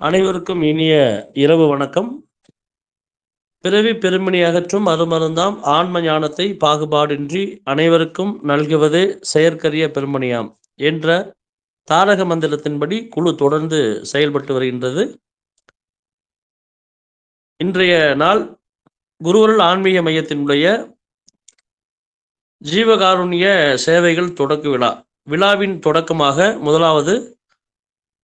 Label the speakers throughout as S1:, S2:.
S1: அனைவருக்கும் இனிய இரவு வணக்கம். பிறவி பெருமணி அகற்றும் அருமருந்தாம் ஆன்ம ஞானத்தை பாகுபாடின்றி அனைவருக்கும் நல்குவதே செயற்கரிய பெருமணியாம் என்ற தாரக மந்திரத்தின்படி குழு தொடர்ந்து செயல்பட்டு வருகின்றது. இன்றைய நாள் குருவருள் ஆன்மீக மையத்தினுடைய ஜீவகாருண்ய சேவைகள் தொடக்க விழா. விழாவின் தொடக்கமாக முதலாவது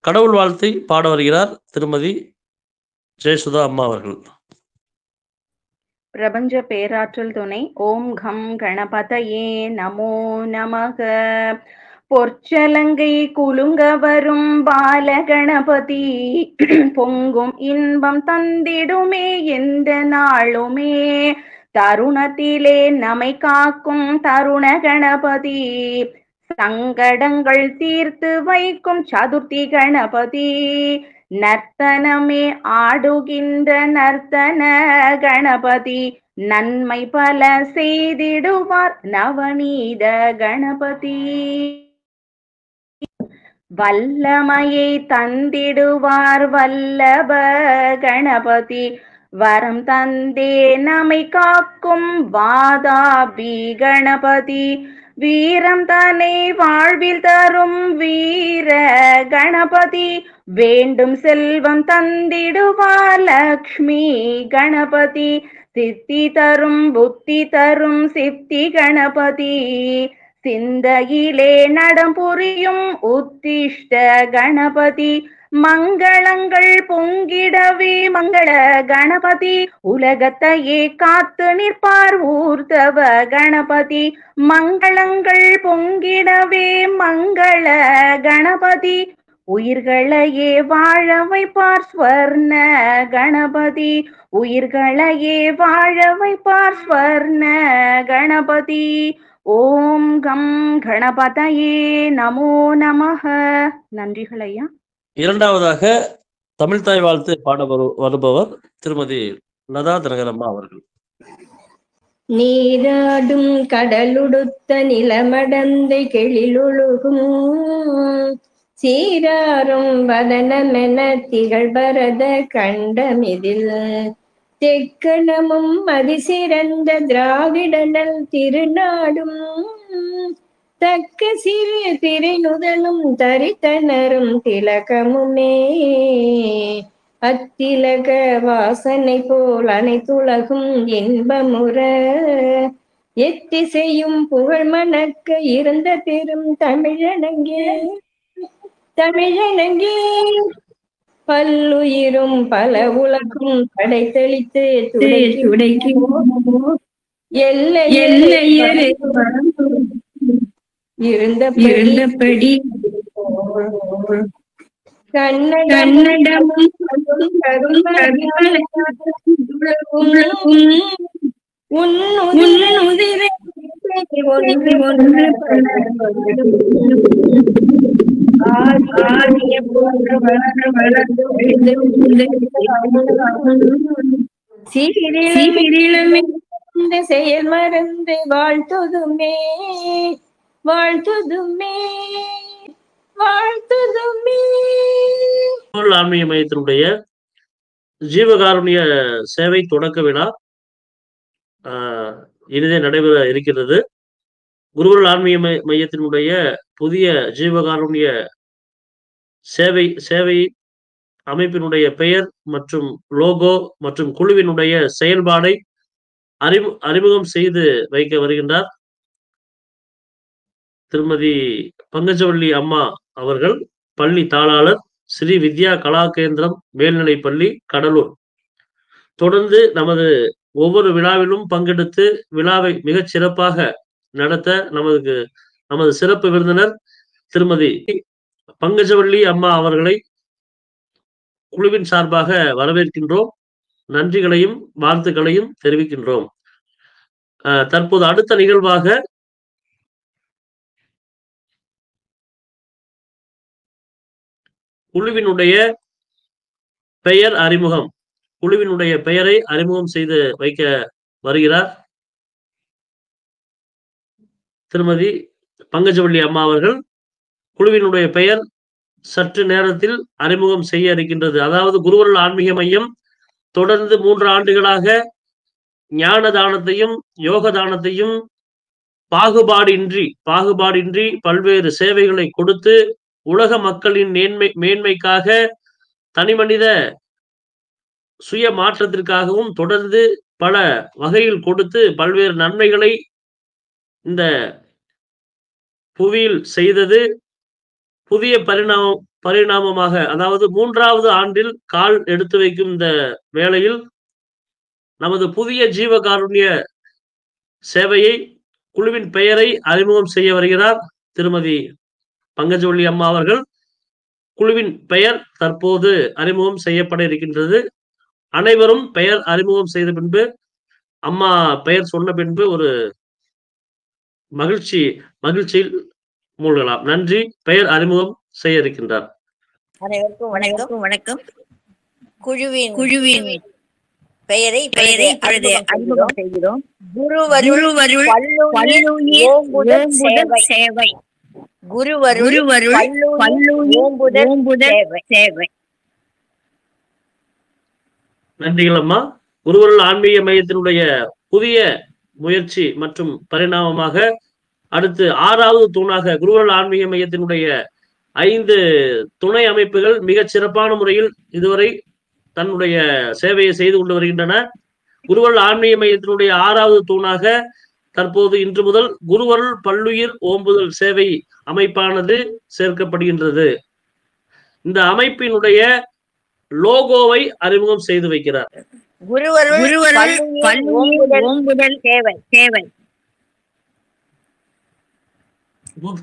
S1: கடவுள் வாழ்த்தை பாட வருகிறார் திருமதி ஜெயசுதா அம்மா அவர்கள்.
S2: பிரபஞ்ச பேராற்றல் துணை ஓம் கம் கணபதயே நமோ நமக. பொற்சலங்கை குலுங்க வரும் பாலகணபதி பொங்கும் இன்பம் தந்திடுமே எந்த நாளுமே. தருணத்திலே நம்மை காக்கும் தருண கணபதி சங்கடங்கள் தீர்த்து வைக்கும் சதுர்த்தி கணபதி. நர்த்தனமே ஆடுகின்ற நர்த்தன கணபதி நன்மை பல செய்திடுவார் நவநீத கணபதி. வல்லமையை தந்திடுவார் வல்லப கணபதி வரம் தந்தே நம்மை காக்கும் வாதாபி கணபதி. வீரம் தன்னை வாழ்வில் தரும் வீர கணபதி வேண்டும் செல்வம் தந்திடுவார் லக்ஷ்மி கணபதி. சித்தி தரும் புத்தி தரும் சித்தி கணபதி சிந்தையிலே நடம் புரியும் உத்திஷ்ட கணபதி. மங்களங்கள் பொங்கிடவே மங்கள கணபதி உலகத்தையே காத்து நிற்பார் ஊர்தவ கணபதி. மங்களங்கள் பொங்கிடவே மங்கள கணபதி உயிர்களையே வாழ வைப்பார் ஸ்வர்ண கணபதி. உயிர்களையே வாழ வைப்பார் ஸ்வர்ண கணபதி. ஓம் கம் கணபதயே நமோ நமக. நன்றிகள் ஐயா.
S1: இரண்டாவதாக தமிழ்தாய் வாழ்த்து பாட வருபவர் திருமதி லதா தினகரம்மா அவர்கள்.
S3: நீராடும் கடலுடுத்த நிலமடந்தை கெளிலொழுகும் சீராரும் வதனமென திகழ்பரத கண்டமிதில் தெக்கணமும் அதிசிறந்த திராவிடனல் திருநாடும் தக்க சிறு திரைநுதலும் தரித்தனரும் திலகமுமே. அத்திலக வாசனை போல் அனைத்துலகும் இன்பமுற எத்திசையும் புகழ் மணக்க இருந்த பெரும் தமிழனங்கே தமிழனங்கே. பல்லுயிரும் பல உலகும் படைத்தளித்து துடைக்கு எல்லையரை இருந்தபடி கன்னடமும் உன்னுதிரை ஒன்று ஒன்று சீரிழமே செயல் மறந்து வாழ்த்துதுமே வாழ்த்துதுமே வாழ்த்துதுமே.
S1: ஆன்மீக மையத்தினுடைய ஜீவகாருண்ய சேவை தொடக்க விழா இனிதே நடைபெற இருக்கிறது. குருவருள் ஆன்மீக மையத்தினுடைய புதிய ஜீவகாருண்ய சேவை அமைப்பினுடைய பெயர் மற்றும் லோகோ மற்றும் குழுவினுடைய செயல்பாடை அறிமுகம் செய்து வைக்க வருகின்றார் திருமதி பங்கஜவள்ளி அம்மா அவர்கள், பள்ளி தாளாளர், ஸ்ரீ வித்யா கலா கேந்திரம் மேல்நிலைப்பள்ளி, கடலூர். தொடர்ந்து ஒவ்வொரு விழாவிலும் பங்கெடுத்து விழாவை மிகச் சிறப்பாக நடத்த நமது சிறப்பு விருந்தினர் திருமதி பங்கஜவள்ளி அம்மா அவர்களை குழுவின் சார்பாக வரவேற்கின்றோம். நன்றிகளையும் வாழ்த்துக்களையும் தெரிவிக்கின்றோம். தற்போது அடுத்த நிகழ்வாக குழுவினுடைய பெயர் அறிமுகம், குழுவினுடைய பெயரை அறிமுகம் செய்து வைக்க வருகிறார் திருமதி பங்கஜவள்ளி அம்மா அவர்கள். குழுவினுடைய பெயர் சற்று நேரத்தில் அறிமுகம் செய்ய இருக்கின்றது. அதாவது குருவருள் ஆன்மீக மையம் தொடர்ந்து 3 ஆண்டுகளாக ஞான தானத்தையும் யோக தானத்தையும் பாகுபாடின்றி பல்வேறு சேவைகளை கொடுத்து உலக மக்களின் மேன்மைக்காக தனிமனித சுய மாற்றத்திற்காகவும் தொடர்ந்து பல வகையில் கொடுத்து பல்வேறு நன்மைகளை இந்த புவியில் செய்தது. புதிய பரிணாமமாக, அதாவது 3வது ஆண்டில் கால் எடுத்து வைக்கும் இந்த வேளையில் நமது புதிய ஜீவகாருண்ய சேவையை குழுவின் பெயரை அறிமுகம் செய்ய வருகிறார் திருமதி பங்கஜவள்ளி அம்மா அவர்கள். குழுவின் பெயர் தற்போது அறிமுகம் செய்யப்பட இருக்கின்றது. அனைவரும் பெயர் அறிமுகம் செய்த பின்பு, அம்மா பெயர் சொன்ன பின்பு ஒரு மகிழ்ச்சியில் மூழ்கலாம். நன்றி. பெயர் அறிமுகம் செய்ய இருக்கின்றார்.
S4: அனைவருக்கும் வணக்கம். குழுவின் பெயரை அறிமுகம் செய்கிறோம். குருவருள் பல்லுயிர் சேவை. குருவருள் பல்லுயிர் சேவை.
S1: நன்றிகள் அம்மா. குருவருள் ஆன்மீக மையத்தினுடைய புதிய முயற்சி மற்றும் பரிணாமமாக அடுத்து 6வது தூணாக குருவருள் ஆன்மீக மையத்தினுடைய 5 துணை அமைப்புகள் மிகச் சிறப்பான முறையில் இதுவரை தன்னுடைய சேவையை செய்து கொண்டு வருகின்றன. குருவருள் ஆன்மீக மையத்தினுடைய 6வது தூணாக தற்போது இன்று முதல் குருவருள் பல்லுயிர் ஓம்புதல் சேவை அமைப்பானது சேர்க்கப்படுகின்றது. இந்த அமைப்பினுடைய லோகோவை அறிமுகம் செய்து வைக்கிறார்.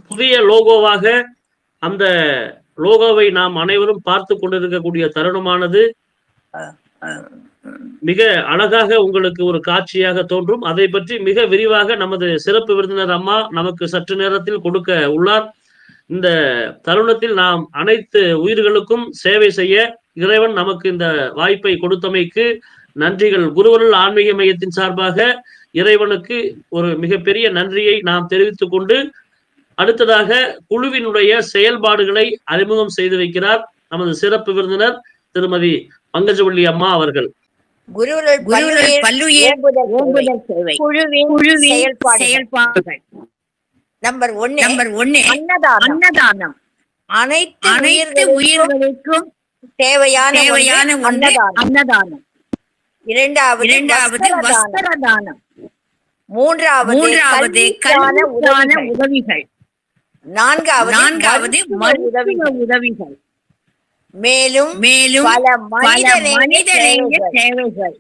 S1: புதிய லோகோவாக அந்த லோகோவை நாம் அனைவரும் பார்த்து கொண்டிருக்கக்கூடிய தருணமானது மிக அழகாக உங்களுக்கு ஒரு காட்சியாக தோன்றும். அதை பற்றி மிக விரிவாக நமது சிறப்பு விருந்தினர் அம்மா நமக்கு சற்று நேரத்தில் கொடுக்க உள்ளார். இந்த தருணத்தில் நாம் அனைத்து உயிர்களுக்கும் சேவை செய்ய இறைவன் நமக்கு இந்த வாய்ப்பை கொடுத்தமைக்கு நன்றிகள். குருவருள் ஆன்மீக மையத்தின் சார்பாக இறைவனுக்கு ஒரு மிகப்பெரிய நன்றியை நாம் தெரிவித்துக் கொண்டு அடுத்ததாக குழுவினுடைய செயல்பாடுகளை அறிமுகம் செய்து வைக்கிறார் நமது சிறப்பு விருந்தினர் திருமதி பங்கஜவள்ளி அம்மா அவர்கள்.
S4: செயல்பாடுகள் நம்பர் 1 அன்னதானம். அனைத்து உயிர்களுக்கும் தேவையான அன்னதானம். 2வது வஸ்திர தானம். 3வது கல்விக்கான உதவிகள். 4வது மருத்துவ உதவிகள். மேலும் பல மனிதநேய சேவைகள்.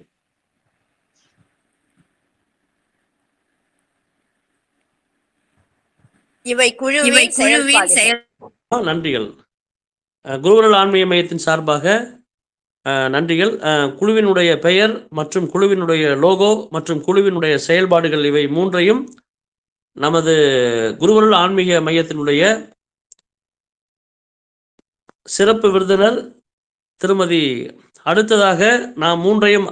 S4: இவை குழுவின் செயல்.
S1: நன்றிகள். குருவருள் ஆன்மீக மையத்தின் சார்பாக நன்றிகள். குழுவினுடைய பெயர் மற்றும் குழுவினுடைய லோகோ மற்றும் குழுவினுடைய செயல்பாடுகள் இவை 3ஐயும் நமது குருவருள் ஆன்மீக மையத்தினுடைய சிறப்பு விருந்தினர் திருமதி அடுத்ததாக நாம் 3ஐயும்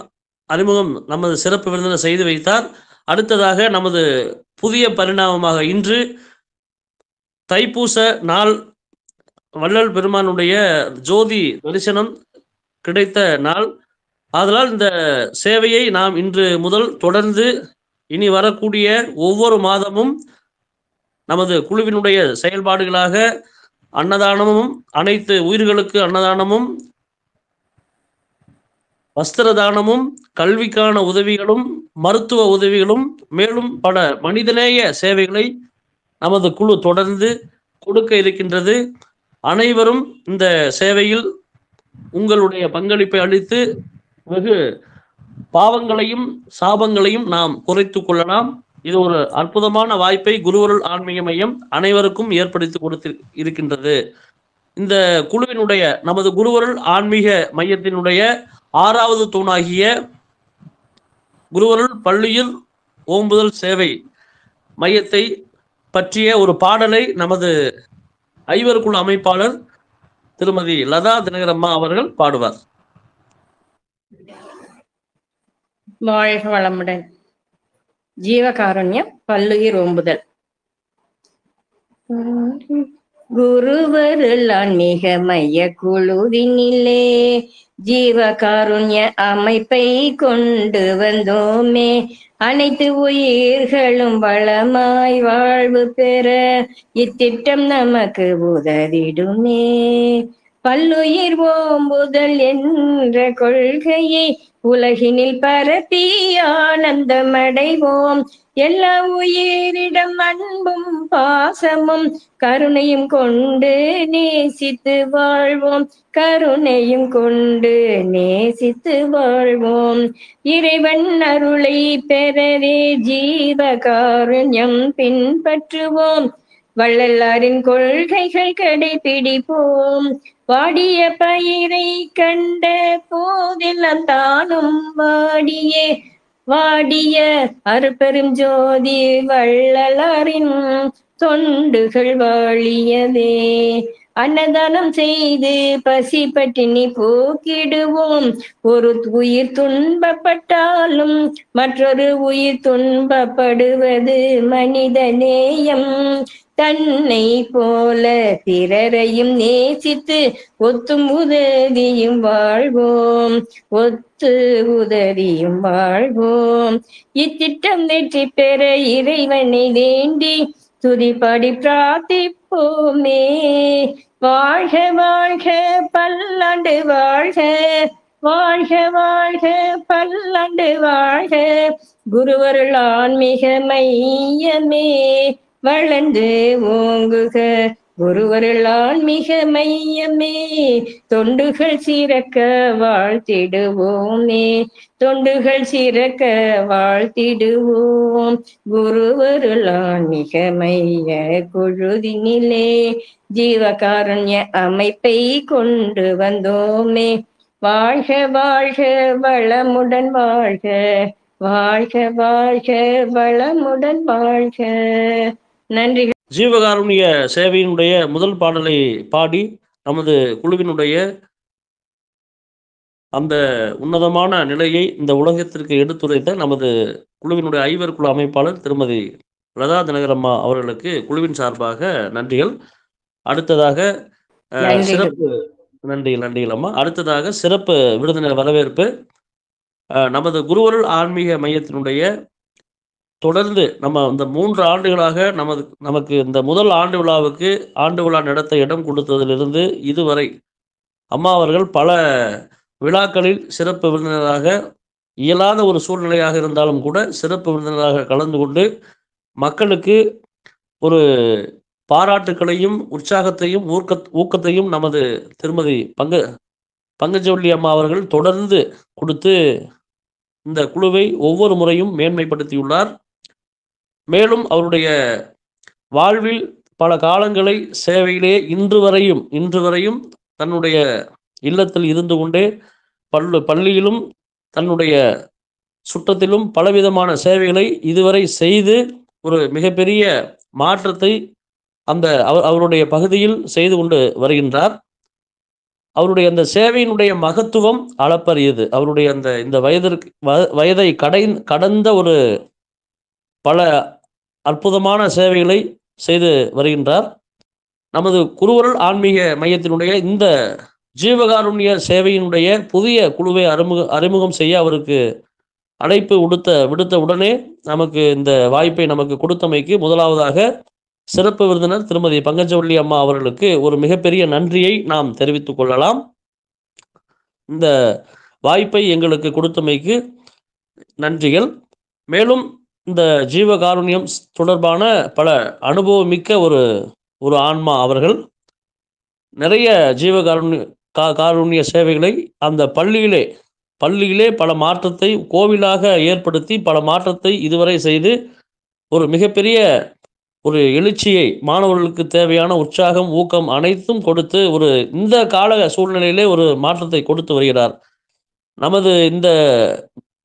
S1: அறிமுகம் நமது சிறப்பு விருந்தினர் செய்து வைத்தார். அடுத்ததாக நமது புதிய பரிணாமமாக இன்று தைப்பூச நாள் வள்ளல் பெருமானுடைய ஜோதி தரிசனம் கிடைத்த நாள். ஆதலால் இந்த சேவையை நாம் இன்று முதல் தொடர்ந்து இனி வரக்கூடிய ஒவ்வொரு மாதமும் நமது குழுவினுடைய செயல்பாடுகளாக அன்னதானமும், அனைத்து உயிர்களுக்கு அன்னதானமும், வஸ்திர தானமும், கல்விக்கான உதவிகளும், மருத்துவ உதவிகளும், மேலும் பல மனிதநேய சேவைகளை நமது குழு தொடர்ந்து கொடுக்க இருக்கின்றது. அனைவரும் இந்த சேவையில் உங்களுடைய பங்களிப்பை அளித்து வெகு பாவங்களையும் சாபங்களையும் நாம் குறைத்து கொள்ளலாம். இது ஒரு அற்புதமான வாய்ப்பை குருவருள் ஆன்மீக மையம் அனைவருக்கும் ஏற்படுத்தி கொடுத்து இருக்கின்றது. இந்த குழுவினுடைய நமது குருவருள் ஆன்மீக மையத்தினுடைய 6வது தூணாகிய குருவருள் பள்ளியில் ஓம்புதல் சேவை மையத்தை பற்றிய ஒரு பாடலை நமது ஐவருக்குழு அமைப்பாளர் திருமதி லதா தினகரம்மா அவர்கள் பாடுவார்.
S3: வாழ்க வளமுடன். ஜீவகாருண்யம் பல்லுயிர் ஓம்புதல். குருவருள் ஆன்மீக மைய குழுவினிலே ஜீவகாருண்ய அமைப்பை கொண்டு வந்தோமே. அனைத்து உயிர்களும் வளமாய் வாழ்வு பெற இத்திட்டம் நமக்கு உதவிடுமே. பல்லுயிர் ஓம்புதல் என்ற கொள்கையை உலகினில் பரப்பி ஆனந்தமடைவோம். எல்லா உயிரிடம் அன்பும் பாசமும் கருணையும் கொண்டு நேசித்து வாழ்வோம். கருணையும் கொண்டு நேசித்து வாழ்வோம். இறைவன் அருளை பெறவே ஜீவகாருண்யம் பின்பற்றுவோம். வள்ளலாரின் கொள்கைகள் கடைபிடிப்போம். வாடிய பயிரை கண்ட போதெல்லாம் தானும் வாடிய அருட்பெரும் ஜோதி வள்ளலாரின் தொண்டுகள் வாழியவே. அன்னதானம் செய்து பசி பட்டினி போக்கிடுவோம். ஒரு உயிர் துன்பப்பட்டாலும் மற்றொரு உயிர் துன்பப்படுவது மனித நேயம். தன்னை போல பிறரையும் நேசித்து ஒத்தும் உதவியும் வாழ்வோம். உதவியும் வாழ்வோம். இத்திட்டம் வெற்றி பெற இறைவனை வேண்டி துதிபாடி பிரார்த்திப்போமே. வாழ்க வாழ்க பல்லாண்டு வாழ்க, வாழ்க வாழ்க பல்லாண்டு வாழ்க. குருவருள் ஆன்மீக மையமே வளர்ந்து ஓங்குக. குருவருள் ஆன்மீக மையமே தொண்டுகள் சிறக்க வாழ்த்திடுவோமே. தொண்டுகள் சிறக்க வாழ்த்திடுவோம். குருவருள் ஆன்மீக மைய குழுவினிலே ஜீவகாருண்ய அமைப்பை கொண்டு வந்தோமே. வாழ்க வாழ்க வளமுடன் வாழ்க, வாழ்க வாழ்க வளமுடன் வாழ்க. நன்றி.
S1: ஜீவகாருண்ய சேவையினுடைய முதல் பாடலை பாடி நமது குழுவினுடைய அந்த உன்னதமான நிலையை இந்த உலகத்திற்கு எடுத்துரைத்த நமது குழுவினுடைய ஐவர் குழு அமைப்பாளர் திருமதி லதா தினகரம்மா அவர்களுக்கு குழுவின் சார்பாக நன்றிகள். அடுத்ததாக சிறப்பு நன்றிகள் அம்மா. அடுத்ததாக சிறப்பு விருந்தினர் வரவேற்பு. நமது குருவருள் ஆன்மீக மையத்தினுடைய தொடர்ந்து நம்ம இந்த 3 ஆண்டுகளாக நமக்கு இந்த முதல் ஆண்டு விழாவுக்கு ஆண்டு விழா நடத்த இடம் கொடுத்ததிலிருந்து இதுவரை அம்மா அவர்கள் பல விழாக்களில் சிறப்பு விருந்தினராக, இயலாத ஒரு சூழ்நிலையாக இருந்தாலும் கூட சிறப்பு விருந்தினராக கலந்து கொண்டு மக்களுக்கு ஒரு பாராட்டுக்களையும் உற்சாகத்தையும் ஊக்கத்தையும் நமது திருமதி பங்கஜவள்ளி அம்மா அவர்கள் தொடர்ந்து கொடுத்து இந்த குழுவை ஒவ்வொரு முறையும் மேன்மைப்படுத்தியுள்ளார். மேலும் அவருடைய வாழ்வில் பல காலங்களை சேவையிலே இன்று வரையும் தன்னுடைய இல்லத்தில் இருந்து கொண்டே பள்ளியிலும் தன்னுடைய சுற்றத்திலும் பலவிதமான சேவைகளை இதுவரை செய்து ஒரு மிகப்பெரிய மாற்றத்தை அவருடைய பகுதியில் செய்து கொண்டு வருகின்றார். அவருடைய அந்த சேவையினுடைய மகத்துவம் அளப்பரியது. அவருடைய இந்த வயதை கடந்த ஒரு பல அற்புதமான சேவைகளை செய்து வருகின்றார். நமது குருவருள் ஆன்மீக மையத்தினுடைய இந்த ஜீவகாருண்ய சேவையினுடைய புதிய குழுவை அறிமுகம் செய்ய அவருக்கு அழைப்பு விடுத்த உடனே நமக்கு இந்த வாய்ப்பை நமக்கு கொடுத்தமைக்கு முதலாவதாக சிறப்பு விருந்தினர் திருமதி பங்கஜவள்ளி அம்மா அவர்களுக்கு ஒரு மிகப்பெரிய நன்றியை நாம் தெரிவித்துக் கொள்ளலாம். இந்த வாய்ப்பை எங்களுக்கு கொடுத்தமைக்கு நன்றிகள். மேலும் இந்த ஜீவகாருண்யம் தொடர்பான பல அனுபவமிக்க ஒரு ஆன்மா அவர்கள். நிறைய காருண்ய சேவைகளை அந்த பள்ளியிலே பல மாற்றத்தை கோவிலாக ஏற்படுத்தி பல மாற்றத்தை இதுவரை செய்து ஒரு மிகப்பெரிய ஒரு எழுச்சியை, மாணவர்களுக்கு தேவையான உற்சாகம், ஊக்கம் அனைத்தும் கொடுத்து இந்த கால சூழ்நிலையிலே ஒரு மாற்றத்தை கொடுத்து வருகிறார். நமது இந்த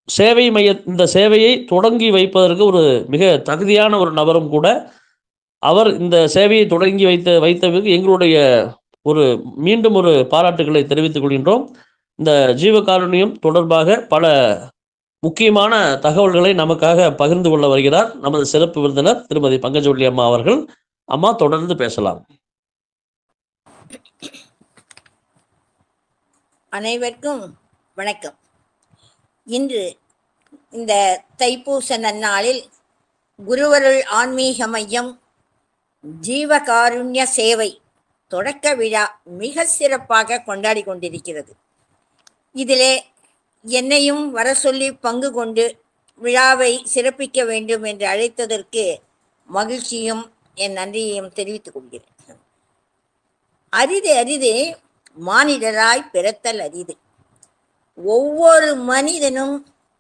S1: சேவையை தொடங்கி வைப்பதற்கு ஒரு மிக தகுதியான ஒரு நபரும் கூட. அவர் இந்த சேவையை தொடங்கி வைத்ததற்கு எங்களுடைய மீண்டும் ஒரு பாராட்டுகளை தெரிவித்துக் கொள்கின்றோம். இந்த ஜீவகாருண்யம் தொடர்பாக பல முக்கியமான தகவல்களை நமக்காக பகிர்ந்து கொள்ள வருகிறார் நமது சிறப்பு விருந்தினர் திருமதி பங்கஜவள்ளி அம்மா அவர்கள். அம்மா தொடர்ந்து பேசலாம்.
S4: அனைவருக்கும் வணக்கம். இன்று இந்த தைப்பூச நன்னாளில் குருவருள் ஆன்மீக மையம் ஜீவகாருண்ய சேவை தொடக்க விழா மிக சிறப்பாக கொண்டாடி கொண்டிருக்கிறது. இதிலே என்னையும் வர சொல்லி பங்கு கொண்டு விழாவை சிறப்பிக்க வேண்டும் என்று அழைத்ததற்கு மகிழ்ச்சியும் என் நன்றியையும் தெரிவித்துக் கொள்கிறேன். அரிது அரிது மானிடராய் பிறத்தல் அரிது. ஒவ்வொரு மனிதனும்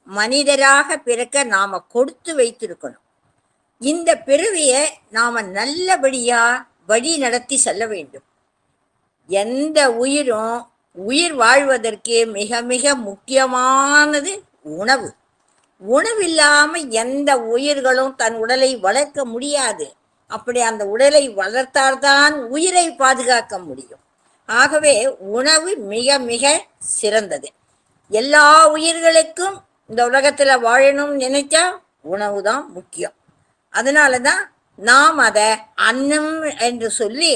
S4: மனிதராக பிறக்க நாம கொடுத்து வைத்திருக்கணும். இந்த பிறவியை நாம நல்லபடியா வழி நடத்தி செல்ல வேண்டும். எந்த உயிரும் உயிர் வாழ்வதற்கு மிக மிக முக்கியமானது உணவு. உணவில்லாம எந்த உயிர்களும் தன் உடலை வளர்க்க முடியாது. அப்படி அந்த உடலை வளர்த்தால்தான் உயிரை பாதுகாக்க முடியும். ஆகவே உணவு மிக மிக சிறந்தது. எல்லா உயிர்களுக்கும் இந்த உலகத்துல வாழணும் நினைச்சா உணவு தான் முக்கியம். அதனாலதான் நாம் அதை அன்னம் என்று சொல்லி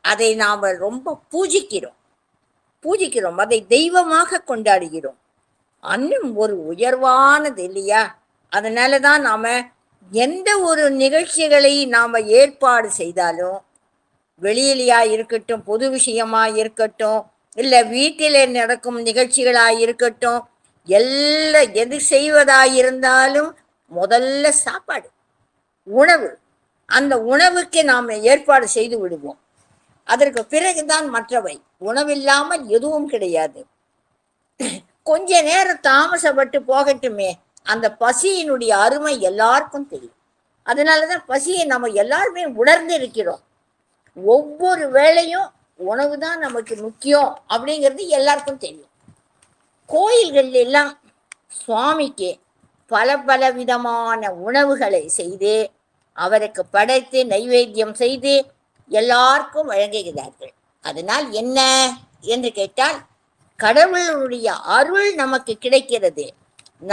S4: அதை நாம ரொம்ப பூஜிக்கிறோம், அதை தெய்வமாக கொண்டாடுகிறோம். அன்னம் ஒரு உயர்வானது இல்லையா? அதனாலதான் நாம எந்த ஒரு நிகழ்ச்சிகளை நாம ஏற்பாடு செய்தாலும், வெளியிலையா இருக்கட்டும், பொது விஷயமா இருக்கட்டும், இல்லை வீட்டிலே நடக்கும் நிகழ்ச்சிகளா இருக்கட்டும், எது செய்வதாயிருந்தாலும் முதல்ல சாப்பாடு, உணவு. அந்த உணவுக்கு நாம் ஏற்பாடு செய்து விடுவோம். அதற்கு பிறகுதான் மற்றவை. உணவில்லாமல் எதுவும் கிடையாது. கொஞ்ச நேரம் தாமசப்பட்டு போகட்டுமே, அந்த பசியினுடைய அருமை எல்லாருக்கும் தெரியும். அதனாலதான் பசியை நம்ம எல்லாருமே உணர்ந்து இருக்கிறோம். ஒவ்வொரு வேளையும் உணவு தான் நமக்கு முக்கியம் அப்படிங்கிறது எல்லாருக்கும் தெரியும். கோயில்கள் எல்லாம் சுவாமிக்கு பல பல விதமான உணவுகளை செய்து அவருக்கு படைத்து நைவேத்தியம் செய்து எல்லாருக்கும் வழங்குகிறார்கள். அதனால் என்ன என்று கேட்டால், கடவுளுடைய அருள் நமக்கு கிடைக்கிறது.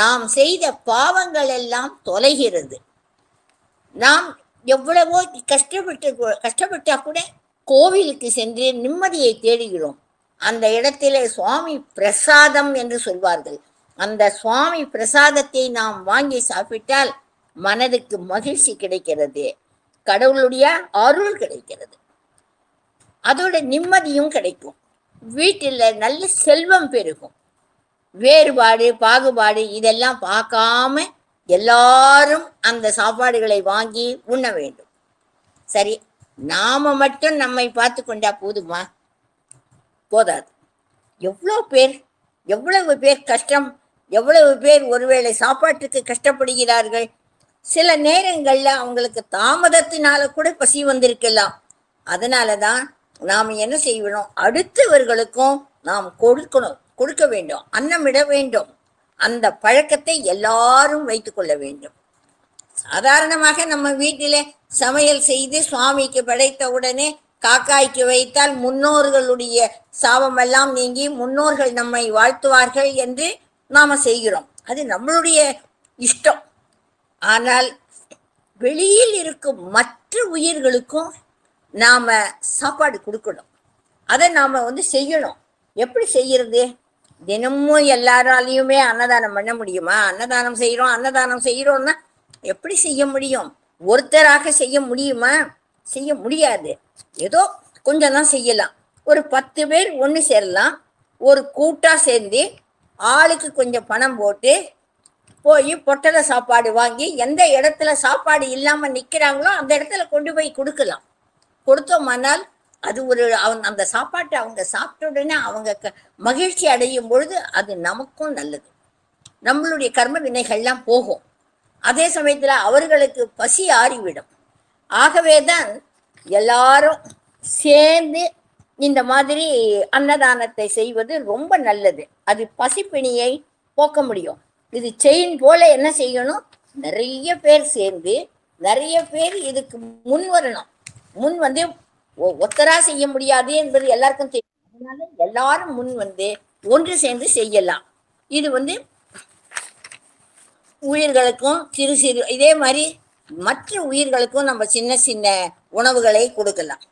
S4: நாம் செய்த பாவங்கள் எல்லாம் தொலைகிறது. நாம் எவ்வளவோ கஷ்டப்பட்டா கூட கோவிலுக்கு சென்று நிம்மதியை தேடுகிறோம். அந்த இடத்திலே சுவாமி பிரசாதம் என்று சொல்வார்கள். அந்த சுவாமி பிரசாதத்தை நாம் வாங்கி சாப்பிட்டால் மனதுக்கு மகிழ்ச்சி கிடைக்கிறது, கடவுளுடைய அருள் கிடைக்கிறது, அதோட நிம்மதியும் கிடைக்கும். வீட்டில் நல்ல செல்வம் பெருகும். வேறுபாடு பாகுபாடு இதெல்லாம் பார்க்காம எல்லாரும் அந்த சாப்பாடுகளை வாங்கி உண்ண வேண்டும். சரி, நாம மட்டும் நம்மை பார்த்து கொண்டா போதுமா? போதாது. எவ்வளவு பேர் கஷ்டம், எவ்வளவு பேர் ஒருவேளை சாப்பாட்டுக்கு கஷ்டப்படுகிறார்கள். சில நேரங்கள்ல அவங்களுக்கு தாமதத்தினால கூட பசி வந்திருக்கலாம். அதனாலதான் நாம் என்ன செய்யணும், அடுத்தவர்களுக்கும் நாம் கொடுக்க வேண்டும், அன்னமிட வேண்டும். அந்த பழக்கத்தை எல்லாரும் வைத்துக் கொள்ள வேண்டும். சாதாரணமாக நம்ம வீட்டில சமையல் செய்து சுவாமிக்கு படைத்த உடனே காக்காய்க்கு வைத்தால் முன்னோர்களுடைய சாபமெல்லாம் நீங்கி முன்னோர்கள் நம்மை வாழ்த்துவார்கள் என்று நாம செய்கிறோம். அது நம்மளுடைய இஷ்டம். ஆனால் வெளியில் இருக்கும் மற்ற உயிர்களுக்கும் நாம சாப்பாடு கொடுக்கணும். அதை நாம செய்யணும். எப்படி செய்யறது? தினமும் எல்லாராலையுமே அன்னதானம் பண்ண முடியுமா? அன்னதானம் செய்யறோம்னா எப்படி செய்ய முடியும்? ஒருத்தராக செய்ய முடியுமா? செய்ய முடியாது. ஏதோ கொஞ்சம் தான் செய்யலாம். ஒரு 10 பேர் ஒன்று சேரலாம். ஒரு கூட்டா சேர்ந்து ஆளுக்கு கொஞ்சம் பணம் போட்டு போய் பொட்டலை சாப்பாடு வாங்கி எந்த இடத்துல சாப்பாடு இல்லாம நிக்கிறாங்களோ அந்த இடத்துல கொண்டு போய் கொடுக்கலாம். கொடுத்தோமானால் அது அந்த சாப்பாட்டை அவங்க சாப்பிட்ட உடனே அவங்க மகிழ்ச்சி அடையும் பொழுது அது நமக்கும் நல்லது. நம்மளுடைய கர்ம வினைகள்லாம் போகும். அதே சமயத்துல அவர்களுக்கு பசி ஆறிவிடும். ஆகவேதான் எல்லாரும் சேர்ந்து இந்த மாதிரி அன்னதானத்தை செய்வது ரொம்ப நல்லது. அது பசிப்பிணியை போக்க முடியும். இது செயின் போல என்ன செய்யணும், நிறைய பேர் சேர்ந்து நிறைய பேர் இதுக்கு முன் வரணும். முன் ஒத்தரா செய்ய முடியாது என்பது எல்லாருக்கும் தெரியும். அதனால எல்லாரும் முன் ஒன்று சேர்ந்து செய்யலாம். இது உயிர்களுக்கும் சிறு இதே மாதிரி மற்ற உயிர்களுக்கும் நம்ம சின்ன சின்ன உணவுகளை கொடுக்கலாம்.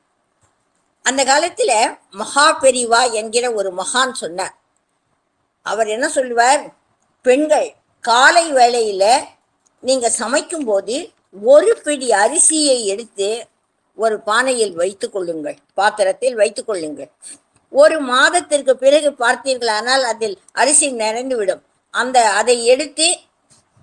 S4: அந்த காலத்துல மகா பெரிவா என்கிற ஒரு மகான் சொன்னார், அவர் என்ன சொல்லுவார், பெண்கள் காலை வேளையில நீங்க சமைக்கும் போது ஒரு பிடி அரிசியை எடுத்து ஒரு பானையில் வைத்துக் கொள்ளுங்கள், பாத்திரத்தில் வைத்துக் கொள்ளுங்கள். ஒரு மாதத்திற்கு பிறகு பார்த்தீர்களானால் அதில் அரிசி நிறைந்து விடும். அதை எடுத்து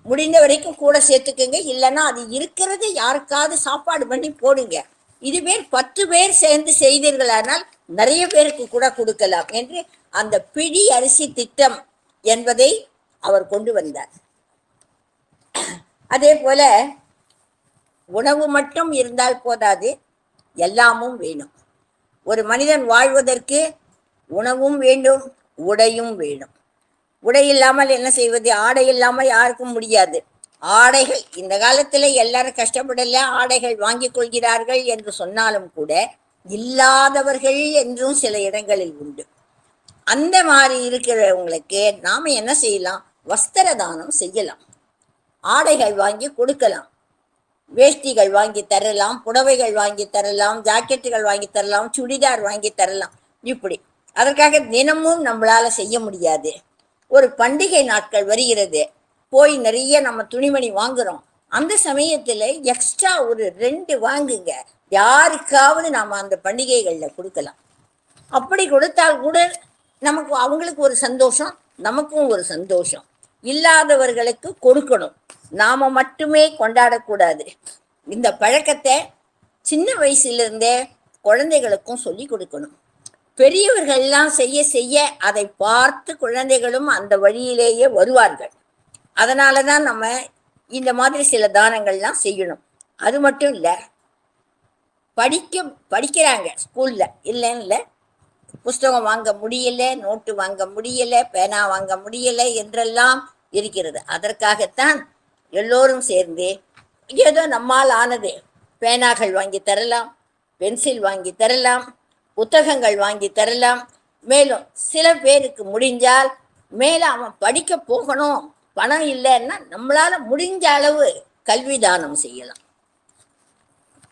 S4: முடிந்த வரைக்கும் கூட சேர்த்துக்குங்க. இல்லைன்னா அது இருக்கிறது யாருக்காவது சாப்பாடு பண்ணி போடுங்க. இதுவே 10 பேர் சேர்ந்து செய்தீர்களானால் நிறைய பேருக்கு கூட கொடுக்கலாம் என்று அந்த பிடி அரிசி திட்டம் என்பதை அவர் கொண்டு வந்தார். அதே போல உணவு மட்டும் இருந்தால் போதாது, எல்லாமும் வேணும். ஒரு மனிதன் வாழ்வதற்கு உணவும் வேண்டும், உடையும் வேணும். உடை இல்லாமல் என்ன செய்வது? ஆடை இல்லாமல் யாருக்கும் முடியாது. ஆடைகள் இந்த காலத்துல எல்லாரும் கஷ்டப்படல ஆடைகள் வாங்கி கொள்கிறார்கள் என்று சொன்னாலும் கூட இல்லாதவர்கள் என்றும் சில இடங்களில் உண்டு. அந்த மாதிரி இருக்கிறவங்களுக்கு நாம என்ன செய்யலாம்? வஸ்திர தானம் செய்யலாம். ஆடைகள் வாங்கி கொடுக்கலாம். வேஷ்டிகள் வாங்கி தரலாம், புடவைகள் வாங்கி தரலாம், ஜாக்கெட்டுகள் வாங்கி தரலாம், சுடிதார் வாங்கி தரலாம். இப்படி அதற்காக தினமும் நம்மளால செய்ய முடியாது. ஒரு பண்டிகை நாட்கள் வருகிறது, போய் நிறைய நம்ம துணிமணி வாங்குறோம். அந்த சமயத்துல எக்ஸ்ட்ரா ஒரு 2 வாங்குங்க. யாருக்காவது நாம அந்த பண்டிகைகள்ல கொடுக்கலாம். அப்படி கொடுத்தால் கூட நமக்கு அவங்களுக்கு ஒரு சந்தோஷம், நமக்கும் ஒரு சந்தோஷம். இல்லாதவர்களுக்கு கொடுக்கணும், நாம மட்டுமே கொண்டாடக்கூடாது. இந்த பழக்கத்தை சின்ன வயசுலேருந்தே குழந்தைகளுக்கும் சொல்லி கொடுக்கணும். பெரியவர்கள்லாம் செய்ய செய்ய அதை பார்த்து குழந்தைகளும் அந்த வழியிலேயே வருவார்கள். அதனால தான் நம்ம இந்த மாதிரி சில தானங்கள்லாம் செய்யணும். அது மட்டும் இல்லை, படிக்கிறாங்க ஸ்கூல்ல, இல்லைன்னு இல்லை, புஸ்தகம் வாங்க முடியல, நோட்டு வாங்க முடியல, பேனா வாங்க முடியல என்றெல்லாம் இருக்கிறது. அதற்காகத்தான் எல்லோரும் சேர்ந்து ஏதோ நம்மால் ஆனது பேனாக்கள் வாங்கி தரலாம், பென்சில் வாங்கி தரலாம், புத்தகங்கள் வாங்கி தரலாம். மேலும் சில பேருக்கு முடிஞ்சால் மேல அவன் படிக்க போகணும், பணம் இல்லைன்னா நம்மளால முடிஞ்ச அளவு கல்வி தானம் செய்யலாம்.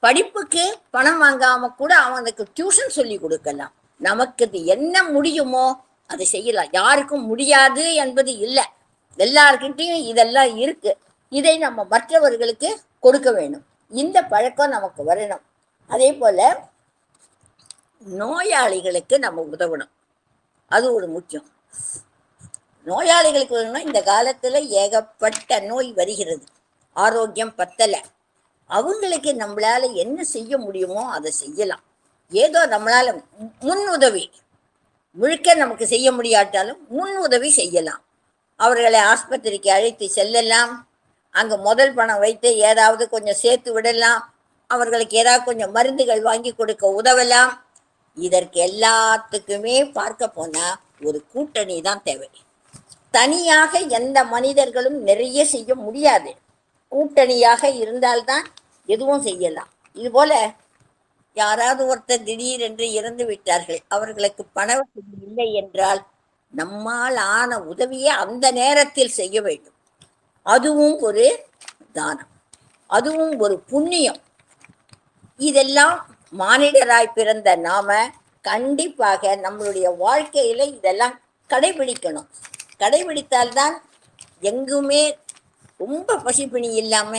S4: படிப்புக்கு பணம் வாங்காம கூட அவனுக்கு டியூஷன் சொல்லி கொடுக்கலாம். நமக்கு என்ன முடியுமோ அதை செய்யலாம். யாருக்கும் முடியாது என்பது இல்லை, எல்லார்கிட்டையும் இதெல்லாம் இருக்கு. இதை நம்ம மற்றவர்களுக்கு கொடுக்க வேணும். இந்த பழக்கம் நமக்கு வரணும். அதே போல நோயாளிகளுக்கு நம்ம உதவணும், அது ஒரு முக்கியம். நோயாளிகளுக்கு உதவணும். இந்த காலத்துல ஏகப்பட்ட நோய் வருகிறது, ஆரோக்கியம் பத்தலை. அவங்களுக்கு நம்மளால என்ன செய்ய முடியுமோ அதை செய்யலாம். ஏதோ நம்மளால முன் உதவி, முழுக்க நமக்கு செய்ய முடியாட்டாலும் முன் உதவி செய்யலாம். அவர்களை ஆஸ்பத்திரிக்கு அழைத்து செல்லலாம். அங்கே முதல் பணம் வைத்து ஏதாவது கொஞ்சம் சேர்த்து விடலாம். அவர்களுக்கு ஏதாவது கொஞ்சம் மருந்துகள் வாங்கி கொடுக்க உதவலாம். இதற்கு எல்லாத்துக்குமே பார்க்க போனா ஒரு கூட்டணி தான் தேவை. தனியாக எந்த மனிதர்களும் நிறைய செய்ய முடியாது. கூட்டணியாக இருந்தால்தான் எதுவும் செய்யலாம். இது போல யாராவது ஒருத்தர் திடீரென்று இறந்து விட்டார்கள், அவர்களுக்கு பண வசதி இல்லை என்றால் நம்மால் ஆன உதவியை அந்த நேரத்தில் செய்ய வேண்டும். அதுவும் ஒரு தானம், அதுவும் ஒரு புண்ணியம். இதெல்லாம் மானிடராய் பிறந்த நாம கண்டிப்பாக நம்மளுடைய வாழ்க்கையில இதெல்லாம் கடைபிடிக்கணும். கடைபிடித்தால்தான் எங்குமே ரொம்ப பசிப்பிணி இல்லாம,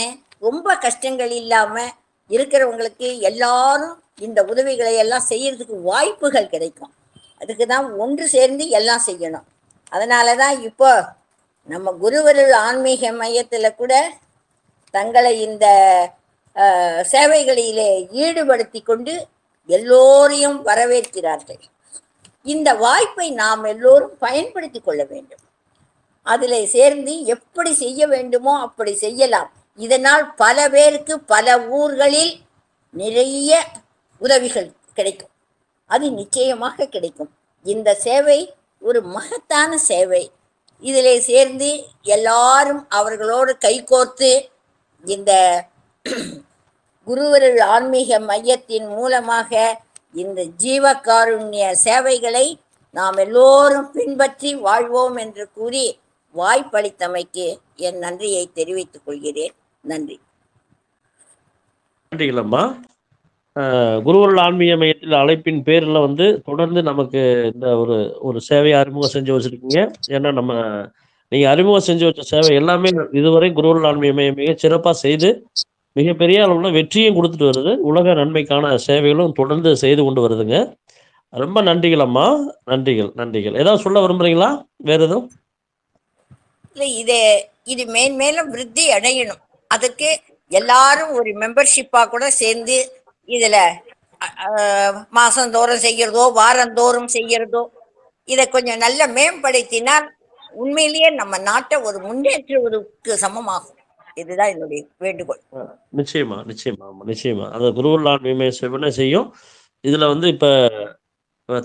S4: ரொம்ப கஷ்டங்கள் இல்லாம இருக்கிறவங்களுக்கு எல்லாரும் இந்த உதவிகளை எல்லாம் செய்யறதுக்கு வாய்ப்புகள் கிடைக்கும். அதுக்கு தான் ஒன்று சேர்ந்து எல்லாம் செய்யணும். அதனால தான் இப்போ நம்ம குருவருள் ஆன்மீக மையத்தில் கூட தங்களை இந்த சேவைகளிலே ஈடுபடுத்தி கொண்டு எல்லோரையும் வரவேற்கிறார்கள். இந்த வாய்ப்பை நாம் எல்லோரும் பயன்படுத்தி கொள்ள வேண்டும். அதில் சேர்ந்து எப்படி செய்ய வேண்டுமோ அப்படி செய்யலாம். இதனால் பல பேருக்கு பல ஊர்களில் நிறைய உதவிகள் கிடைக்கும். அது நிச்சயமாக கிடைக்கும். இந்த சேவை ஒரு மகத்தான சேவை. இதில் சேர்ந்து எல்லாரும் அவர்களோடு கைகோர்த்து இந்த குருவருள் ஆன்மீக மையத்தின் மூலமாக இந்த ஜீவகாருண்ய சேவைகளை நாம் எல்லோரும் பின்பற்றி வாழ்வோம் என்று கூறி வாய்ப்பளித்தமைக்கு என் நன்றியை தெரிவித்துக் கொள்கிறேன். நன்றி.
S1: நன்றிகளம்மா. குருவருள் ஆன்மீக மையத்தில் அழைப்பின் பேரில் வந்து தொடர்ந்து நமக்கு இந்த ஒரு ஒரு சேவையை அறிமுகம் செஞ்சு வச்சிருக்கீங்க. ஏன்னா நீங்கள் அறிமுகம் செஞ்சு வச்ச சேவை எல்லாமே இதுவரை குருவருள் ஆன்மீக மையம் மிக சிறப்பாக செய்து மிகப்பெரிய அளவில் வெற்றியும் கொடுத்துட்டு வருது. உலக நன்மைக்கான சேவைகளும் தொடர்ந்து செய்து கொண்டு வருதுங்க. ரொம்ப நன்றிகள் அம்மா. நன்றிகள் நன்றிகள். ஏதாவது சொல்ல விரும்புறீங்களா? வேற எதுவும்?
S4: இல்லை, இது மேன்மேலும் விருத்தி அடையணும். அதுக்கு எல்லாரும் ஒரு மெம்பர்ஷிப்பா கூட சேர்ந்து இதுல மாசந்தோறும் செய்யறதோ வாரந்தோறும் செய்யறதோ இதை கொஞ்சம் நல்ல மேம்படுத்தினால் உண்மையிலேயே நம்ம நாட்டை ஒரு முன்னேற்றுவதற்கு சமமாகும். இதுதான் என்னுடைய வேண்டுகோள்.
S1: நிச்சயமா நிச்சயமா நிச்சயமா அந்த குருவருள் ஆன்மீக சேவை செய்யும். இதுல வந்து இப்ப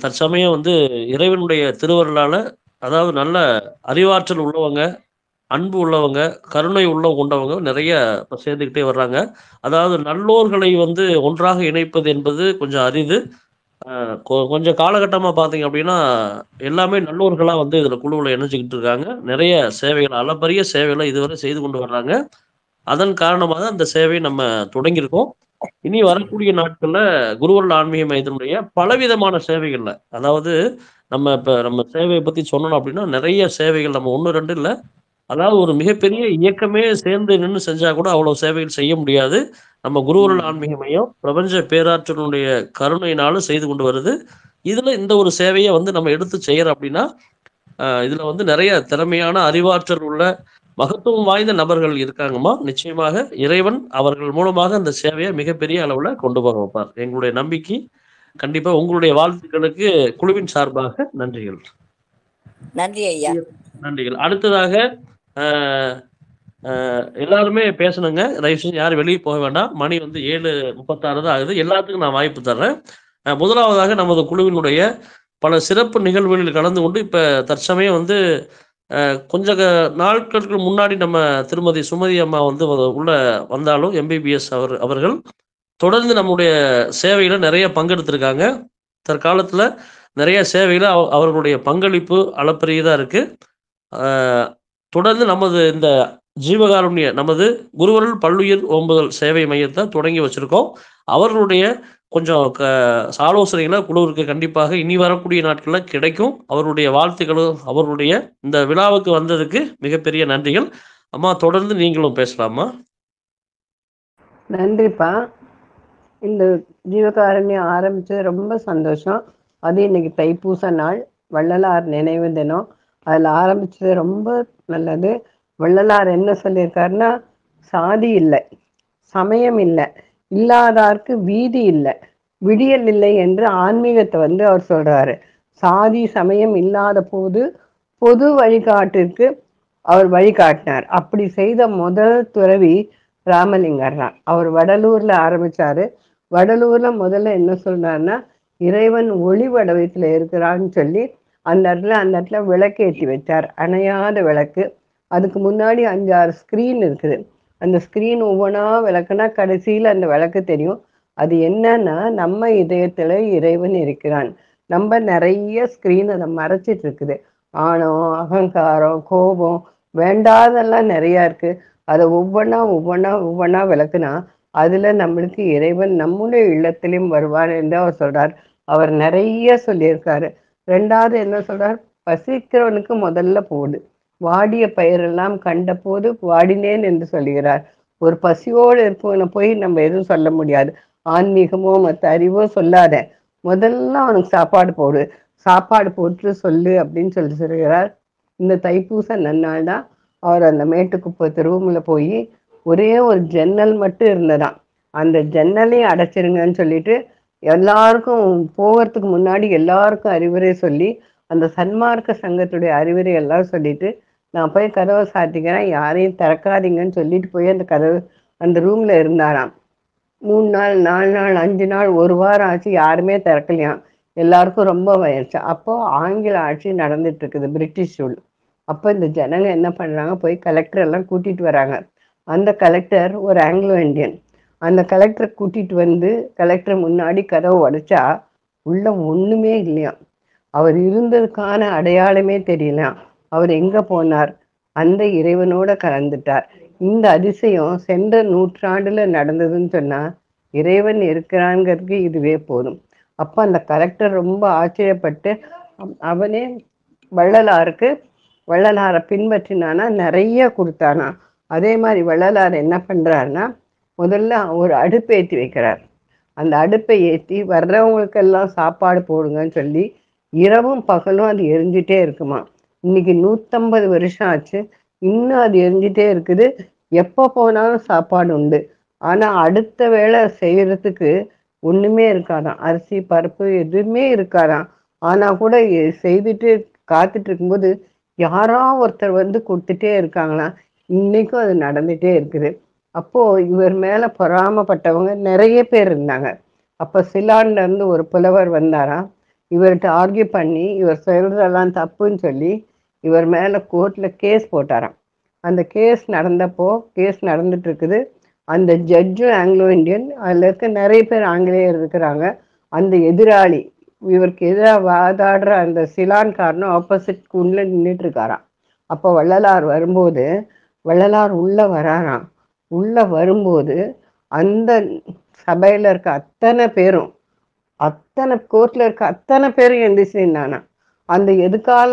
S1: தற்சமயம் வந்து இறைவனுடைய திருவருளால, அதாவது நல்ல அறிவாற்றல் உள்ளவங்க, அன்பு உள்ளவங்க, கருணை உள்ளம் கொண்டவங்க நிறைய இப்போ சேர்ந்துக்கிட்டே வர்றாங்க. அதாவது நல்லோர்களை வந்து ஒன்றாக இணைப்பது என்பது கொஞ்சம் அரிது. கொஞ்சம் காலகட்டமாக பார்த்தீங்க அப்படின்னா எல்லாமே நல்லோர்களாக வந்து இதில் குழுவில் இணைஞ்சிக்கிட்டு இருக்காங்க. நிறைய சேவைகள், அளப்பரிய சேவைகளை இதுவரை செய்து கொண்டு வர்றாங்க. அதன் காரணமாக தான் இந்த சேவையை நம்ம தொடங்கியிருக்கோம். இனி வரக்கூடிய நாட்கள்ல குருவருள் ஆன்மீக மையத்தினுடைய பலவிதமான சேவைகள்ல, அதாவது நம்ம சேவையை பத்தி சொன்னோம் அப்படின்னா நிறைய சேவைகள், நம்ம 1 2 இல்லை, அதாவது ஒரு மிகப்பெரிய இயக்கமே சேர்ந்து நின்று செஞ்சா கூட அவ்வளவு சேவைகள் செய்ய முடியாது. நம்ம குருவருள் ஆன்மீக மையம் பிரபஞ்ச பேராற்றலுடைய கருணையினாலும் செய்து கொண்டு வருது. இதுல இந்த ஒரு சேவையை வந்து நம்ம எடுத்து செய்யறோம் அப்படின்னா இதுல வந்து நிறைய திறமையான அறிவாற்றல் உள்ள மகத்துவம் வாய்ந்த நபர்கள் இருக்காங்கம்மா. நிச்சயமாக இறைவன் அவர்கள் மூலமாக அந்த சேவையை மிகப்பெரிய அளவுல கொண்டு போக வைப்பார். எங்களுடைய நம்பிக்கை. கண்டிப்பா உங்களுடைய வாழ்த்துக்களுக்கு குழுவின் சார்பாக நன்றிகள்.
S4: நன்றி ஐயா.
S1: நன்றிகள். அடுத்ததாக எல்லாருமே பேசணுங்க. தயவு செஞ்சு யாரும் வெளியே போக வேண்டாம். மணி வந்து 7:36 தான் ஆகுது. எல்லாத்துக்கும் நான் வாய்ப்பு தர்றேன். முதலாவதாக நமது குழுவினுடைய பல சிறப்பு நிகழ்வுகளில் கலந்து கொண்டு இப்ப தற்சமயம் வந்து கொஞ்ச நாட்களுக்கு முன்னாடி நம்ம திருமதி சுமதி அம்மா வந்து உள்ள வந்தாலும் எம்பிபிஎஸ் அவர்கள் தொடர்ந்து நம்முடைய சேவையில நிறைய பங்கெடுத்திருக்காங்க. தற்காலத்துல நிறைய சேவையில அவர்களுடைய பங்களிப்பு அளப்பரியதா இருக்கு. தொடர்ந்து நமது இந்த ஜீவகாருண்ய நமது குருவருள் பல்லுயிர் ஓம்புதல் சேவை மையத்தை தொடங்கி வச்சிருக்கோம். அவர்களுடைய கொஞ்சம் ஆலோசனைகளை குழுவிற்கு கண்டிப்பாக இனி வரக்கூடிய நாட்கள்ல கிடைக்கும். அவருடைய வாழ்த்துக்களும் அவருடைய இந்த விழாவுக்கு வந்ததுக்கு மிகப்பெரிய நன்றிகள். அம்மா தொடர்ந்து நீங்களும் பேசலாமா?
S5: நன்றிப்பா. இந்த ஜீவகாருண்யம் ஆரம்பிச்சது ரொம்ப சந்தோஷம். அது இன்னைக்கு தைப்பூச நாள், வள்ளலார் நினைவு தினம். அதில் ஆரம்பிச்சது ரொம்ப நல்லது. வள்ளலார் என்ன சொல்லியிருக்காருன்னா, சாதி இல்லை, சமயம் இல்லை, இல்லாதாருக்கு வீதி இல்லை, விடியல் இல்லை என்று ஆன்மீகத்தை வந்து அவர் சொல்றாரு. சாதி சமயம் இல்லாத போது பொது வழிகாட்டிற்கு அவர் வழிகாட்டினார். அப்படி செய்த முதல் துறவி ராமலிங்கர் தான். அவர் வடலூர்ல ஆரம்பிச்சாரு. வடலூர்ல முதல்ல என்ன சொல்றாருன்னா, இறைவன் ஒளி வடிவத்துல இருக்கிறான்னு சொல்லி அந்த இடத்துல விளக்கேற்றி வச்சார். அணையாத விளக்கு. அதுக்கு முன்னாடி 5-6 ஸ்கிரீன் இருக்குது. அந்த ஸ்கிரீன் ஒவ்வொன்றா விளக்குனா கடைசியில் அந்த விளக்கு தெரியும். அது என்னன்னா, நம்ம இதயத்துல இறைவன் இருக்கிறான். நம்ம நிறைய ஸ்கிரீன் அதை மறைச்சிட்டு இருக்குது. ஆணவம், அகங்காரம், கோபம், வேண்டாதெல்லாம் நிறைய இருக்கு. அதை ஒவ்வொன்றா விளக்குனா அதுல நம்மளுக்கு இறைவன் நம்முடைய இல்லத்திலையும் வருவார் என்று அவர் சொல்றார். அவர் நிறைய சொல்லியிருக்காரு. 2வது என்ன சொல்றார், பசிக்கிறவனுக்கு முதல்ல போடு, வாடிய பயிரெல்லாம் கண்ட போது வாடினேன் என்று சொல்லுகிறார். ஒரு பசியோடு இருப்பவனை போய் நம்ம எதுவும் சொல்ல முடியாது. ஆன்மீகமோ மற்ற அறிவோ சொல்லாத, முதல்ல அவனுக்கு சாப்பாடு போடு, சாப்பாடு போட்டு சொல்லு அப்படின்னு சொல்லுகிறார். இந்த தைப்பூச நன்னாள் தான் அவர் அந்த மேட்டுக்குப்பத்து ரூம்ல போய் ஒரே ஒரு ஜன்னல் மட்டும் இருந்ததாம். அந்த ஜன்னலையும் அடைச்சிருங்கன்னு சொல்லிட்டு எல்லாருக்கும் போகிறதுக்கு முன்னாடி எல்லாருக்கும் அறிவுரை சொல்லி, அந்த சன்மார்க்க சங்கத்துடைய அறிவுரை எல்லாம் சொல்லிட்டு, நான் போய் கதவை சாத்திக்கிறேன், யாரையும் திறக்காதீங்கன்னு சொல்லிட்டு போய் அந்த ரூம்ல இருந்தாராம். 3 நாள் 4 நாள் 5 நாள் 1 வாரம் ஆச்சு, யாருமே திறக்கலையாம். எல்லாருக்கும் ரொம்ப வயசு. அப்போ ஆங்கில ஆட்சி நடந்துட்டு இருக்குது, பிரிட்டிஷ் ரூல். அப்போ இந்த ஜனங்க என்ன பண்றாங்க, போய் கலெக்டர் எல்லாம் கூட்டிட்டு வராங்க. அந்த கலெக்டர் ஒரு ஆங்கிலோ இந்தியன். அந்த கலெக்டரை கூட்டிட்டு வந்து கலெக்டர் முன்னாடி கதவை உடைச்சா உள்ள ஒண்ணுமே இல்லையாம். அவர் இருந்ததுக்கான அடையாளமே தெரியலாம். அவர் எங்க போனார், அந்த இறைவனோட கலந்துட்டார். இந்த அதிசயம் சென்ற நூற்றாண்டுல நடந்ததுன்னு சொன்னா இறைவன் இருக்கிறாங்கிறதுக்கு இதுவே போதும். அப்போ அந்த கலெக்டர் ரொம்ப ஆச்சரியப்பட்டு அவனே வள்ளலாரை பின்பற்றினானா நிறைய கொடுத்தானா. அதே மாதிரி வள்ளலார் என்ன பண்றாருன்னா, முதல்ல ஒரு அடுப்பு ஏற்றி வைக்கிறார். அந்த அடுப்பை ஏற்றி வர்றவங்களுக்கெல்லாம் சாப்பாடு போடுங்கன்னு சொல்லி இரவும் பகலும் அது எரிஞ்சிட்டே இருக்குமா. இன்னைக்கு 150 வருஷம் ஆச்சு, இன்னும் அது எரிஞ்சிட்டே இருக்குது. எப்போ போனாலும் சாப்பாடு உண்டு. ஆனா அடுத்த வேளை செய்யறதுக்கு ஒண்ணுமே இருக்காதாம், அரிசி பருப்பு எதுவுமே இருக்காதாம். ஆனா கூட செய்துட்டு காத்துட்டு இருக்கும்போது யாரோ ஒருத்தர் வந்து கொடுத்துட்டே இருக்காங்களாம். இன்னைக்கும் அது நடந்துட்டே இருக்குது. அப்போ இவர் மேல பொறாமப்பட்டவங்க நிறைய பேர் இருந்தாங்க. அப்ப சிலான்ல இருந்து ஒரு புலவர் வந்தாராம். இவர்கிட்ட ஆர்கியூ பண்ணி இவர் சொல்றதெல்லாம் தப்புன்னு சொல்லி இவர் மேல கோர்ட்ல கேஸ் போட்டாராம். அந்த கேஸ் நடந்துட்டு இருக்குது. அந்த ஜட்ஜும் ஆங்கிலோ இந்தியன், அதுல இருக்க நிறைய பேர் ஆங்கிலேயர் இருக்கிறாங்க. அந்த எதிராளி இவருக்கு எதிராக வாதாடுற அந்த சிலான்காரனும் ஆப்போசிட் உள்ள நின்றுட்டு இருக்காராம். அப்போ வள்ளலார் உள்ள வராராம். உள்ள வரும்போது அந்த சபையில இருக்க அத்தனை கோர்ட்ல இருக்க அத்தனை பேரும் எந்திரிச்சுனானா. அந்த எதுக்கால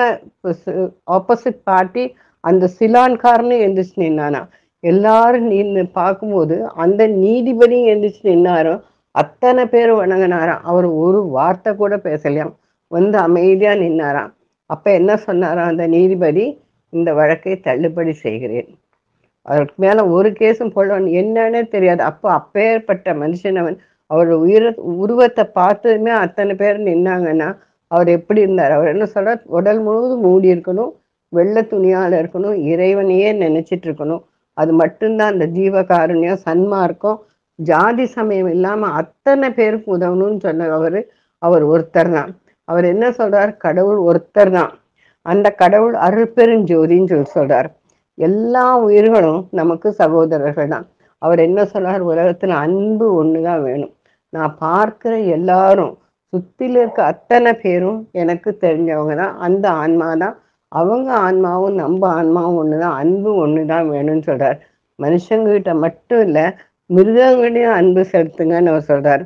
S5: ஆப்போசிட் பார்ட்டி அந்த சிலான்காரனும் எந்திரிச்சு நின்னானா. எல்லாரும் நின்று பார்க்கும்போது அந்த நீதிபதியும் எந்திரிச்சு நின்னாரோ. அத்தனை பேரும் வணங்கினாராம். அவர் ஒரு வார்த்தை கூட பேசலையாம், வந்து அமைதியா நின்னாராம். அப்ப என்ன சொன்னாராம் அந்த நீதிபதி, இந்த வழக்கை தள்ளுபடி செய்கிறேன். அவருக்கு மேல ஒரு கேஸும் போடணும் என்னன்னே தெரியாது. அப்பேற்பட்ட மனுஷனவன் அவர் உருவத்தை பார்த்ததுமே அத்தனை பேர் நின்னாங்கன்னா அவர் எப்படி இருந்தார்? அவர் என்ன சொல்றார், உடல் முழுவதும் மூடி இருக்கணும், வெள்ளை துணியால இருக்கணும், இறைவனையே நினைச்சிட்டு இருக்கணும். அது மட்டும்தான் அந்த ஜீவகாருண்யம், சன்மார்க்கம், ஜாதி சமயம் இல்லாம அத்தனை பேருக்கு உதவணும்னு சொன்ன அவர் ஒருத்தர் தான். அவர் என்ன சொல்றார், கடவுள் ஒருத்தர் தான். அந்த கடவுள் அருட்பெருஞ்சோதின்னு சொல்றார். எல்லா உயிர்களும் நமக்கு சகோதரர்கள் தான். அவர் என்ன சொல்றார், உலகத்துல அன்பு ஒண்ணுதான் வேணும். நான் பார்க்கிற எல்லாரும் சுத்தில இருக்க அத்தனை பேரும் எனக்கு தெரிஞ்சவங்க தான், அந்த ஆன்மா தான். அவங்க ஆன்மாவும் நம்ம ஆன்மாவும் ஒண்ணுதான், அன்பு ஒண்ணுதான் வேணும்னு சொல்றார். மனுஷங்கிட்ட மட்டும் இல்ல, மிருகங்களையும் அன்பு செலுத்துங்கன்னு அவர் சொல்றார்.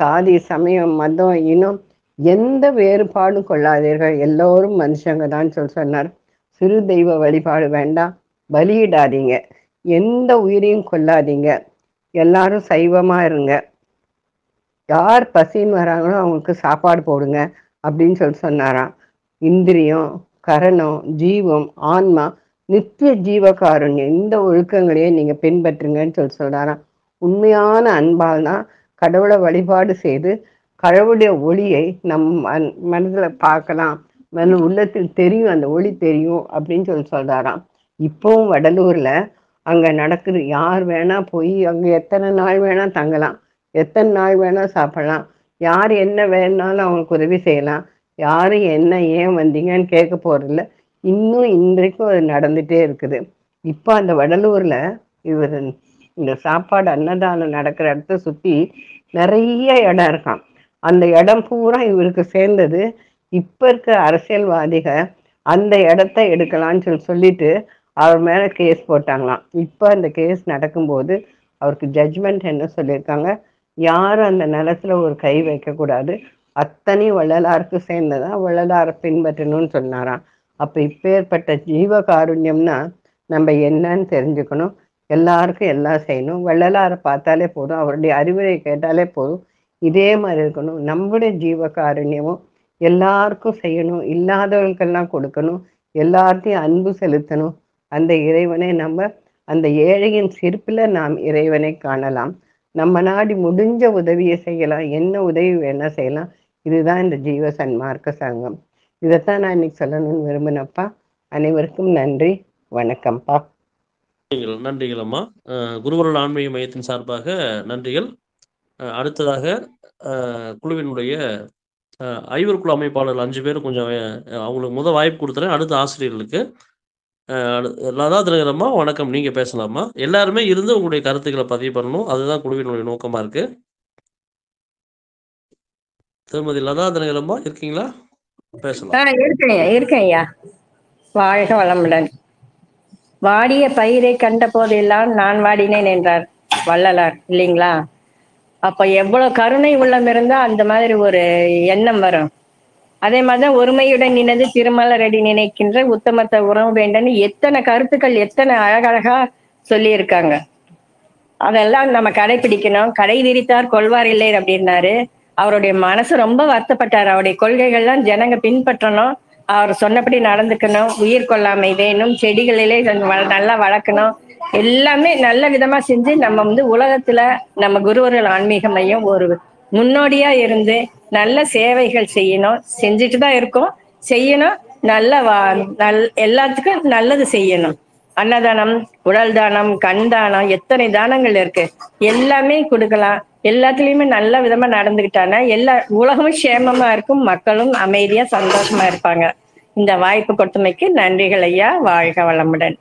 S5: சாதி சமயம் மதம் இனம் எந்த வேறுபாடும் கொள்ளாதீர்கள், எல்லோரும் மனுஷங்க தான் சொன்னார். சிறு தெய்வ வழிபாடு வேண்டாம், பலியிடாதீங்க, எந்த உயிரையும் கொல்லாதீங்க, எல்லாரும் சைவமா இருங்க, யார் பசின்னு வராங்களோ அவங்களுக்கு சாப்பாடு போடுங்க அப்படின்னு சொன்னாராம். இந்திரியம், கரணம், ஜீவம், ஆன்மா, நித்திய ஜீவகாருண்யம், இந்த ஒழுக்கங்களையே நீங்க பின்பற்றுங்கன்னு சொல்றாராம். உண்மையான அன்பால் தான் கடவுளை வழிபாடு செய்து கடவுளுடைய ஒளியை நம் மனதில் பார்க்கலாம், உள்ளத்தில் தெரியும், அந்த ஒளி தெரியும் அப்படின்னு சொல்றாராம். இப்பவும் வடலூர்ல அங்க நடக்குது. யார் வேணா போய் அங்க எத்தனை நாள் வேணா தங்கலாம், எத்தனை நாள் வேணா சாப்பிடலாம், யார் என்ன வேணாலும் அவங்களுக்கு உதவி செய்யலாம், யாரும் என்ன ஏன் வந்தீங்கன்னு கேட்க போறதில்ல. இன்னும் இன்றைக்கும் அது நடந்துட்டே இருக்குது. இப்போ அந்த வடலூர்ல இவர் இந்த சாப்பாடு அன்னதானம் நடக்கிற இடத்த சுத்தி நிறைய இடம் இருக்கான். அந்த இடம் பூரா இவருக்கு சேர்ந்தது. இப்ப இருக்க அரசியல்வாதிக அந்த இடத்த எடுக்கலாம்னு சொல்லிட்டு அவர் மேல கேஸ் போட்டாங்களாம். இப்ப அந்த கேஸ் நடக்கும்போது அவருக்கு ஜட்ஜ்மெண்ட் என்ன சொல்லியிருக்காங்க, யாரும் அந்த நிலத்துல ஒரு கை வைக்க கூடாது, அத்தனை வள்ளலாருக்கு சேர்ந்ததா, வள்ளலாரை பின்பற்றணும்னு சொன்னாராம். அப்ப இப்பேற்பட்ட ஜீவகாருண்யம்னா நம்ம என்னன்னு தெரிஞ்சுக்கணும், எல்லாருக்கும் எல்லாம் செய்யணும், வள்ளலாரை பார்த்தாலே போதும், அவருடைய அறிவுரை கேட்டாலே போதும், இதே மாதிரி இருக்கணும். நம்முடைய ஜீவகாருண்யமும் எல்லாருக்கும் செய்யணும், இல்லாதவர்களுக்கெல்லாம் கொடுக்கணும், எல்லார்த்தையும் அன்பு செலுத்தணும். அந்த இறைவனை நம்ம அந்த ஏழையின் சிரிப்புல நாம் இறைவனை காணலாம். நம்ம நாடி முடிஞ்ச உதவியை செய்யலாம், என்ன உதவி வேணா செய்யலாம். இதுதான் இந்த ஜீவ சன்மார்க்க சங்கம். இதைத்தான் நான் இன்னைக்கு சொல்லணும்னு விரும்பினப்பா. அனைவருக்கும் நன்றி, வணக்கம்ப்பா.
S1: நன்றிகள் அம்மா. குருவருள் ஆன்மீக மையத்தின் சார்பாக நன்றிகள். அடுத்ததாக குழுவினுடைய ஐவர் குழு அமைப்பாளர்கள் 5 பேரும் கொஞ்சம் அவங்களுக்கு முதல் வாய்ப்பு கொடுத்துறேன். அடுத்த ஆசிரியர்களுக்கு லதா தினகரம்மா வணக்கம், நீங்க பேசலாமா? எல்லாருமே இருந்து உங்களுடைய கருத்துக்களை பதிவு பண்ணணும், அதுதான் குழுவினுடைய நோக்கமா இருக்கு. திருமதி லதா தினகரம்மா இருக்கீங்களா? பேசலாம்.
S3: இருக்கேன் ஐயா. வாழ்க வளமுடன். வாடிய பயிரை கண்ட போதெல்லாம் நான் வாடினேன் என்றார் வள்ளலார் இல்லைங்களா? அப்ப எவ்வளவு கருணை உள்ளம் இருந்தா அந்த மாதிரி ஒரு எண்ணம் வரும். அதே மாதிரிதான் ஒருமையுடன் நினைந்து திருமலரடி நினைக்கின்ற உத்தமத்தை உறவு வேண்டன்னு எத்தனை கருத்துக்கள் எத்தனை அழகழகா சொல்லி இருக்காங்க. அதெல்லாம் நம்ம கடைபிடிக்கணும். கடை விரித்தார் கொள்வார் இல்லை அப்படின்னாரு. அவருடைய மனசு ரொம்ப வருத்தப்பட்டார். அவருடைய கொள்கைகள்லாம் ஜனங்க பின்பற்றணும், அவர் சொன்னபடி நடந்துக்கணும், உயிர் கொள்ளாமை வேணும், செடிகளிலே நல்லா வளர்க்கணும், எல்லாமே நல்ல விதமா செஞ்சு நம்ம உலகத்துல நம்ம குருவர்கள் ஆன்மீக மையம் ஒரு முன்னோடியா இருந்து நல்ல சேவைகள் செய்யணும். செஞ்சுட்டு தான் இருக்கோம், செய்யணும். எல்லாத்துக்கும் நல்லது செய்யணும். அன்னதானம், உடல் தானம், கண் தானம், எத்தனை தானங்கள் இருக்கு, எல்லாமே கொடுக்கலாம். எல்லாத்துலயுமே நல்ல விதமா நடந்துகிட்டானா எல்லா உலகமும் சேமமா இருக்கும், மக்களும் அமைதியா சந்தோஷமா இருப்பாங்க. இந்த வாய்ப்பு கொடுத்தமைக்கு நன்றிகள் ஐயா. வாழ்க வளமுடன்.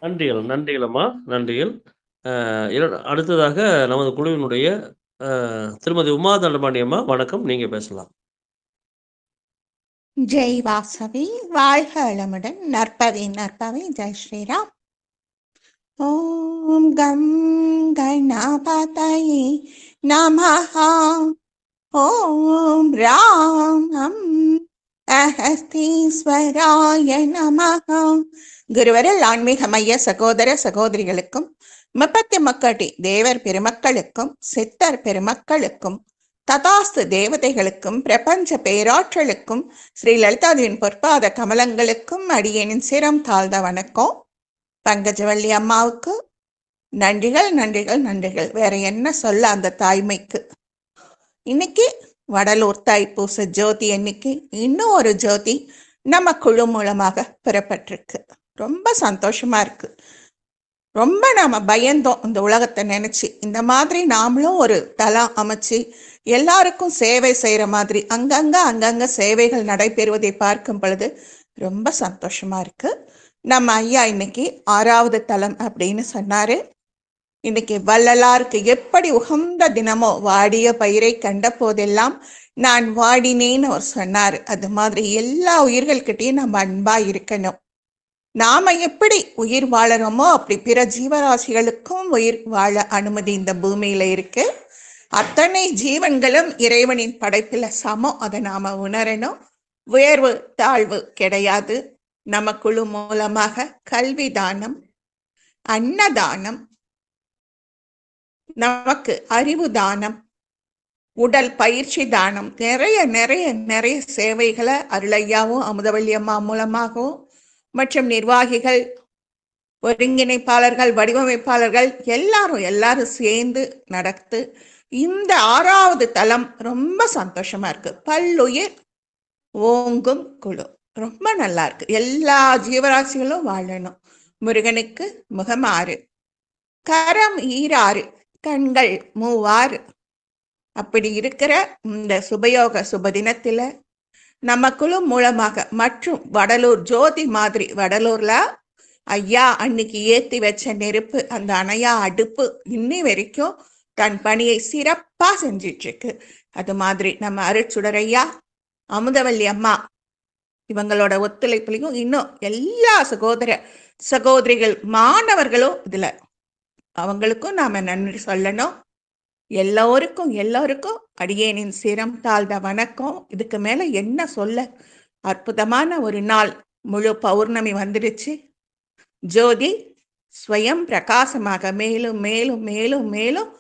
S1: நன்றிகள் அம்மா, நன்றிகள். அடுத்ததாக நமது குழுவினுடைய திருமதி உமா தண்டபாணி அம்மா, வணக்கம், நீங்க பேசலாம்.
S6: ஜெய் வாசவி, வாழ்க வளமுடன். நற்பவி நற்பவி. ஜெய் ஸ்ரீராம். ஓம் கம் கணபதயே நமஹ. ஓம் ராம் அகஸ்தீஸ்வராய நமஹ. குருவரல் ஆன்மீக மைய சகோதர சகோதரிகளுக்கும் முப்பத்தி மக்கட்டி தேவர் பெருமக்களுக்கும் சித்தர் பெருமக்களுக்கும் ததாஸ்து தேவதைகளுக்கும் பிரபஞ்ச பேராற்றலுக்கும் ஸ்ரீ லலிதாதேவியின் பொற்பாத கமலங்களுக்கும் அடியேனின் சிரம் தாழ்ந்த வணக்கம். பங்கஜவள்ளி அம்மாவுக்கு நன்றிகள் நன்றிகள் நன்றிகள். வேற என்ன சொல்ல அந்த தாய்மைக்கு. இன்னைக்கு வடலூர் தைப்பூச ஜோதி அன்னைக்கு இன்னும் ஒரு ஜோதி நம்ம குழு மூலமாக பெறப்பட்டிருக்கு. ரொம்ப சந்தோஷமா இருக்கு. ரொம்ப நாம பயந்தோம் இந்த உலகத்தை நினைச்சு. இந்த மாதிரி நாமளும் ஒரு தளம் அமைச்சு எல்லாருக்கும் சேவை செய்யற மாதிரி அங்கங்க சேவைகள் நடைபெறுவதை பார்க்கும் பொழுது ரொம்ப சந்தோஷமா இருக்கு. நம்ம ஐயா இன்னைக்கு 6வது தலம் அப்படின்னு சொன்னாரு. இன்னைக்கு வள்ளலாருக்கு எப்படி உகந்த தினமோ வாடிய பயிரை கண்ட போதெல்லாம் நான் வாடினேன்னு அவர் சொன்னாரு. அது மாதிரி எல்லா உயிர்கள்கிட்டையும் நம்ம அன்பா இருக்கணும். நாம எப்படி உயிர் வாழறோமோ அப்படி பிற ஜீவராசிகளுக்கும் உயிர் வாழ அனுமதி இந்த பூமியில இருக்கு. அத்தனை ஜீவன்களும் இறைவனின் படைப்புல சமம். அதை நாம உணரணும். உயர்வு தாழ்வு கிடையாது. நம்ம குழு மூலமாக கல்வி தானம், அன்னதானம், நமக்கு அறிவு தானம், உடல் பயிற்சி தானம், நிறைய நிறைய நிறைய சேவைகளை அருளையாவும் அமுதவள்ளி அம்மா மூலமாகவும் மற்றும் நிர்வாகிகள், ஒருங்கிணைப்பாளர்கள், வடிவமைப்பாளர்கள் எல்லாரும் சேர்ந்து நடத்து இந்த 6வது தலம் ரொம்ப சந்தோஷமா இருக்கு. பல்லுயிர் ஓங்கும் குழு ரொம்ப நல்லா இருக்கு. எல்லா ஜீவராசிகளும் வாழணும். முருகனுக்கு முகம் 6, கரம் 6, கண்கள் 3. அப்படி இருக்கிற இந்த சுபயோக சுபதினத்துல நம்ம குழு மூலமாக மற்றும் வடலூர் ஜோதி மாதிரி வடலூர்ல ஐயா அன்னைக்கு ஏத்தி வச்ச நெருப்பு, அந்த அணையா அடுப்பு இன்னி வரைக்கும் தன் பணியை சிறப்பா செஞ்சிட்டு இருக்கு. அது மாதிரி நம்ம அருட்சுடரையா, அமுதவள்ளி அம்மா இவங்களோட ஒத்துழைப்புலையும் இன்னும் எல்லா சகோதர சகோதரிகள் மாணவர்களும் இதுல அவங்களுக்கும் நாம நன்றி சொல்லணும். எல்லோருக்கும் அடியேனின் சிரம் தாழ்ந்த வணக்கம். இதுக்கு மேல என்ன சொல்ல. அற்புதமான ஒரு நாள். முழு பௌர்ணமி வந்துடுச்சு. ஜோதி ஸ்வயம் பிரகாசமாக மேலும் மேலும் மேலும் மேலும்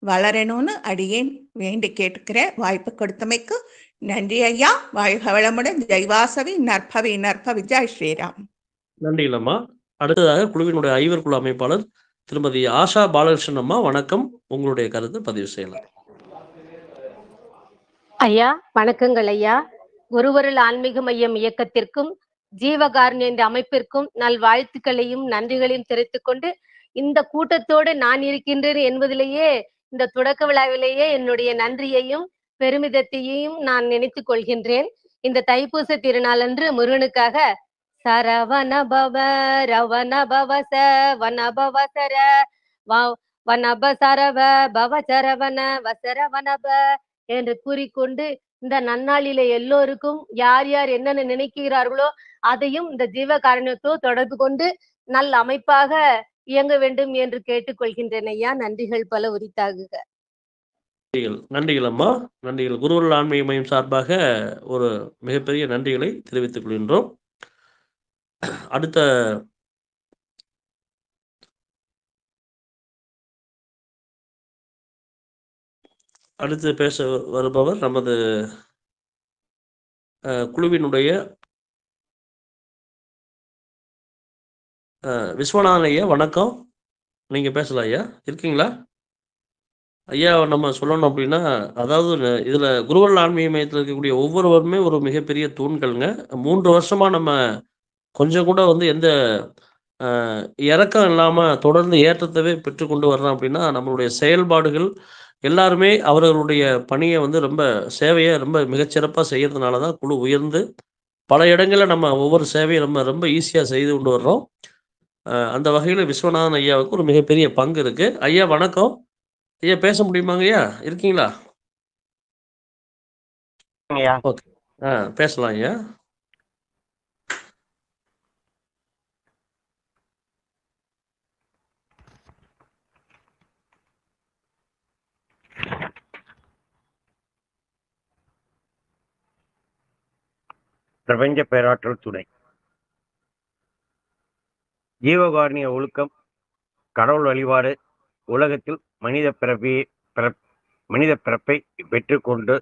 S6: வளரணும்னு அடியேன் வேண்டி கேட்டுக்கிற. வாய்ப்பு கொடுத்தமைக்கு நன்றி ஐயா. வாழ்க வளமுடன். ஜெய்வாசவி நற்பவி நற்பவி. ஜெய் ஸ்ரீராம்.
S1: நன்றிகளம்மா. அடுத்ததாக குழுவினுடைய ஐவர் குழு அமைப்பாளர் திருமதி ஆஷா பாலகிருஷ்ணன் அம்மா, வணக்கம், உங்களுடைய கருத்து பதிவு செய்யலாம்.
S7: ஐயா வணக்கங்கள் ஐயா. குருவருள் ஆன்மீக மையம் இயக்கத்திற்கும் ஜீவகாருண்ய இந்த அமைப்பிற்கும் நல்வாழ்த்துக்களையும் நன்றிகளையும் தெரிவித்துக் கொண்டு, இந்த கூட்டத்தோடு நான் இருக்கின்றேன் என்பதிலேயே இந்த தொடக்க விழாவிலேயே என்னுடைய நன்றியையும் பெருமிதத்தையும் நான் நினைத்துக் கொள்கின்றேன். இந்த தைப்பூச திருநாள் அன்று முருகனுக்காக சரவண பவ ரவண பவச வனபவ சர வனப சரவ பவ சரவண வசரவனப என்று கூறிக்கொண்டு இந்த நன்னாளிலே எல்லோருக்கும் யார் யார் என்னென்ன நினைக்கிறார்களோ அதையும் இந்த ஜீவகாருண்யத்தோ தொடர்பு கொண்டு நல்ல அமைப்பாக இயங்க வேண்டும் என்று கேட்டுக்கொள்கின்றேன் ஐயா. நன்றிகள் பல உரித்தாகுக.
S1: நன்றிகள் அம்மா, நன்றிகள். குருவருள் ஆன்மீக மையம் சார்பாக ஒரு மிகப்பெரிய நன்றிகளை தெரிவித்துக் கொள்கின்றோம். அடுத்த அடுத்து பேச வருபவர் நமது குழுவினுடைய விஸ்வநாதன் ஐயா. வணக்கம், நீங்க பேசலாம் ஐயா, இருக்கீங்களா ஐயா? நம்ம சொல்லணும் அப்படின்னா, அதாவது இதுல குருவருள் ஆன்மீக மையத்தில் இருக்கக்கூடிய ஒவ்வொருவருமே ஒரு மிகப்பெரிய தூண்கள்ங்க. 3 வருஷமா நம்ம கொஞ்சம் கூட எந்த இறக்கம் இல்லாம தொடர்ந்து ஏற்றத்தவே பெற்றுக்கொண்டு வர்றோம் அப்படின்னா, நம்மளுடைய செயல்பாடுகள் எல்லாருமே அவர்களுடைய பணியை ரொம்ப சேவையை ரொம்ப மிகச்சிறப்பாக செய்யறதுனால தான் குழு உயர்ந்து பல இடங்களில் நம்ம ஒவ்வொரு சேவையை நம்ம ரொம்ப ஈஸியாக செய்து கொண்டு வர்றோம். அந்த வகையில் விஸ்வநாதன் ஐயாவுக்கு ஒரு மிகப்பெரிய பங்கு இருக்கு. ஐயா வணக்கம் ஐயா, பேச முடியுமாங்க ஐயா, இருக்கீங்களா? ஓகே, பேசலாம் ஐயா.
S8: பிரபஞ்ச பேராற்றல் துணை, ஜீவகாருண்ய ஒழுக்கம், கடவுள் வழிபாடு உலகத்தில் மனித பிறப்பை பெற்றுக்கொண்டு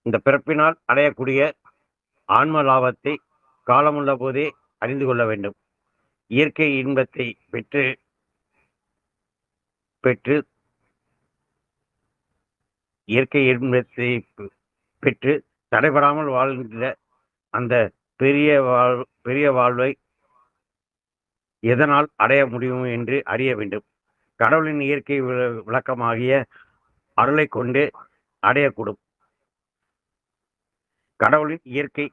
S8: இந்த பிறப்பினால் அடையக்கூடிய ஆன்ம லாபத்தை காலமுள்ள போதே அறிந்து கொள்ள வேண்டும். இயற்கை இன்பத்தை பெற்று தடைபடாமல் வாழ்கின்ற அந்த பெரிய வாழ்வை எதனால் அடைய முடியும் என்று அறிய வேண்டும். கடவுளின் இயற்கை விளக்கமாகிய அருளை கொண்டு அடையக்கூடும். கடவுளின் இயற்கை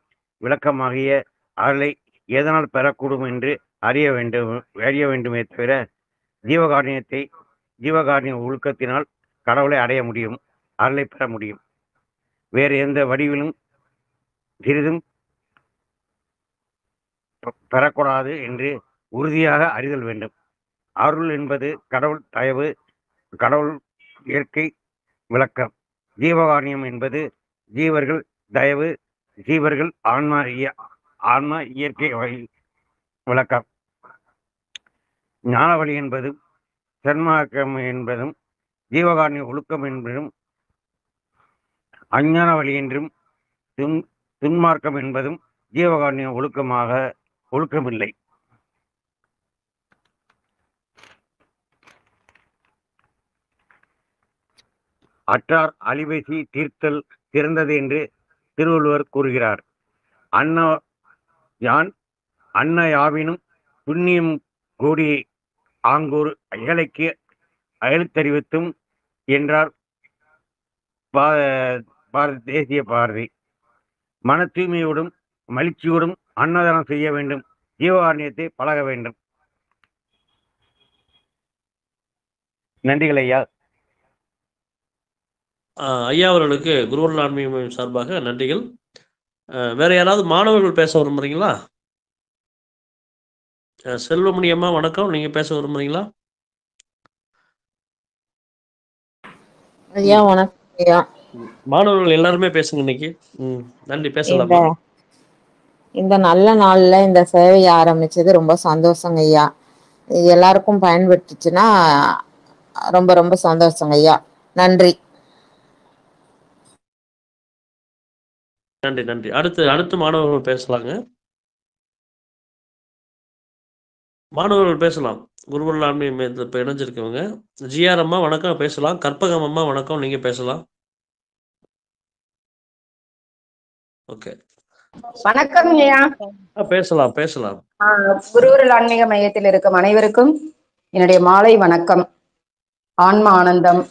S8: விளக்கமாகிய அருளை எதனால் பெறக்கூடும் என்று அறிய வேண்டுமே தவிர ஜீவகாருண்ய ஒழுக்கத்தினால் கடவுளை அடைய முடியும், அருளை பெற முடியும். வேறு எந்த வடிவிலும் சிறிதும் பெறக்கூடாது என்று உறுதியாக அறிதல் வேண்டும். அருள் என்பது கடவுள் தயவு, கடவுள் இயற்கை விளக்கம். ஜீவகாருண்யம் என்பது ஜீவர்கள் தயவு, ஜீவர்கள் ஆன்மா இயற்கை விளக்கம். ஞான வழி என்பதும் சன்மார்க்கம் என்பதும் ஜீவகாருண்ய ஒழுக்கம் என்பதும் அஞ்ஞான வழி என்றும் துன்மார்க்கம் என்பதும் ஜீவகாருண்ய ஒழுக்கமில்லை. அற்றார் அழிவேசி தீர்த்தல் சிறந்தது என்று திருவள்ளுவர் கூறுகிறார். அன்ன யாவினும் புண்ணியம் கூடி ஆங்கூர் ஏழைக்கு அயல்தறிவித்தும் என்றார் தேசிய பாரதி. மன தூய்மையோடும் மகிழ்ச்சியோடும் அன்னதானம் செய்ய வேண்டும், ஜீவகாருண்யத்தை பழக வேண்டும். நன்றிகள் ஐயா.
S1: ஐயா அவர்களுக்கு குருவருள் ஆன்மீக மையம் சார்பாக நன்றிகள். வேற யாராவது மாணவர்கள் பேச விரும்புறீங்களா? செல்வமணி அம்மா வணக்கம், நீங்க பேச விரும்புறீங்களா?
S9: ஐயா வணக்கம் ஐயா.
S1: மாணவர்கள் எல்லாருமே பேசுங்க இன்னைக்கு. நன்றி, பேசலாம்.
S9: இந்த நல்ல நாள்ல இந்த சேவையை ஆரம்பிச்சது ரொம்ப சந்தோஷங்க ஐயா. எல்லாருக்கும் பயன்பட்டுச்சுன்னா ரொம்ப ரொம்ப சந்தோஷங்க ஐயா. நன்றி
S1: நன்றி நன்றி. அடுத்து மாணவர்கள் பேசலாங்க. மாணவர்கள் பேசலாம். குருவருள் ஆன்மீக மையத்தில் இப்போ இணைஞ்சிருக்கவங்க ஜிஆர் அம்மா வணக்கம், பேசலாம். கற்பகம் அம்மா வணக்கம், நீங்க பேசலாம். ஓகே,
S2: வணக்கம் ஐயா.
S1: பேசலாம்.
S2: குருவருள் ஆன்மீக மையத்தில் இருக்கும் அனைவருக்கும் என்னுடைய மாலை வணக்கம். ஆன்ம ஆனந்தம்.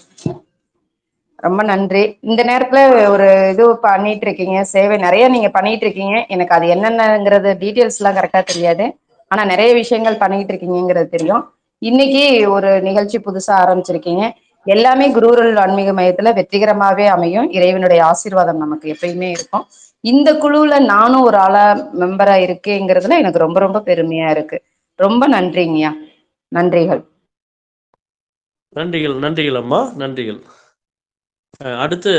S2: ரொம்ப நன்றி. இந்த நேரத்துல ஒரு இது பண்ணிட்டு இருக்கீங்க, சேவை நிறைய நீங்க பண்ணிட்டு இருக்கீங்க. எனக்கு அது என்னென்னங்கிறது டீட்டெயில்ஸ் எல்லாம் கரெக்டா தெரியாது, ஆனா நிறைய விஷயங்கள் பண்ணிட்டு இருக்கீங்கிறது தெரியும். இன்னைக்கு ஒரு நிகழ்ச்சி புதுசா ஆரம்பிச்சிருக்கீங்க. எல்லாமே குருவருள் ஆன்மீக மையத்துல வெற்றிகரமாவே அமையும். இறைவனுடைய ஆசீர்வாதம் நமக்கு எப்பயுமே இருக்கும். இந்த குழுவுல நானும் ஒரு ஆளா மெம்பரா இருக்கேங்கிறதுல எனக்கு ரொம்ப ரொம்ப பெருமையா இருக்கு. ரொம்ப நன்றிங்கய்யா. நன்றிகள்
S1: அம்மா, நன்றிகள். அடுத்து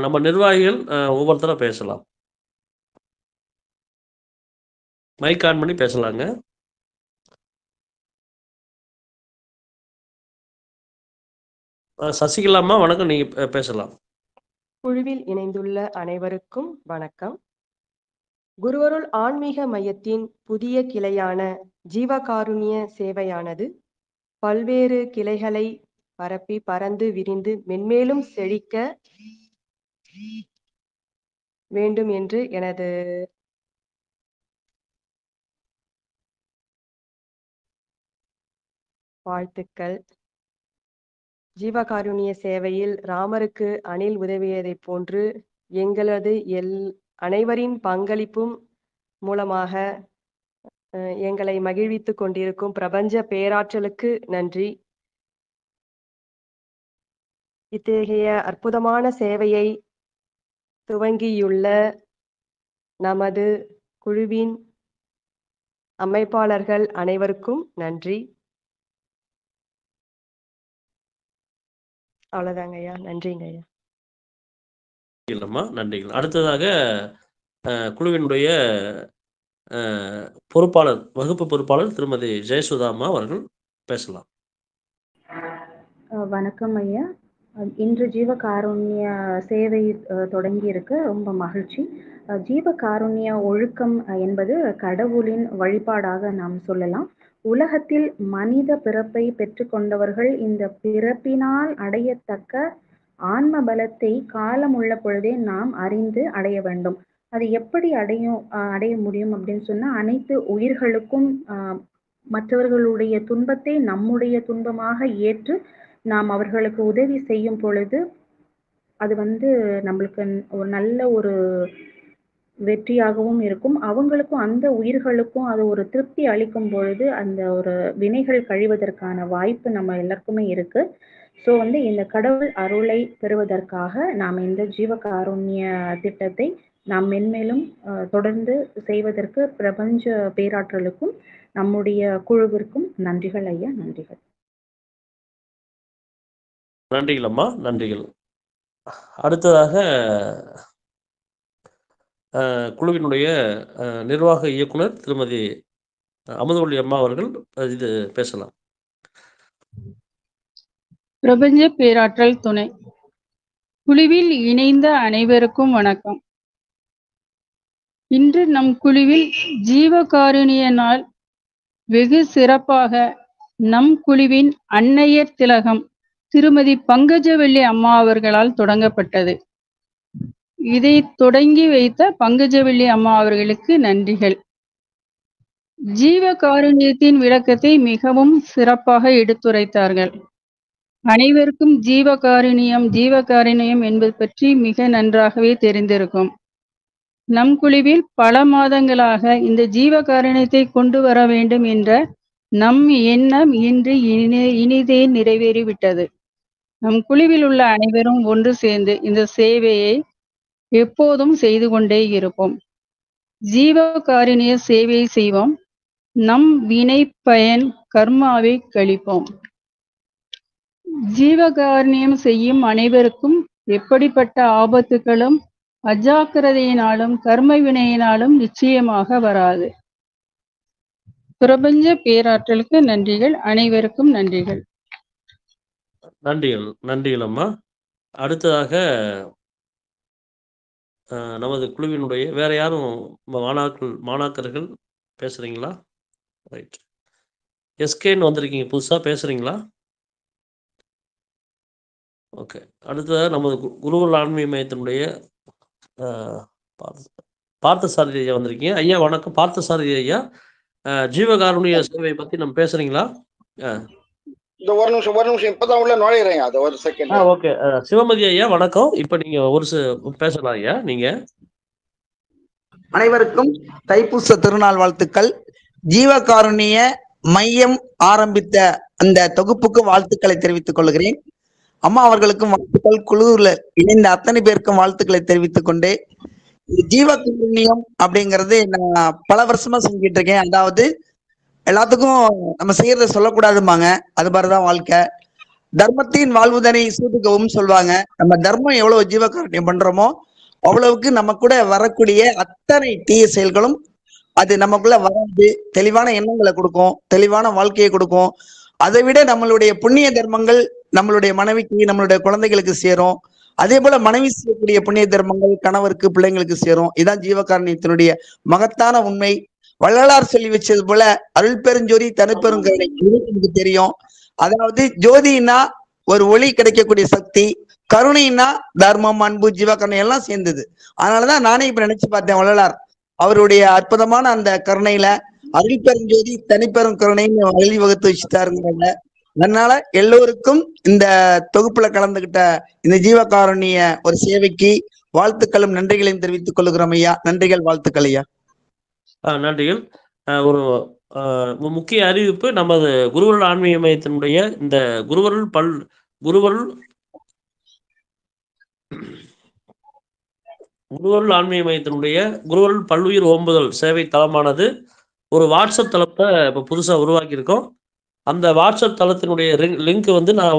S1: நம்ம நிர்வாகிகள் ஒவ்வொருத்தரா பேசலாம். மைக் ஆன் பண்ணி பேசலாங்க. சசிகலாமா வணக்கம், நீங்க பேசலாம்.
S10: குழுவில் இணைந்துள்ள அனைவருக்கும் வணக்கம். குருவருள் ஆன்மீக மையத்தின் புதிய கிளையான ஜீவகாருண்ய சேவையானது பல்வேறு கிளைகளை பரப்பி பறந்து விரிந்து மென்மேலும் செழிக்க வேண்டும் என்று எனது வாழ்த்துக்கள். ஜீவகாருண்ய சேவையில் ராமருக்கு அணில் உதவியதைப் போன்று எங்களது அனைவரின் பங்களிப்பும் மூலமாக எங்களை மகிழ்வித்துக் கொண்டிருக்கும் பிரபஞ்ச பேராற்றலுக்கு நன்றி. இத்தகைய அற்புதமான சேவையை துவங்கியுள்ள நமது குழுவின் அமைப்பாளர்கள் அனைவருக்கும் நன்றி. அவ்வளவுதாங்க ஐயா. நன்றிங்க ஐயா.
S1: இல்லம்மா, நன்றிகள். அடுத்ததாக குழுவினுடைய பொறுப்பாளர், வகுப்பு பொறுப்பாளர் திருமதி ஜெயசுதாமா அவர்கள் பேசலாம்.
S11: வணக்கம் ஐயா. இன்று ஜீவகாருண்ய சேவை தொடங்கி இருக்க ரொம்ப மகிழ்ச்சி. ஜீவகாருண்ய ஒழுக்கம் என்பது கடவுளின் வழிபாடாக நாம் சொல்லலாம். உலகத்தில் மனித பிறப்பை பெற்றுக்கொண்டவர்கள் இந்த பிறப்பினால் அடையத்தக்க ஆன்ம பலத்தை காலம் உள்ள பொழுதே நாம் அறிந்து அடைய வேண்டும். அது எப்படி அடைய முடியும் அப்படின்னு சொன்னா, அனைத்து உயிர்களுக்கும் மற்றவர்களுடைய துன்பத்தை நம்முடைய துன்பமாக ஏற்று நாம் அவர்களுக்கு உதவி செய்யும் பொழுது அது நம்மளுக்கு ஒரு நல்ல ஒரு வெற்றியாகவும் இருக்கும். அவங்களுக்கும் அந்த உயிர்களுக்கும் அது ஒரு திருப்தி அளிக்கும் பொழுது அந்த ஒரு வினைகள் கழிவதற்கான வாய்ப்பு நம்ம எல்லாருக்குமே இருக்கு. ஸோ இந்த கடவுள் அருளை பெறுவதற்காக நாம் இந்த ஜீவகாருண்ய திட்டத்தை நாம் மென்மேலும் தொடர்ந்து செய்வதற்கு பிரபஞ்ச பேராற்றலுக்கும் நம்முடைய குழுவிற்கும் நன்றிகள் ஐயா. நன்றிகள்.
S1: நன்றிகள் அம்மா, நன்றிகள். அடுத்ததாக குழுவினுடைய நிர்வாக இயக்குனர் திருமதி அமுதவள்ளி அம்மா அவர்கள் இது பேசலாம்.
S12: பிரபஞ்ச பேராற்றல் துணை குழுவில் இணைந்த அனைவருக்கும் வணக்கம். இன்று நம் குழுவில் ஜீவகாருண்ய நாள் வெகு சிறப்பாக நம் குழுவின் அன்னையர் திலகம் திருமதி பங்கஜவள்ளி அம்மா அவர்களால் தொடங்கப்பட்டது. இதை தொடங்கி வைத்த பங்கஜவள்ளி அம்மா அவர்களுக்கு நன்றிகள். ஜீவகாருண்யத்தின் விளக்கத்தை மிகவும் சிறப்பாக எடுத்துரைத்தார்கள். அனைவருக்கும் ஜீவகாருண்யம் என்பது பற்றி மிக நன்றாகவே தெரிந்திருக்கும். நம் குழுவில் பல மாதங்களாக இந்த ஜீவகாருண்யத்தை கொண்டு வர வேண்டும் என்ற நம் எண்ணம் இன்று இனிதே நிறைவேறிவிட்டது. நம் குழுவில் உள்ள அனைவரும் ஒன்று சேர்ந்து இந்த சேவையை எப்போதும் செய்து கொண்டே இருப்போம். ஜீவகாருண்ய சேவை செய்வோம். நம் வினை பயன் கர்மாவை கழிப்போம். ஜீவகாருண்யம் செய்யும் அனைவருக்கும் எப்படிப்பட்ட ஆபத்துகளும் அஜாக்கிரதையினாலும் கர்ம வினையினாலும் நிச்சயமாக வராது. பிரபஞ்ச பேராற்றலுக்கு நன்றிகள். அனைவருக்கும் நன்றிகள்.
S1: நன்றிகள் அம்மா. அடுத்ததாக நமது குழுவினுடைய வேற யாரும் மாணாக்கர்கள் பேசுறீங்களா? ரைட். எஸ்கேன்னு வந்திருக்கீங்க, புதுசா பேசுறீங்களா? ஓகே. அடுத்ததாக நமது குருவருள் ஆன்மீக மையத்தினுடைய பார்த்தசாரதி ஐயா வந்திருக்கீங்க. ஐயா வணக்கம். பார்த்தசாரதி ஐயா, ஜீவகாருண்ய சேவை பத்தி நம்ம பேசுறீங்களா?
S13: இந்த ஒரு நிமிஷம் இப்பதான் உள்ள நுழையிறேங்க. அது ஒரு செகண்ட்.
S1: ஓகே. சிவமதி ஐயா வணக்கம். இப்ப நீங்க பேசலாம் ஐயா. நீங்க
S14: அனைவருக்கும் தைப்பூச திருநாள் வாழ்த்துக்கள். ஜீவகாருண்ய மையம் ஆரம்பித்த அந்த தொகுப்புக்கு வாழ்த்துக்களை தெரிவித்துக் கொள்கிறேன். அம்மா அவர்களுக்கும் வாழ்த்துக்கள். குழுவில் இணைந்த அத்தனை பேருக்கும் வாழ்த்துக்களை தெரிவித்துக் கொண்டு, ஜீவகாருண்யம் அப்படிங்கிறது நான் பல வருஷமா செஞ்சுட்டு இருக்கேன். அதாவது எல்லாத்துக்கும் நம்ம செய்யறத சொல்லக்கூடாதுமாங்க, அது மாதிரிதான் வாழ்க்கை. தர்மத்தின் வாழ்வுதனை சூட்டுக்கவும் சொல்லுவாங்க. நம்ம தர்மம் எவ்வளவு ஜீவகாருண்யம் பண்றோமோ அவ்வளவுக்கு நம்ம கூட வரக்கூடிய அத்தனை தீய செயல்களும் அது நமக்குள்ள வராது. தெளிவான எண்ணங்களை கொடுக்கும், தெளிவான வாழ்க்கையை கொடுக்கும். அதை விட நம்மளுடைய புண்ணிய தர்மங்கள் நம்மளுடைய மனைவிக்கு, நம்மளுடைய குழந்தைகளுக்கு சேரும். அதே போல மனைவி செய்யக்கூடிய புண்ணிய தர்மங்கள் கணவருக்கு, பிள்ளைங்களுக்கு சேரும். இதான் ஜீவகாருண்யத்தினுடைய மகத்தான உண்மை. வள்ளலார் சொல்லி வச்சது போல அருள் பெருஞ்சோதி தனிப்பெருங்கருணை நமக்கு தெரியும். அதாவது ஜோதினா ஒரு ஒளி கிடைக்கக்கூடிய சக்தி, கருணைன்னா தர்மம், அன்பு, ஜீவகருணை எல்லாம் சேர்ந்தது. அதனாலதான் நானே இப்ப நினைச்சு பார்த்தேன், வள்ளலார் அவருடைய அற்புதமான அந்த கருணையில அருள் பெருஞ்சோதி தனிப்பெரும் கருணைன்னு வழி வகுத்து வச்சுட்டாருங்கிறத. அதனால எல்லோருக்கும் இந்த தொகுப்புல கலந்துகிட்ட இந்த ஜீவகாருண்ய ஒரு சேவைக்கு வாழ்த்துக்களும் நன்றிகளையும் தெரிவித்துக் கொள்கிறோம் ஐயா. நன்றிகள், வாழ்த்துக்கள் ஐயா.
S1: நன்றிகள். ஒரு முக்கிய அறிவிப்பு, நமது குருவருள் ஆன்மீக மையத்தினுடைய இந்த குருவருள் ஆன்மீக மையத்தினுடைய குருவருள் பல்லுயிர் ஓம்புதல் சேவை தளமானது ஒரு வாட்ஸ்அப் தளத்தை இப்போ புதுசாக உருவாக்கியிருக்கோம். அந்த வாட்ஸ்அப் தளத்தினுடைய லிங்க் வந்து நான்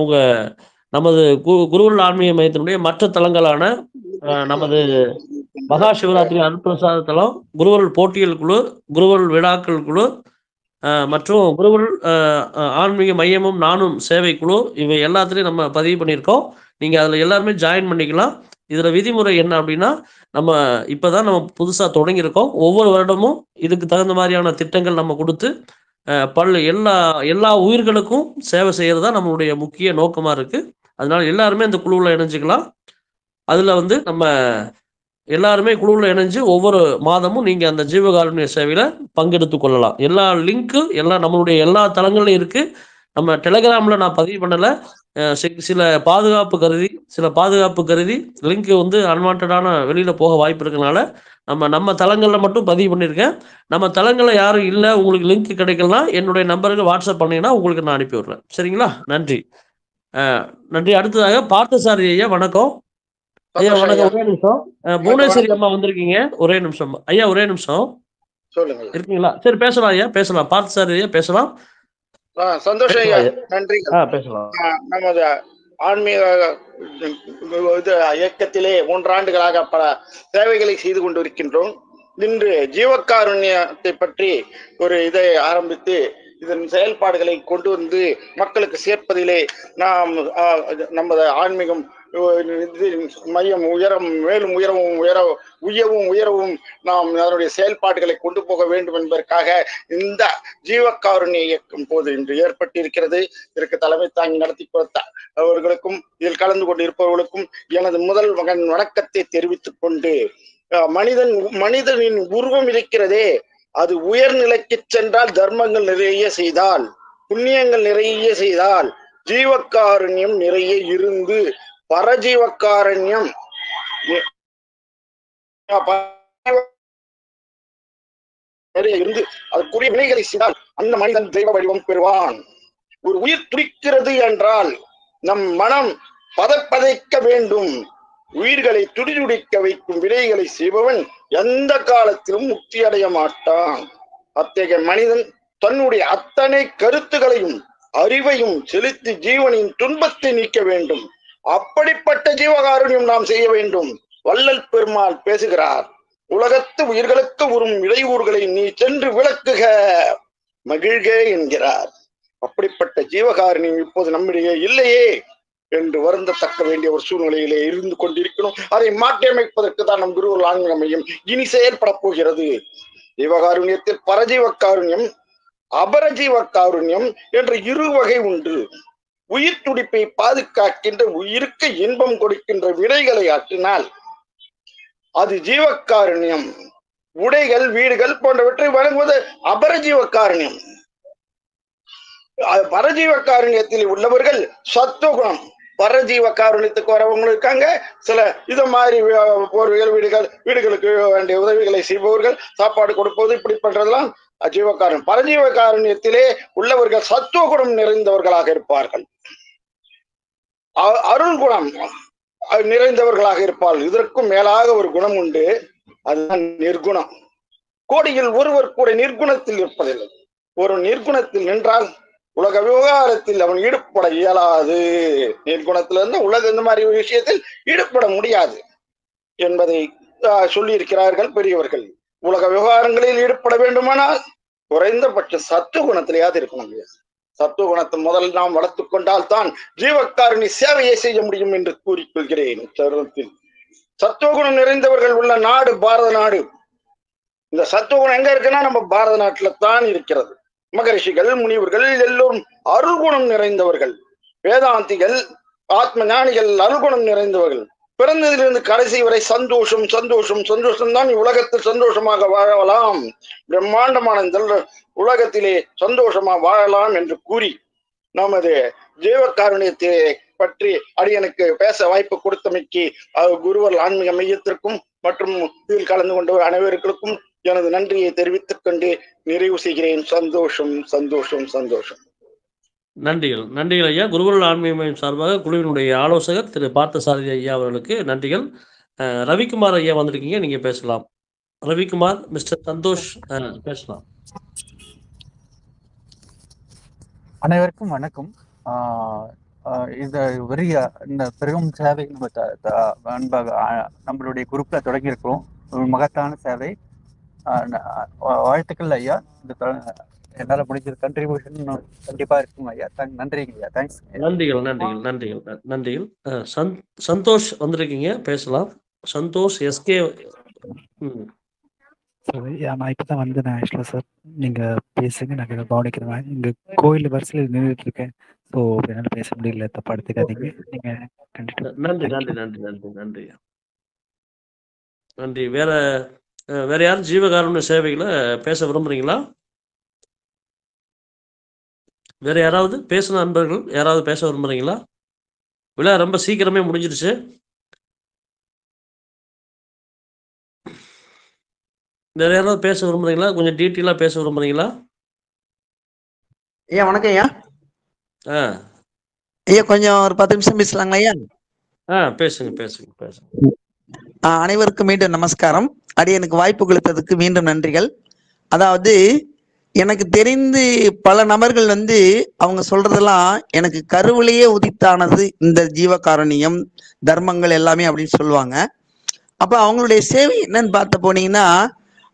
S1: நமது குருவருள் ஆன்மீக மையத்தினுடைய மற்ற தளங்களான நமது மகா சிவராத்திரி அருட்பிரசாத தளம், குருவருள் போட்டியல் குழு, குருவருள் விழாக்கள் குழு மற்றும் குருவருள் ஆன்மீக மையமும் நானும் சேவை குழு, இவை எல்லாத்துலேயும் நம்ம பதிவு பண்ணியிருக்கோம். நீங்கள் அதில் எல்லாருமே ஜாயின் பண்ணிக்கலாம். இதில் விதிமுறை என்ன அப்படின்னா, நம்ம இப்போதான் நம்ம புதுசாக தொடங்கியிருக்கோம். ஒவ்வொரு வருடமும் இதுக்கு தகுந்த மாதிரியான திட்டங்கள் நம்ம கொடுத்து எல்லா உயிர்களுக்கும் சேவை செய்கிறது தான் நம்மளுடைய முக்கிய நோக்கமாக இருக்குது. அதனால எல்லாருமே இந்த குழுவில் இணைஞ்சிக்கலாம். அதில் வந்து நம்ம எல்லாருமே குழுவில் இணைஞ்சு ஒவ்வொரு மாதமும் நீங்கள் அந்த ஜீவகாருண்ய சேவையில் பங்கெடுத்து கொள்ளலாம். எல்லா லிங்க்கு நம்மளுடைய எல்லா தளங்கள்லையும் இருக்குது. நம்ம டெலிகிராமில் நான் பதிவு பண்ணலை, சில பாதுகாப்பு கருதி லிங்க் வந்து அன்வான்டான வெளியில் போக வாய்ப்பு இருக்கனால நம்ம தளங்களில் மட்டும் பதிவு பண்ணியிருக்கேன். நம்ம தளங்களில் யாரும் இல்லை, உங்களுக்கு லிங்க் கிடைக்கலாம், என்னுடைய நம்பருக்கு வாட்ஸ்அப் பண்ணீங்கன்னா உங்களுக்கு நான் அனுப்பி விடுறேன். சரிங்களா? நன்றி. அடுத்ததாக பார்த்தசாரதி ஐயா, வணக்கம் ஐயா. வணக்கம். ஒரே நிமிஷம், புவனேஸ்வரி அம்மா வந்திருக்கீங்க. ஒரே நிமிஷம் ஐயா, ஒரே நிமிஷம் இருக்கீங்களா? சரி, பேசலாம் ஐயா, பேசலாம். பார்த்தசாரதி ஐயா பேசலாம்.
S13: சந்தோஷம் ஐயா, நன்றி.
S1: பேசலாம்.
S13: நமது ஆன்மீக இயக்கத்திலே 3 ஆண்டுகளாக பல சேவைகளை செய்து கொண்டிருக்கின்றோம். இன்று ஜீவகாருண்யத்தை பற்றி ஒரு இதை ஆரம்பித்து இதன் செயல்பாடுகளை கொண்டு வந்து மக்களுக்கு சேர்ப்பதிலே நாம் நமது ஆன்மீகம் மையம் மேலும் உயரவும் நாம் அதனுடைய செயல்பாடுகளை கொண்டு போக வேண்டும் என்பதற்காக இந்த ஜீவகாருண்ய இயக்கம் போது இன்று ஏற்பட்டிருக்கிறது. இதற்கு தலைமை தாங்கி நடத்தி கொடுத்த அவர்களுக்கும் இதில் கலந்து கொண்டு இருப்பவர்களுக்கும் எனது முதல் மகன் வணக்கத்தை தெரிவித்துக் கொண்டு, மனிதனின் உருவம் இருக்கிறதே, அது உயர்நிலைக்கு சென்றால் தர்மங்கள் நிறைய செய்தால், புண்ணியங்கள் நிறைய செய்தால், ஜீவகாருண்யம் நிறைய இருந்து பரஜீவகாருண்யம் இருந்து அதற்குரிய வினைகளை செய்தால் அந்த மனிதன் தெய்வ வடிவம் பெறுவான். ஒரு உயிர் துடிக்கிறது என்றால் நம் மனம் பதைக்க வேண்டும். உயிர்களை துடிதுடிக்க வைக்கும் வினைகளை செய்பவன் எந்த காலத்திலும் முக்தி அடைய மாட்டான். அத்தகைய மனிதன் தன்னுடைய அத்தனை கருத்துகளையும் அறிவையும் செலுத்தி ஜீவனின் துன்பத்தை நீக்க வேண்டும். அப்படிப்பட்ட ஜீவகாருண்யம் நாம் செய்ய வேண்டும். வள்ளல் பெருமாள் பேசுகிறார், உலகத்து உயிர்களுக்கு உறும் இடையூறுகளை நீ சென்று விளக்குக மகிழ்க என்கிறார். அப்படிப்பட்ட ஜீவகாருண்யம் இப்போது நம்மிடையே இல்லையே என்று வருந்தத்தக்க வேண்டிய ஒரு சூழ்நிலையிலே இருந்து கொண்டிருக்கணும். அதை மாற்றியமைப்பதற்கு தான் நம் குருவருள் ஆன்மீக மையம் இனி செயல்பட போகிறது. ஜீவகாருண்யத்தில் பரஜீவகாருண்யம், அபரஜீவகாருண்யம் என்ற 2 வகை உண்டு. உயிர் துடிப்பை பாதுகாக்கின்ற, உயிருக்கு இன்பம் கொடுக்கின்ற வினைகளை ஆற்றினால் அது ஜீவகாருண்யம். உடைகள், வீடுகள் போன்றவற்றை வழங்குவது அபரஜீவகாருண்யம். பரஜீவகாருண்யத்தில் உள்ளவர்கள் சத்துவகுணம். பரஜீவகாருண்யத்துக்கு வரவங்க இருக்காங்க, சில இது மாதிரி வீடுகளுக்கு வேண்டிய உதவிகளை செய்பவர்கள், சாப்பாடு கொடுப்பது, இப்படி பண்றதெல்லாம் ஜீவகாருண்யம். பரஜீவகாருண்யத்திலே உள்ளவர்கள் சத்துவகுணம் நிறைந்தவர்களாக இருப்பார்கள், அருள் குணம் நிறைந்தவர்களாக இருப்பார்கள். இதற்கும் மேலாக ஒரு குணம் உண்டு, அதுதான் நிர்குணம். கோடியில் ஒருவர் கூட நிர்குணத்தில் இருப்பதில்லை. ஒரு நிர்குணத்தில் நின்றால் உலக விவகாரத்தில் அவன் ஈடுபட இயலாது. நேர்குணத்திலிருந்து உலக இந்த மாதிரி ஒரு விஷயத்தில் ஈடுபட முடியாது என்பதை சொல்லியிருக்கிறார்கள் பெரியவர்கள். உலக விவகாரங்களில் ஈடுபட வேண்டுமானால் குறைந்தபட்ச சத்துவ குணத்திலேயாவது இருக்கணும். சத்துவ குணத்தை முதல் நாம் வளர்த்துக் கொண்டால் தான் ஜீவகாருண்ய சேவையை செய்ய முடியும் என்று கூறிக்கொள்கிறேன். தருணத்தில் சத்துவகுணம் நிறைந்தவர்கள் உள்ள நாடு பாரத நாடு. இந்த சத்துவகுணம் எங்க இருக்குன்னா நம்ம பாரத நாட்டுல தான் இருக்கிறது. மகரிஷிகள், முனிவர்கள் எல்லோரும் அருள்குணம் நிறைந்தவர்கள். வேதாந்திகள், ஆத்ம ஞானிகள் அருள்குணம் நிறைந்தவர்கள். பிறந்ததிலிருந்து கடைசி வரை சந்தோஷம் சந்தோஷம் சந்தோஷம் தான். உலகத்தில் சந்தோஷமாக வாழலாம், பிரம்மாண்டமான இந்த உலகத்திலே சந்தோஷமா வாழலாம் என்று கூறி நமது ஜீவகாருண்யத்தை பற்றி அடியனுக்கு பேச வாய்ப்பு கொடுத்தமைக்கு குருவர் ஆன்மீக மையத்திற்கும் மற்றும் இதில் கலந்து கொண்ட அனைவருக்கும் எனது நன்றியை தெரிவித்துக் கொண்டு நிறைவு செய்கிறேன். சந்தோஷம் சந்தோஷம் சந்தோஷம்.
S1: நன்றிகள் நன்றிகள் ஐயா. குருவருள் ஆன்மீக மையம் சார்பாக குழுவினுடைய ஆலோசகர் திரு பார்த்தசாரதி ஐயா அவர்களுக்கு நன்றிகள். ரவிக்குமார் ஐயா வந்திருக்கீங்க, நீங்க பேசலாம். ரவிக்குமார், மிஸ்டர் சந்தோஷ் பேசலாம்.
S15: அனைவருக்கும் வணக்கம். இந்த இந்த பெரும் சேவை அன்பாக நம்மளுடைய குரூப்ல தொடங்கி இருக்கிறோம். ஒரு மகத்தான சேவை. வாழ்த்துக்கள் ஐயா. இந்த என்னால முடிஞ்ச கண்ட்ரிபியூஷன் கண்டிப்பா இருக்கும் ஐயா. நன்றிங்க ஐயா. தேங்க்ஸ்.
S1: நன்றிகள் நன்றிகள் நன்றிகள் நன்றிகள். சந்தோஷ் வந்திருக்கீங்க, பேசலாம். சந்தோஷ் எஸ்கே.
S16: நான் இப்பதான் வந்தேன் ஆக்சுவலா சார். நீங்க பேசுங்க, நான் கவனிக்கிறேன். இங்க கோயில் வரிசையில் நின்றுட்டு இருக்கேன். ஸோ என்னால பேச முடியல, தப்பா எடுத்துக்காதீங்க. நீங்க கண்டிப்பா.
S1: நன்றி நன்றி நன்றி நன்றி நன்றி நன்றி. வேற யாரும் ஜீவகாருண்ய சேவைகளை பேச விரும்புறீங்களா? வேற யாராவது பேசின நண்பர்கள் யாராவது பேச விரும்புறீங்களா? விழா ரொம்ப சீக்கிரமே முடிஞ்சிருச்சு. வேற யாராவது பேச விரும்புறீங்களா? கொஞ்சம் டீட்டெயிலா பேச விரும்புறீங்களா?
S14: ஐயா வணக்கம் ஐயா. ஐயா கொஞ்சம் ஒரு 10 நிமிஷம் பேசலாங்களா ஐயா?
S1: பேசுங்க பேசுங்க பேசுங்க.
S14: அனைவருக்கும் மீண்டும் நமஸ்காரம். அடியனுக்கு வாய்ப்பு கொடுத்ததுக்கு மீண்டும் நன்றிகள். அதாவது எனக்கு தெரிந்து பல நபர்கள் அவங்க சொல்றதெல்லாம் எனக்கு கருவிலேயே உதித்தானது இந்த ஜீவகாருண்யம் தர்மங்கள் எல்லாமே அப்படின்னு சொல்லுவாங்க. அப்ப அவங்களுடைய சேவை என்னன்னு பார்த்த போனீங்கன்னா,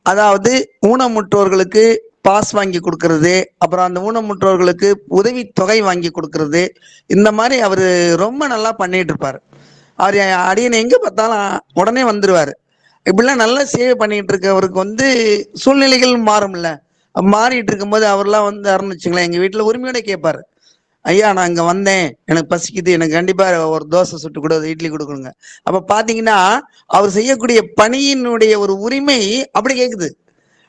S14: அதாவது ஊனமுற்றோர்களுக்கு பாஸ் வாங்கி கொடுக்கறது, அப்புறம் அந்த ஊனமுற்றோர்களுக்கு உதவி தொகை வாங்கி கொடுக்கறது, இந்த மாதிரி அவரு ரொம்ப நல்லா பண்ணிட்டு இருப்பாரு. அவர் அடியனை எங்க பார்த்தாலும் உடனே வந்துருவாரு. இப்படிலாம் நல்லா சேவை பண்ணிட்டு இருக்கவருக்கு சூழ்நிலைகள் மாறும்ல. மாறிட்டு இருக்கும்போது அவர்லாம் வந்தாருன்னு வச்சுங்களேன், எங்க வீட்டுல உரிமையோட கேட்பாரு, ஐயா நான் இங்க வந்தேன், எனக்கு பசிக்குது, எனக்கு கண்டிப்பா ஒரு தோசை சுட்டு கூட இட்லி கொடுக்கணுங்க. அப்ப பாத்தீங்கன்னா அவர் செய்யக்கூடிய பணியினுடைய ஒரு உரிமை அப்படி கேக்குது.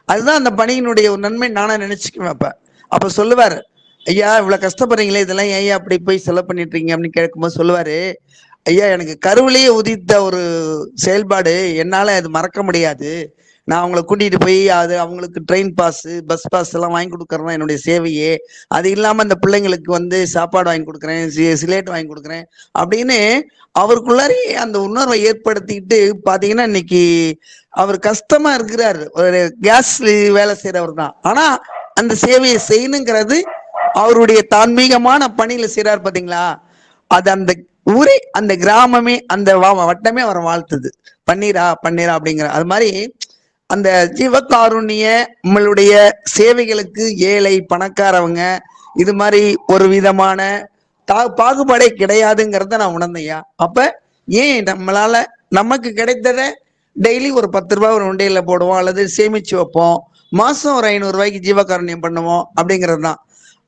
S14: அதுதான் அந்த பணியினுடைய ஒரு நன்மை நானா நினைச்சுக்குவேன். அப்ப சொல்லுவாரு, ஐயா இவ்வளவு கஷ்டப்படுறீங்களே, இதெல்லாம் ஐயா அப்படி போய் செலவு பண்ணிட்டு இருக்கீங்க அப்படின்னு கேட்கும்போது சொல்லுவாரு, ஐயா எனக்கு கருவிலேயே உதித்த ஒரு செயல்பாடு என்னால அது மறக்க முடியாது. நான் அவங்கள கூட்டிட்டு போய் அது அவங்களுக்கு ட்ரெயின் பாஸ், பஸ் பாஸ் எல்லாம் வாங்கி கொடுக்கறது தான் என்னுடைய சேவையே. அது இல்லாம அந்த பிள்ளைங்களுக்கு சாப்பாடு வாங்கி கொடுக்குறேன், சிலேட் வாங்கி கொடுக்குறேன் அப்படின்னு அவருக்குள்ளாரே அந்த உணர்வை ஏற்படுத்திக்கிட்டு பாத்தீங்கன்னா இன்னைக்கு அவர் கஷ்டமா இருக்கிறாரு. ஒரு கேஸ் வேலை செய்யறவர் தான், ஆனா அந்த சேவையை செய்யணுங்கிறது அவருடைய தான்மீகமான பணியில செய்யறாரு. பாத்தீங்களா, அது அந்த ஊரே, அந்த கிராமமே, அந்த வட்டமே அவரை வாழ்த்துது. பன்னீரா அப்படிங்கிற அது மாதிரி அந்த ஜீவகாருண்ய நம்மளுடைய சேவைகளுக்கு ஏழை பணக்காரவங்க இது மாதிரி ஒரு விதமான பாகுபாடே கிடையாதுங்கிறத நான் உணர்ந்தையா. அப்ப ஏன் நம்மளால நமக்கு கிடைத்ததை டெய்லி ஒரு 10 ரூபாய் ஒரு உண்டையில போடுவோம், அல்லது சேமிச்சு வைப்போம், மாசம் ஒரு 500 ரூபாய்க்கு ஜீவகாருண்யம் பண்ணுவோம் அப்படிங்கிறது தான்.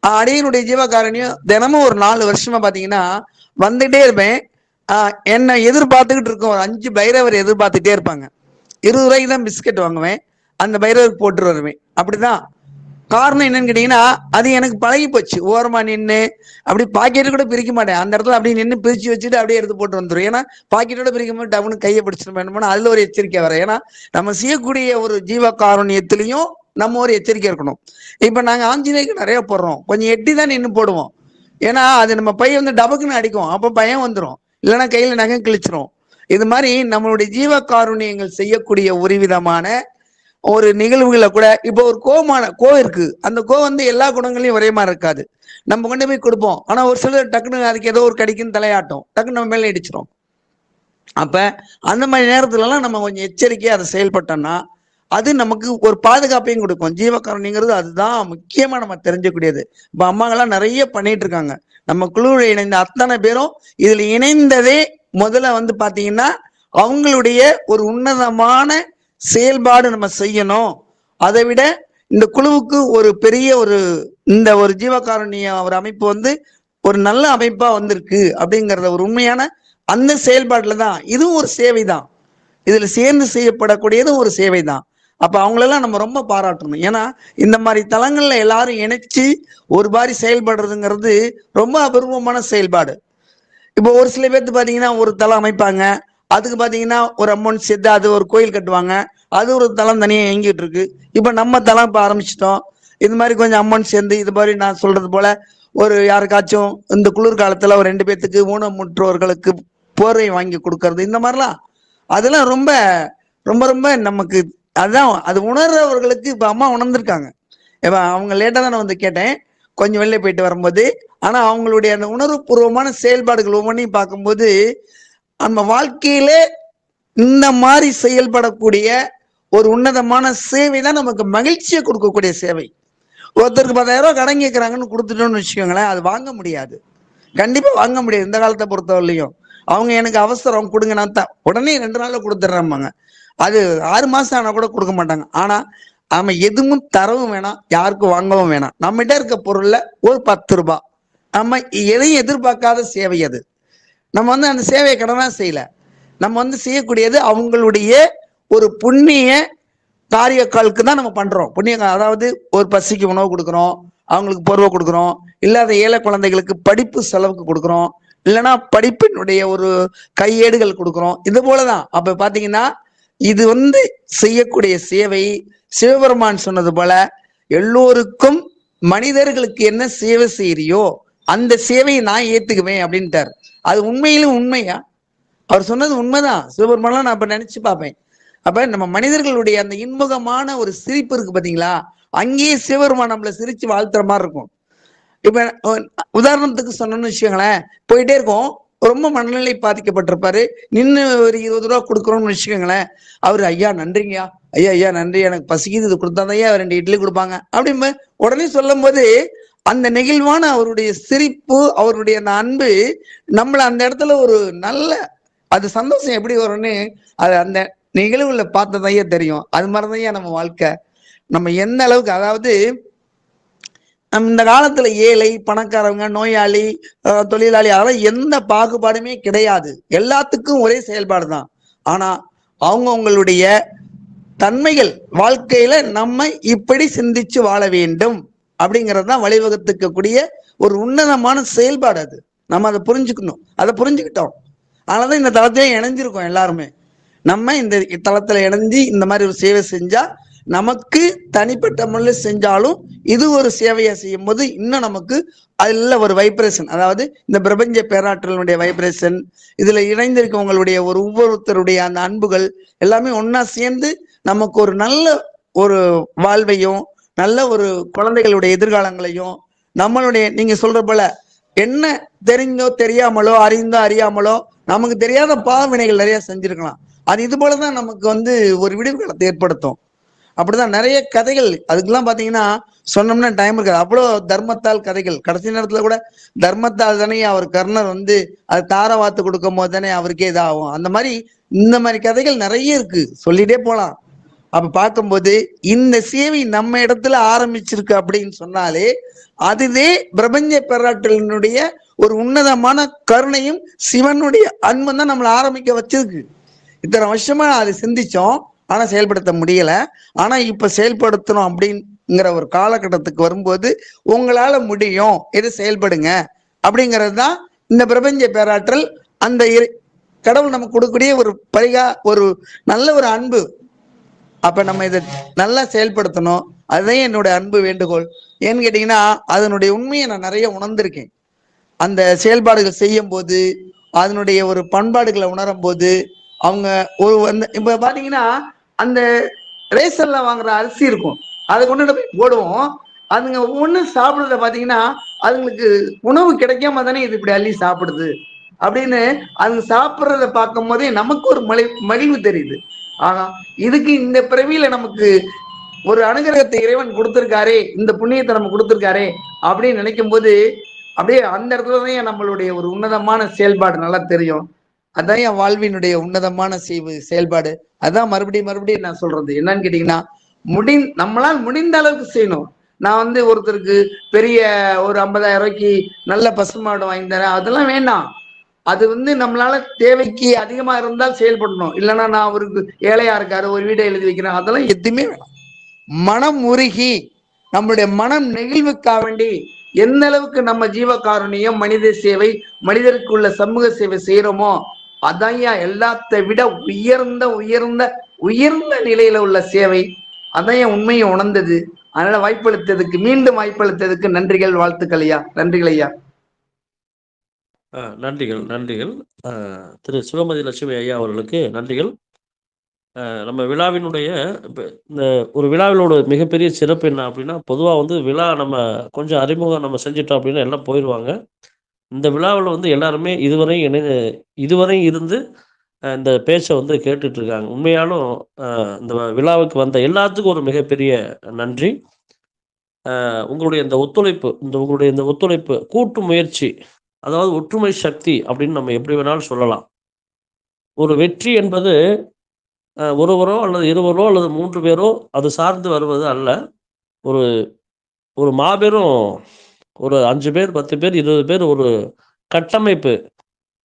S14: அடியனுடைய ஜீவகாருண்யம் தினமும் ஒரு 4 வருஷமா பாத்தீங்கன்னா வந்துட்டே இருப்பேன். என்னை எதிர்பார்த்துக்கிட்டு இருக்கோம். ஒரு 5 பைரவர் எதிர்பார்த்துட்டே இருப்பாங்க. 20 ரூபாய்க்கு தான் பிஸ்கட் வாங்குவேன், அந்த பைரவர் போட்டு வருவேன். அப்படிதான். காரணம் என்னன்னு கேட்டீங்கன்னா, அது எனக்கு பழகி போச்சு. ஓரமா நின்று அப்படி பாக்கெட்டு கூட பிரிக்க மாட்டேன். அந்த இடத்துல அப்படியே நின்று பிரிச்சு வச்சுட்டு அப்படியே எடுத்து போட்டு வந்துடும். ஏன்னா பாக்கெட்டோட பிரிக்கும் போது டவுனு கையை பிடிச்சிட்டு வேணும்னா அதுல ஒரு எச்சரிக்கை வர. ஏன்னா நம்ம செய்யக்கூடிய ஒரு ஜீவகாருண்யத்திலையும் நம்ம ஒரு எச்சரிக்கை இருக்கணும். இப்ப நாங்க ஆஞ்சநேயருக்கு நிறைய போடுறோம், கொஞ்சம் எட்டி தான் நின்று போடுவோம். ஏன்னா அது நம்ம பைய டபக்குன்னு அடிக்கும், அப்ப பயம் வந்துடும், இல்லைன்னா கையில நகை கிழிச்சிரும். இது மாதிரி நம்மளுடைய ஜீவகாருண்யங்கள் செய்யக்கூடிய ஒரு விதமான ஒரு நிகழ்வுகளை கூட இப்போ ஒரு கோ இருக்கு, அந்த கோ வந்து எல்லா குணங்களையும் ஒரே மாதிரி இருக்காது. நம்ம கொண்டு போய் கொடுப்போம், ஆனா ஒரு சிலர் டக்குன்னு அதுக்கு ஏதோ ஒரு கடிக்குன்னு தலையாட்டும், டக்குன்னு நம்ம மேலே இடிச்சிடும். அப்ப அந்த மாதிரி நேரத்துலலாம் நம்ம கொஞ்சம் எச்சரிக்கையா அதை செயல்பட்டோம்னா அது நமக்கு ஒரு பாதுகாப்பையும் கொடுக்கும். ஜீவகாருண்யங்கிறது அதுதான் முக்கியமா நம்ம தெரிஞ்சக்கூடியது. இப்ப அம்மாங்கெல்லாம் நிறைய பண்ணிட்டு இருக்காங்க. நம்ம குழுவில் இணைந்த அத்தனை பேரும் இதுல இணைந்ததே முதல்ல வந்து பாத்தீங்கன்னா அவங்களுடைய ஒரு உன்னதமான செயல்பாடு நம்ம செய்யணும். அதை விட இந்த குழுவுக்கு ஒரு பெரிய இந்த ஒரு ஜீவகாருண்ய ஒரு அமைப்பு வந்து ஒரு நல்ல அமைப்பா வந்திருக்கு அப்படிங்கிறத ஒரு உண்மையான அந்த செயல்பாட்டுல தான் இதுவும் ஒரு சேவை தான். இதுல சேர்ந்து செய்யப்படக்கூடியதும் ஒரு சேவை தான். அப்ப அவங்களெல்லாம் நம்ம ரொம்ப பாராட்டணும். ஏன்னா இந்த மாதிரி தளங்கள்ல எல்லாரும் இணைச்சு ஒரு மாதிரி செயல்படுறதுங்கிறது ரொம்ப அபூர்வமான செயல்பாடு. இப்போ ஒரு சில பேர்த்து பாத்தீங்கன்னா ஒரு தளம் அமைப்பாங்க, அதுக்கு பாத்தீங்கன்னா ஒரு அமௌண்ட் சேர்த்து அது ஒரு கோயில் கட்டுவாங்க, அது ஒரு தளம் தனியா இயங்கிட்டு இருக்கு. இப்ப நம்ம தளம் இப்ப ஆரம்பிச்சிட்டோம். இது மாதிரி கொஞ்சம் அமௌண்ட் சேர்ந்து இது மாதிரி நான் சொல்றது போல ஒரு யாருக்காச்சும் இந்த குளிர்காலத்துல ஒரு 2 பேர்த்துக்கு ஊனமுற்றோர்களுக்கு போர்வை வாங்கி கொடுக்கறது, இந்த மாதிரிலாம் அதெல்லாம் ரொம்ப ரொம்ப ரொம்ப நமக்கு அதான் அது உணர்றவர்களுக்கு இப்ப அம்மா உணர்ந்திருக்காங்க. இப்ப அவங்க லேட்டா தான் நான் வந்து கேட்டேன் கொஞ்சம் வெளில போயிட்டு வரும்போது. ஆனா அவங்களுடைய அந்த உணர்வுபூர்வமான செயல்பாடுகள் ஒவ்வொன்றையும் பார்க்கும்போது நம்ம வாழ்க்கையில இந்த மாதிரி செயல்படக்கூடிய ஒரு உன்னதமான சேவை தான் நமக்கு மகிழ்ச்சியை கொடுக்கக்கூடிய சேவை. ஒருத்தருக்கு 10,000 ரூபாய் கடன் கேட்கறாங்கன்னு கொடுத்துட்டோம்னு வச்சுக்கோங்களேன், அது வாங்க முடியாது, கண்டிப்பா வாங்க முடியாது. இந்த காலத்தை பொறுத்தவரையிலையும் அவங்க எனக்கு அவசரம் கொடுங்கன்னா தான் உடனே 2 நாள்ல கொடுத்துட்றாங்க. அது 6 மாசம் ஆனா கூட கொடுக்க மாட்டாங்க. ஆனா நாம எதுவும் தரவும் வேணாம், யாருக்கும் வாங்கவும் வேணாம். நம்மகிட்ட இருக்க பொருள்ல ஒரு 10 ரூபாய் நம்ம எதையும் எதிர்பார்க்காத சேவை அது. நம்ம வந்து அந்த சேவையை கடனா செய்யல, நம்ம வந்து செய்யக்கூடியது அவங்களுடைய ஒரு புண்ணிய காரியக்காலுக்கு தான் நம்ம பண்றோம். புண்ணிய அதாவது ஒரு பசிக்கு உணவு கொடுக்குறோம், அவங்களுக்கு போர்வை கொடுக்குறோம், இல்லாத ஏழை குழந்தைகளுக்கு படிப்பு செலவுக்கு கொடுக்குறோம், இல்லைன்னா படிப்பினுடைய ஒரு கையேடுகள் கொடுக்குறோம். இது போலதான். அப்ப பாத்தீங்கன்னா இது வந்து செய்யக்கூடிய சேவை சிவபெருமான் சொன்னது போல எல்லோருக்கும் மனிதர்களுக்கு என்ன சேவை செய்யறியோ அந்த சேவையை நான் ஏத்துக்குவேன் அப்படின்ட்டார். அது உண்மையிலும் உண்மையா? அவர் சொன்னது உண்மைதான். சிவபெருமான்லாம் நான் இப்ப நினைச்சு பார்ப்பேன். அப்ப நம்ம மனிதர்களுடைய அந்த இன்முகமான ஒரு சிரிப்பு இருக்கு பாத்தீங்களா, அங்கேயே சிவபெருமான் நம்மள சிரிச்சு வாழ்த்துற மாதிரி இருக்கும். இப்ப உதாரணத்துக்கு சொன்னோம்னு வச்சுக்கோங்களேன், போயிட்டே இருக்கோம், ரொம்ப மனநிலை பாதிக்கப்பட்டிருப்பாரு, நின்று ஒரு 20 ரூபா கொடுக்குறோம்னு வச்சுக்கோங்களேன், அவரு ஐயா நன்றிங்கய்யா, ஐயா ஐயா நன்றி, எனக்கு பசிக்குது, இது கொடுத்தாதையா 2 இட்லி கொடுப்பாங்க அப்படின்னு உடனே சொல்லும் போது அந்த நெகிழ்வான அவருடைய சிரிப்பு, அவருடைய அந்த அன்பு நம்மள அந்த இடத்துல ஒரு நல்ல அது சந்தோஷம் எப்படி வரும்னு அது அந்த நிகழ்வுல பார்த்ததையே தெரியும். அது மாதிரிதையா நம்ம வாழ்க்கை. நம்ம எந்த அளவுக்கு, அதாவது நம்ம இந்த காலத்துல ஏழை பணக்காரவங்க நோயாளி தொழிலாளி அதெல்லாம் எந்த பாகுபாடுமே கிடையாது, எல்லாத்துக்கும் ஒரே செயல்பாடு தான். ஆனா அவங்களுடைய தன்மைகள் வாழ்க்கையில நம்ம இப்படி சிந்திச்சு வாழ வேண்டும் அப்படிங்கிறது தான் வழிவகுத்துக்கக்கூடிய ஒரு உன்னதமான செயல்பாடு. அது நம்ம அதை புரிஞ்சுக்கணும், அதை புரிஞ்சுக்கிட்டோம். அதனாலதான் இந்த தளத்திலே இணைஞ்சிருக்கோம் எல்லாருமே. நம்ம இந்த தளத்துல இணைஞ்சு இந்த மாதிரி ஒரு சேவை செஞ்சா நமக்கு தனிப்பட்ட முறையில் செஞ்சாலும் இது ஒரு சேவையை செய்யும் போது இன்னும் நமக்கு அதுல ஒரு வைப்ரேஷன், அதாவது இந்த பிரபஞ்ச பேராற்றலுடைய வைப்ரேஷன், இதுல இணைந்திருக்கவங்களுடைய ஒரு ஒவ்வொருத்தருடைய அந்த அன்புகள் எல்லாமே ஒன்னா சேர்ந்து நமக்கு ஒரு நல்ல ஒரு வாழ்வையும் நல்ல ஒரு குழந்தைகளுடைய எதிர்காலங்களையும் நம்மளுடைய நீங்க சொல்ற போல என்ன தெரிஞ்சோ தெரியாமலோ அறிந்தோ அறியாமலோ நமக்கு தெரியாத பாவவினைகள் நிறைய செஞ்சிருக்கலாம். அது இது போலதான் நமக்கு வந்து ஒரு விடிவு காலத்தை ஏற்படுத்தும். அப்படிதான் நிறைய கதைகள், அதுக்கெல்லாம் பாத்தீங்கன்னா சொன்னோம்னா டைம் இருக்காது, அவ்வளோ தர்மத்தால் கதைகள். கடைசி நேரத்துல கூட தர்மத்தால் தானே அவர் கர்ணர் வந்து அது தார வாத்து கொடுக்கும் போது தானே அவருக்கே இதாகும். அந்த மாதிரி இந்த மாதிரி கதைகள் நிறைய இருக்கு, சொல்லிட்டே போலாம். அப்ப பார்க்கும்போது இந்த சேவை நம்ம இடத்துல ஆரம்பிச்சிருக்கு அப்படின்னு சொன்னாலே அதுவே பிரபஞ்ச பேராற்றலினுடைய ஒரு உன்னதமான கருணையும் சிவனுடைய அன்பும் தான் நம்மளை ஆரம்பிக்க வச்சிருக்கு. இத்தனை வருஷமா அதை சிந்திச்சோம், ஆனா செயல்படுத்த முடியல. ஆனா இப்ப செயல்படுத்தணும் அப்படிங்கிற ஒரு காலகட்டத்துக்கு வரும்போது உங்களால முடியும், எது செயல்படுங்க அப்படிங்கிறது தான் இந்த பிரபஞ்ச பேராற்றல். அந்த கடவுள் நமக்கு கொடுக்கக்கூடிய ஒரு ஒரு நல்ல ஒரு அன்பு. அப்ப நம்ம இதை நல்லா செயல்படுத்தணும். அதுதான் என்னோட அன்பு வேண்டுகோள். ஏன்னு கேட்டீங்கன்னா அதனுடைய உண்மையை நான் நிறைய உணர்ந்திருக்கேன். அந்த செயல்பாடுகள் செய்யும் போது அதனுடைய ஒரு பண்பாடுகளை உணரும் போது அவங்க ஒரு இப்ப பாத்தீங்கன்னா அந்த ரேஷன்ல வாங்குற அரிசி இருக்கும், அதை கொண்டு போய் போடுவோம். அதுங்க ஒவ்வொன்று சாப்பிடுறத பார்த்தீங்கன்னா அதுங்களுக்கு உணவு கிடைக்காம தானே இது இப்படி அள்ளி சாப்பிடுது அப்படின்னு அதுங்க சாப்பிட்றத பார்க்கும் போதே நமக்கு ஒரு மகிழ்வு தெரியுது. ஆனா இதுக்கு இந்த பிறவியில நமக்கு ஒரு அனுகிரகத்தை இறைவன் கொடுத்திருக்காரே, இந்த புண்ணியத்தை நம்ம கொடுத்திருக்காரே அப்படின்னு நினைக்கும் போது அப்படியே அந்த இடத்துலதான் நம்மளுடைய ஒரு உன்னதமான செயல்பாடு நல்லா தெரியும். அதான் என் வாழ்வினுடைய உன்னதமான செயல்பாடு. அதான் மறுபடியும் நான் சொல்றது என்னன்னு கேட்டீங்கன்னா, நம்மளால் முடிந்த அளவுக்கு செய்யணும். நான் ஒருத்தருக்கு பெரிய ஒரு 50,000 ரூபாய்க்கு நல்ல பசுமாடு வாங்கி தரேன், அதெல்லாம் வேண்டாம். அது நம்மளால தேவைக்கு அதிகமா இருந்தால் செயல்படணும். இல்லைன்னா நான் அவருக்கு ஏழையா இருக்காரு ஒரு வீடை எழுதி வைக்கிறேன், அதெல்லாம் எதுவுமே வேணாம். மனம் உருகி நம்மளுடைய மனம் நெகிழ்வுக்காக வேண்டி எந்த அளவுக்கு நம்ம ஜீவகாருண்யம், மனித சேவை, மனிதருக்கு உள்ள சமூக சேவை செய்யறோமோ அதான் எல்லாத்தை விட உயர்ந்த உயர்ந்த உயர்ந்த நிலையில உள்ள சேவை. அதான் உண்மையை உணர்ந்தது. அதனால வாய்ப்பளித்ததுக்கு, மீண்டும் வாய்ப்பளித்ததுக்கு நன்றிகள், வாழ்த்துக்கள் ஐயா. நன்றிகள் ஐயா.
S1: நன்றிகள் நன்றிகள். திரு சிவமதி லட்சுமி ஐயா அவர்களுக்கு நன்றிகள். நம்ம விழாவினுடைய இந்த ஒரு விழாவினோட மிகப்பெரிய சிறப்பு என்ன அப்படின்னா, பொதுவாக விழா நம்ம கொஞ்சம் அறிமுகம் நம்ம செஞ்சிட்டோம் அப்படின்னா எல்லாம் போயிடுவாங்க. இந்த விழாவில் எல்லாருமே இதுவரை இருந்து இந்த பேச்சை கேட்டுட்டு இருக்காங்க. உண்மையாலும் இந்த விழாவுக்கு வந்த எல்லாத்துக்கும் ஒரு மிகப்பெரிய நன்றி. உங்களுடைய இந்த ஒத்துழைப்பு கூட்டு முயற்சி, அதாவது ஒற்றுமை சக்தி அப்படின்னு நம்ம எப்படி வேணாலும் சொல்லலாம். ஒரு வெற்றி என்பது ஒருவரோ அல்லது இருவரோ அல்லது 3 பேரோ அது சார்ந்து வருவது அல்ல. ஒரு மாபெரும் ஒரு 5 பேர், 10 பேர், 20 பேர் ஒரு கட்டமைப்பு,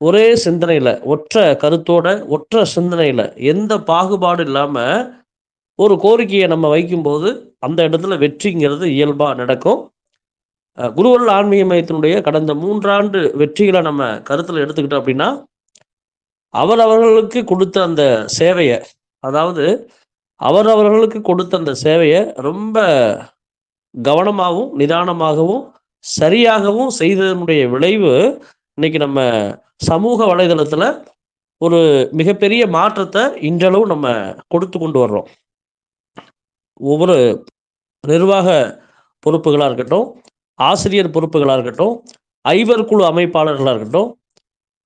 S1: ஒரே சிந்தனையில், ஒற்ற கருத்தோட, ஒற்ற சிந்தனையில், எந்த பாகுபாடு இல்லாமல் ஒரு கோரிக்கையை நம்ம வைக்கும்போது அந்த இடத்துல வெற்றிங்கிறது இயல்பாக நடக்கும். குருவருள் ஆன்மீக மையத்தினுடைய கடந்த 3 ஆண்டு வெற்றிகளை நம்ம கருத்தில் எடுத்துக்கிட்டோம் அப்படின்னா, அவரவர்களுக்கு கொடுத்த அந்த சேவையை, அதாவது அவரவர்களுக்கு கொடுத்த அந்த சேவையை ரொம்ப கவனமாகவும் நிதானமாகவும் சரியாகவும் செய்ததனுடைய விளைவு இன்னைக்கு நம்ம சமூக வலைதளத்தில் ஒரு மிகப்பெரிய மாற்றத்தை இன்றளவு நம்ம கொடுத்து கொண்டு வர்றோம். ஒவ்வொரு நிர்வாக பொறுப்புகளாக இருக்கட்டும், ஆசிரியர் பொறுப்புகளாக இருக்கட்டும், ஐவர் குழு அமைப்பாளர்களாக இருக்கட்டும்,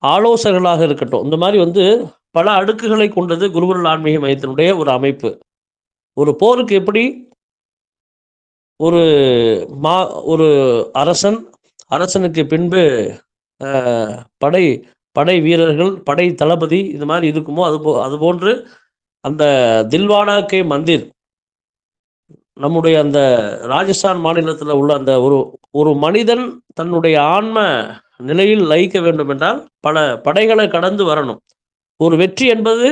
S1: ஆலோசகர்களாக இருக்கட்டும், இந்த மாதிரி பல அடுக்குகளை கொண்டது குருவருள் ஆன்மீக மையத்தினுடைய ஒரு அமைப்பு. ஒரு போருக்கு எப்படி ஒரு அரசனுக்கு பின்பு படை வீரர்கள், படை தளபதி இது மாதிரி இருக்குமோ அதுபோன்று அந்த தில்வானா கே மந்திர், நம்முடைய அந்த ராஜஸ்தான் மாநிலத்தில் உள்ள அந்த ஒரு மனிதன் தன்னுடைய ஆன்ம நிலையில் லயிக்க வேண்டும் என்றால் பல படைகளை கடந்து வரணும். ஒரு வெற்றி என்பது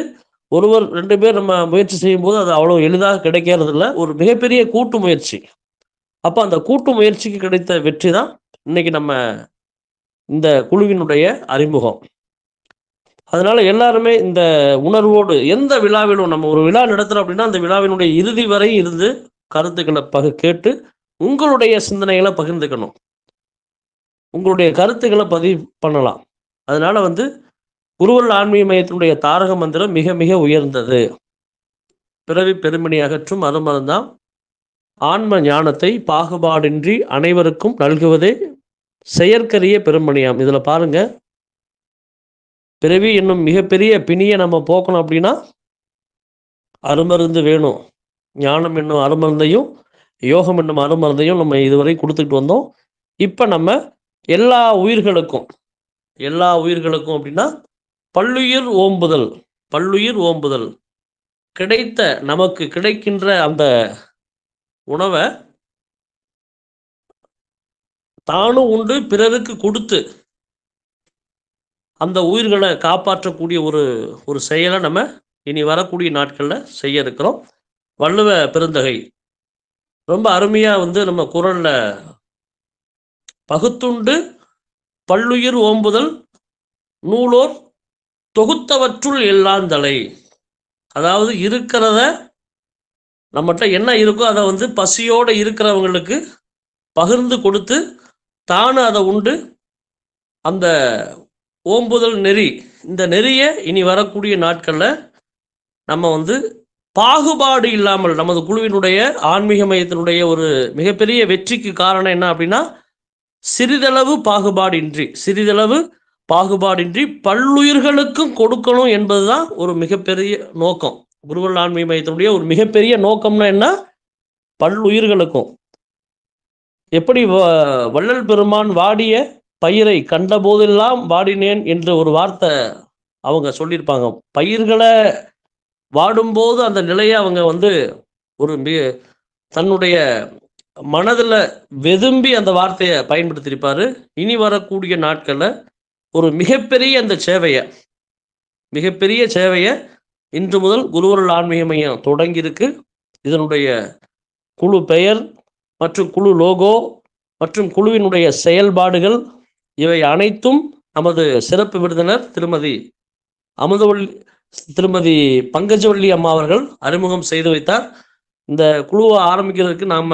S1: ஒருவர் 2 பேர் நம்ம முயற்சி செய்யும் போது அது அவ்வளோ எளிதாக கிடைக்கிறது இல்லை. ஒரு மிகப்பெரிய கூட்டு முயற்சி. அப்போ அந்த கூட்டு முயற்சிக்கு கிடைத்த வெற்றி தான் இன்னைக்கு நம்ம இந்த குழுவினுடைய அறிமுகம். அதனால எல்லாருமே இந்த உணர்வோடு எந்த விழாவிலும் நம்ம ஒரு விழா நடத்துகிறோம் அப்படின்னா அந்த விழாவினுடைய இறுதி வரை இருந்து கருத்துக்களை கேட்டு உங்களுடைய சிந்தனைகளை பகிர்ந்துக்கணும், உங்களுடைய கருத்துக்களை பதிவு பண்ணலாம். அதனால குருவருள் ஆன்மீக மையத்தினுடைய தாரக மந்திரம் மிக மிக உயர்ந்தது. பிறவி பெருமணி அகற்றும் அருமருந்தாம் ஆன்ம ஞானத்தை பாகுபாடின்றி அனைவருக்கும் நல்குவதே செயற்கரிய பெருமணியாம். இதுல பாருங்க, பிறவி என்னும் மிகப்பெரிய பிணியை நம்ம போக்கணும் அப்படின்னா அருமருந்து வேணும். ஞானம் என்னும் அருமருந்தையும் யோகம் என்னும் அருமருந்தையும் நம்ம இதுவரை கொடுத்துட்டு வந்தோம். இப்ப நம்ம எல்லா உயிர்களுக்கும் அப்படின்னா பல்லுயிர் ஓம்புதல் நமக்கு கிடைக்கின்ற அந்த உணவை தானும் உண்டு பிறருக்கு கொடுத்து அந்த உயிர்களை காப்பாற்றக்கூடிய ஒரு செயலை நம்ம இனி வரக்கூடிய நாட்களில் செய்ய இருக்கிறோம். வள்ளுவ பெருந்தகை ரொம்ப அருமையா நம்ம குறள்ல பகுத்துண்டு பல்லுயிர் ஓம்புதல் நூலோர் தொகுத்தவற்றுள் எல்லாந்தலை, அதாவது இருக்கிறத நம்மகிட்ட என்ன இருக்கோ அதை பசியோடு இருக்கிறவங்களுக்கு பகிர்ந்து கொடுத்து தானும் அதை உண்டு அந்த ஓம்புதல் நெறி, இந்த நெறியை இனி வரக்கூடிய நாட்களில் நம்ம பாகுபாடு இல்லாமல் நமது குழுவினுடைய ஆன்மீக மையத்தினுடைய ஒரு மிகப்பெரிய வெற்றிக்கு காரணம் என்ன அப்படின்னா, சிறிதளவு பாகுபாடின்றி பல்லுயிர்களுக்கும் கொடுக்கணும் என்பதுதான் ஒரு மிகப்பெரிய நோக்கம். குருவருள் ஆன்மீக மையத்தினுடைய ஒரு மிகப்பெரிய நோக்கம்னா என்ன? பல்லுயிர்களுக்கும். எப்படி வள்ளல் பெருமான் வாடிய பயிரை கண்ட போதெல்லாம் வாடினேன் என்ற ஒரு வார்த்தை அவங்க சொல்லியிருப்பாங்க. பயிர்களை வாடும்போது அந்த நிலையை அவங்க ஒரு தன்னுடைய மனதில் வெதும்பி அந்த வார்த்தையை பயன்படுத்தியிருப்பாரு. இனி வரக்கூடிய நாட்களில் ஒரு மிகப்பெரிய சேவையை இன்று முதல் குருவருள் ஆன்மீக மையம் தொடங்கியிருக்கு. இதனுடைய குழு பெயர் மற்றும் குழு லோகோ மற்றும் குழுவினுடைய செயல்பாடுகள் இவை அனைத்தும் நமது சிறப்பு விருந்தினர் திருமதி பங்கஜவள்ளி அம்மா அவர்கள் அறிமுகம் செய்து வைத்தார். இந்த குழுவை ஆரம்பிக்கிறதுக்கு நாம்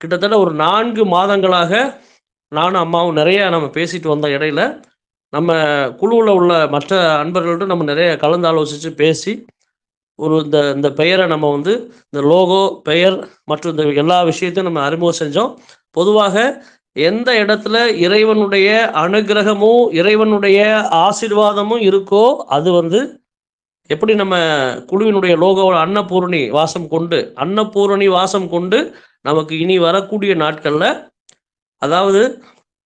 S1: கிட்டத்தட்ட ஒரு 4 மாதங்களாக நானும் அம்மாவும் நிறைய நம்ம பேசிட்டு வந்த இடையில நம்ம குழுவில் உள்ள மற்ற அன்பர்கள்ட்ட நம்ம நிறைய கலந்து ஆலோசித்து பேசி இந்த பெயரை நம்ம இந்த லோகோ பெயர் மற்றும் இந்த எல்லா விஷயத்தையும் நம்ம அறிமுகம் செஞ்சோம். பொதுவாக எந்த இடத்துல இறைவனுடைய அனுகிரகமும் இறைவனுடைய ஆசீர்வாதமும் இருக்கோ அது எப்படி நம்ம குழுவினுடைய லோகோ அன்னபூரணி வாசம் கொண்டு நமக்கு இனி வரக்கூடிய நாட்கள்ல, அதாவது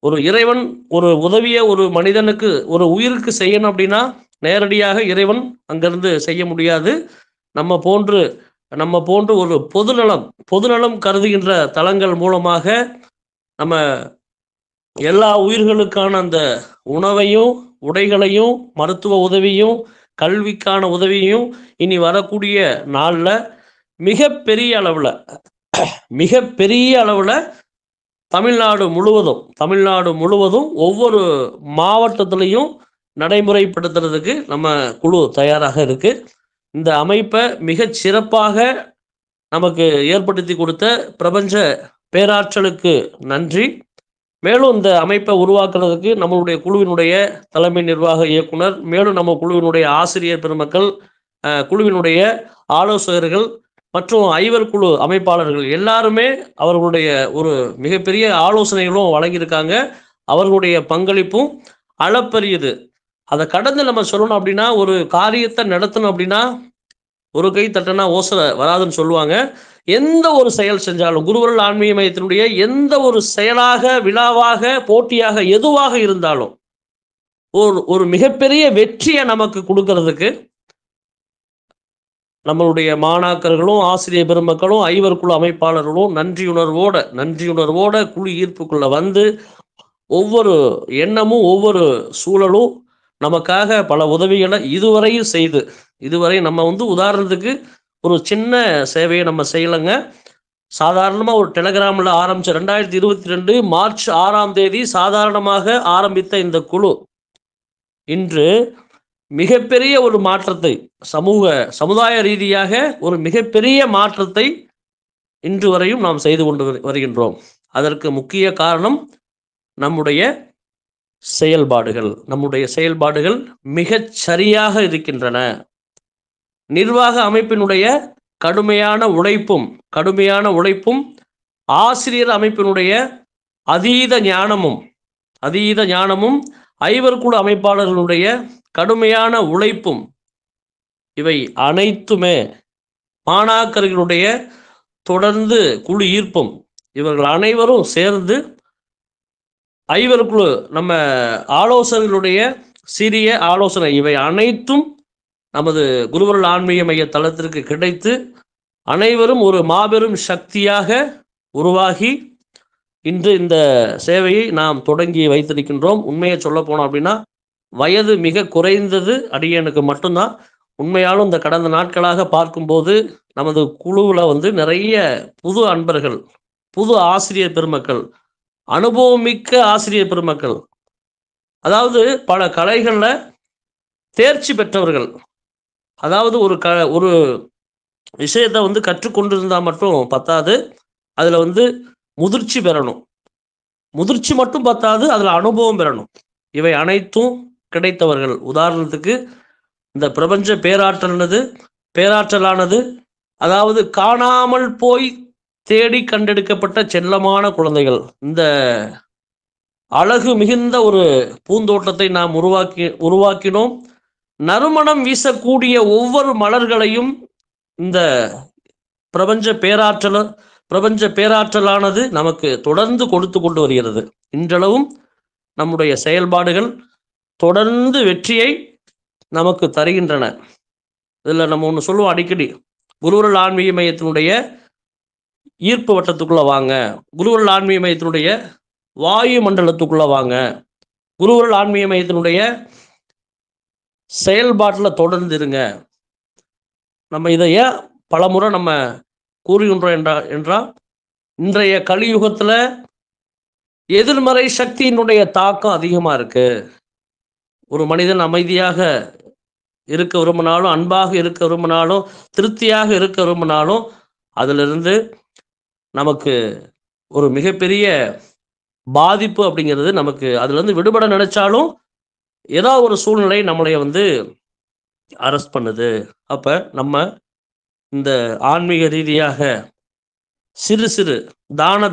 S1: ஒரு இறைவன் ஒரு உதவியை ஒரு மனிதனுக்கு ஒரு உயிருக்கு செய்யணும் அப்படின்னா நேரடியாக இறைவன் அங்கிருந்து செய்ய முடியாது. நம்ம போன்று ஒரு பொதுநலம் கருதுகின்ற தலங்கள் மூலமாக நம்ம எல்லா உயிர்களுக்கான அந்த உணவையும் உடைகளையும் மருத்துவ உதவியும் கல்விக்கான உதவியும் இனி வரக்கூடிய நாளில் மிகப்பெரிய அளவில் தமிழ்நாடு முழுவதும் ஒவ்வொரு மாவட்டத்திலையும் நடைமுறைப்படுத்துறதுக்கு நம்ம குழு தயாராக இருக்கு. இந்த அமைப்பை மிகச் சிறப்பாக நமக்கு ஏற்படுத்தி கொடுத்த பிரபஞ்ச பேராற்றலுக்கு நன்றி. மேலும் இந்த அமைப்பை உருவாக்குறதுக்கு நம்மளுடைய குழுவினுடைய தலைமை நிர்வாக இயக்குனர், மேலும் நம்ம குழுவினுடைய ஆசிரியர் பெருமக்கள், குழுவினுடைய ஆலோசகர்கள் மற்றும் ஐவர் குழு அமைப்பாளர்கள் எல்லாருமே அவர்களுடைய ஒரு மிகப்பெரிய ஆலோசனைகளும் வழங்கியிருக்காங்க. அவர்களுடைய பங்களிப்பும் அளப்பரியது. அதை கடந்து நம்ம சொல்லணும் அப்படின்னா, ஒரு காரியத்தை நடத்தணும் அப்படின்னா ஒரு கை தட்டனா ஓசை வராதுன்னு சொல்லுவாங்க. எந்த ஒரு செயல் செஞ்சாலும் குருவருள் ஆன்மீக மையத்தினுடைய எந்த ஒரு செயலாக, விழாவாக, போட்டியாக எதுவாக இருந்தாலும் ஒரு மிகப்பெரிய வெற்றியை நமக்கு கொடுக்கறதுக்கு நம்மளுடைய மாணாக்கர்களும் ஆசிரியர் பெருமக்களும் ஐவர் குழு அமைப்பாளர்களும் நன்றியுணர்வோட குழு ஈர்ப்புக்குள்ள ஒவ்வொரு எண்ணமும் ஒவ்வொரு சூழலும் நமக்காக பல உதவிகளை இதுவரை நம்ம உதாரணத்துக்கு ஒரு சின்ன சேவையை நம்ம செய்யலைங்க. சாதாரணமாக ஒரு டெலகிராமில் ஆரம்பித்த 2022 மார்ச் 6ஆம் தேதி சாதாரணமாக ஆரம்பித்த இந்த குழு இன்று மிகப்பெரிய ஒரு மாற்றத்தை சமுதாய ரீதியாக ஒரு மிகப்பெரிய மாற்றத்தை இன்று வரையும் நாம் செய்து கொண்டு வருகின்றோம். அதற்கு முக்கிய காரணம் நம்முடைய செயல்பாடுகள் மிகச் சரியாக இருக்கின்றன. நிர்வாக அமைப்பினுடைய கடுமையான உழைப்பும் ஆசிரியர் அமைப்பினுடைய அதீத ஞானமும் ஐவர் குழு அமைப்பாளர்களுடைய கடுமையான உழைப்பும் இவை அனைத்துமே மாணாக்கர்களுடைய தொடர்ந்து குழு ஈர்ப்பும் இவர்கள் அனைவரும் சேர்ந்து ஐவர் குழு நம்ம ஆலோசகர்களுடைய சிறிய ஆலோசனை இவை அனைத்தும் நமது குருவருள் ஆன்மீக மைய தளத்திற்கு கிடைத்து அனைவரும் ஒரு மாபெரும் சக்தியாக உருவாகி இன்று இந்த சேவையை நாம் தொடங்கி வைத்திருக்கின்றோம். உண்மையை சொல்ல போனோம் அப்படின்னா வயது மிக குறைந்தது அடியனுக்கு மட்டும்தான். உண்மையாலும் இந்த கடந்த நாட்களாக பார்க்கும்போது நமது குழுவில் நிறைய புது அன்பர்கள், புது ஆசிரியர் பெருமக்கள், அனுபவமிக்க ஆசிரியர் பெருமக்கள், அதாவது பல கலைகளில் தேர்ச்சி பெற்றவர்கள். அதாவது ஒரு விஷயத்தை கற்றுக்கொண்டிருந்தால் மட்டும் பத்தாது, அதில் முதிர்ச்சி பெறணும். முதிர்ச்சி மட்டும் பத்தாது, அதில் அனுபவம் பெறணும். இவை அனைத்தும் கிடைத்தவர்கள். உதாரணத்துக்கு இந்த பிரபஞ்ச பேராற்றலானது அதாவது காணாமல் போய் தேடி கண்டெடுக்கப்பட்ட செல்லமான குழந்தைகள். இந்த அழகு மிகுந்த ஒரு பூந்தோட்டத்தை நாம் உருவாக்கினோம். நறுமணம் வீசக்கூடிய ஒவ்வொரு மலர்களையும் இந்த பிரபஞ்ச பேராற்றலானது நமக்கு தொடர்ந்து கொடுத்து கொண்டு வருகிறது. இன்றளவும் நம்முடைய செயல்பாடுகள் தொடர்ந்து வெற்றியை நமக்கு தருகின்றன. இதில் நம்ம ஒன்று சொல்லுவோம் அடிக்கடி, குருவருள் ஆன்மீக மையத்தினுடைய ஈர்ப்பு வட்டத்துக்குள்ள வாங்க, குருவருள் ஆன்மீக மையத்தினுடைய வாயு மண்டலத்துக்குள்ள வாங்க, குருவருள் ஆன்மீக மையத்தினுடைய செயல்பாட்டில் தொடர்ந்து இருங்க. நம்ம இதை ஏன் பலமுறை நம்ம கூறுகின்றோம் என்றால் இன்றைய கலியுகத்தில் எதிர்மறை சக்தியினுடைய தாக்கம் அதிகமாக இருக்கு. ஒரு மனிதன் அமைதியாக இருக்க விரும்பினாலும், அன்பாக இருக்க விரும்பினாலும், திருப்தியாக இருக்க விரும்பினாலும் அதிலிருந்து நமக்கு ஒரு மிகப்பெரிய பாதிப்பு அப்படிங்கிறது நமக்கு அதுலேருந்து விடுபட நினைச்சாலும் ஏதாவது ஒரு சூழ்நிலை நம்மளைய அரெஸ்ட் பண்ணுது. அப்போ நம்ம இந்த ஆன்மீக ரீதியாக சிறு சிறு தான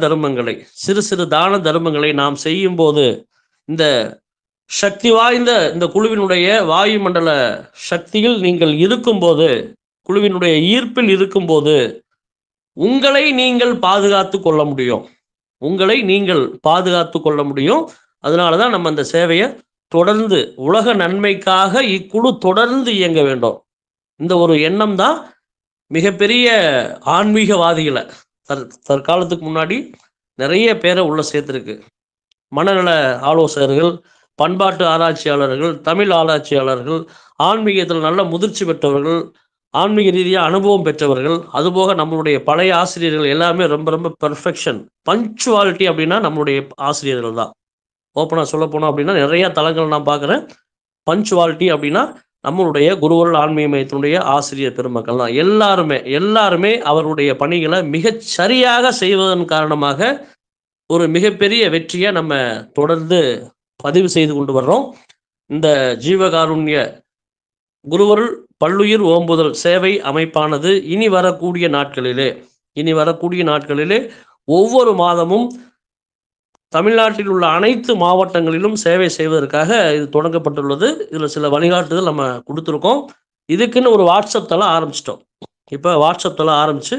S1: தர்மங்களை நாம் செய்யும் போது, இந்த சக்தி வாய்ந்த இந்த குழுவினுடைய வாயுமண்டல சக்தியில் நீங்கள் இருக்கும்போது, குழுவினுடைய ஈர்ப்பில் இருக்கும்போது உங்களை நீங்கள் பாதுகாத்து கொள்ள முடியும். அதனால தான் நம்ம அந்த சேவையை தொடர்ந்து உலக நன்மைக்காக இக்குழு தொடர்ந்து இயங்க வேண்டும். இந்த ஒரு எண்ணம் தான் மிகப்பெரிய ஆன்மீகவாதிகளை தற்காலத்துக்கு முன்னாடி நிறைய பேரை உள்ள சேர்த்துருக்கு. மனநல ஆலோசகர்கள், பண்பாட்டு ஆராய்ச்சியாளர்கள், தமிழ் ஆராய்ச்சியாளர்கள், ஆன்மீகத்தில் நல்ல முதிர்ச்சி பெற்றவர்கள், ஆன்மீக ரீதியாக அனுபவம் பெற்றவர்கள், அதுபோக நம்மளுடைய பழைய ஆசிரியர்கள் எல்லாமே ரொம்ப ரொம்ப பெர்ஃபெக்ஷன். பங்க்சுவாலிட்டி அப்படின்னா நம்மளுடைய ஆசிரியர்கள் தான். ஓப்பனாக சொல்ல போனோம் அப்படின்னா நிறைய தளங்கள் நான் பார்க்குறேன். பங்க்சுவாலிட்டி அப்படின்னா நம்மளுடைய குருவருள் ஆன்மீக மையத்தினுடைய ஆசிரியர் பெருமக்கள் தான். எல்லாருமே அவருடைய பணிகளை மிகச் சரியாக செய்வதன் காரணமாக ஒரு மிகப்பெரிய வெற்றியை நம்ம தொடர்ந்து பதிவு செய்து கொண்டு வர்றோம். இந்த ஜீவகாருண்ய குருவருள் பல்லுயிர் ஓம்புதல் சேவை அமைப்பானது இனி வரக்கூடிய நாட்களிலே ஒவ்வொரு மாதமும் தமிழ்நாட்டில் உள்ள அனைத்து மாவட்டங்களிலும் சேவை செய்வதற்காக இது தொடங்கப்பட்டுள்ளது. இதில் சில வழிகாட்டுதல் நம்ம கொடுத்துருக்கோம். இதுக்குன்னு ஒரு வாட்ஸ்அப் தளம் ஆரம்பிச்சிட்டோம். இப்போ வாட்ஸ்அப் தளம் ஆரம்பித்து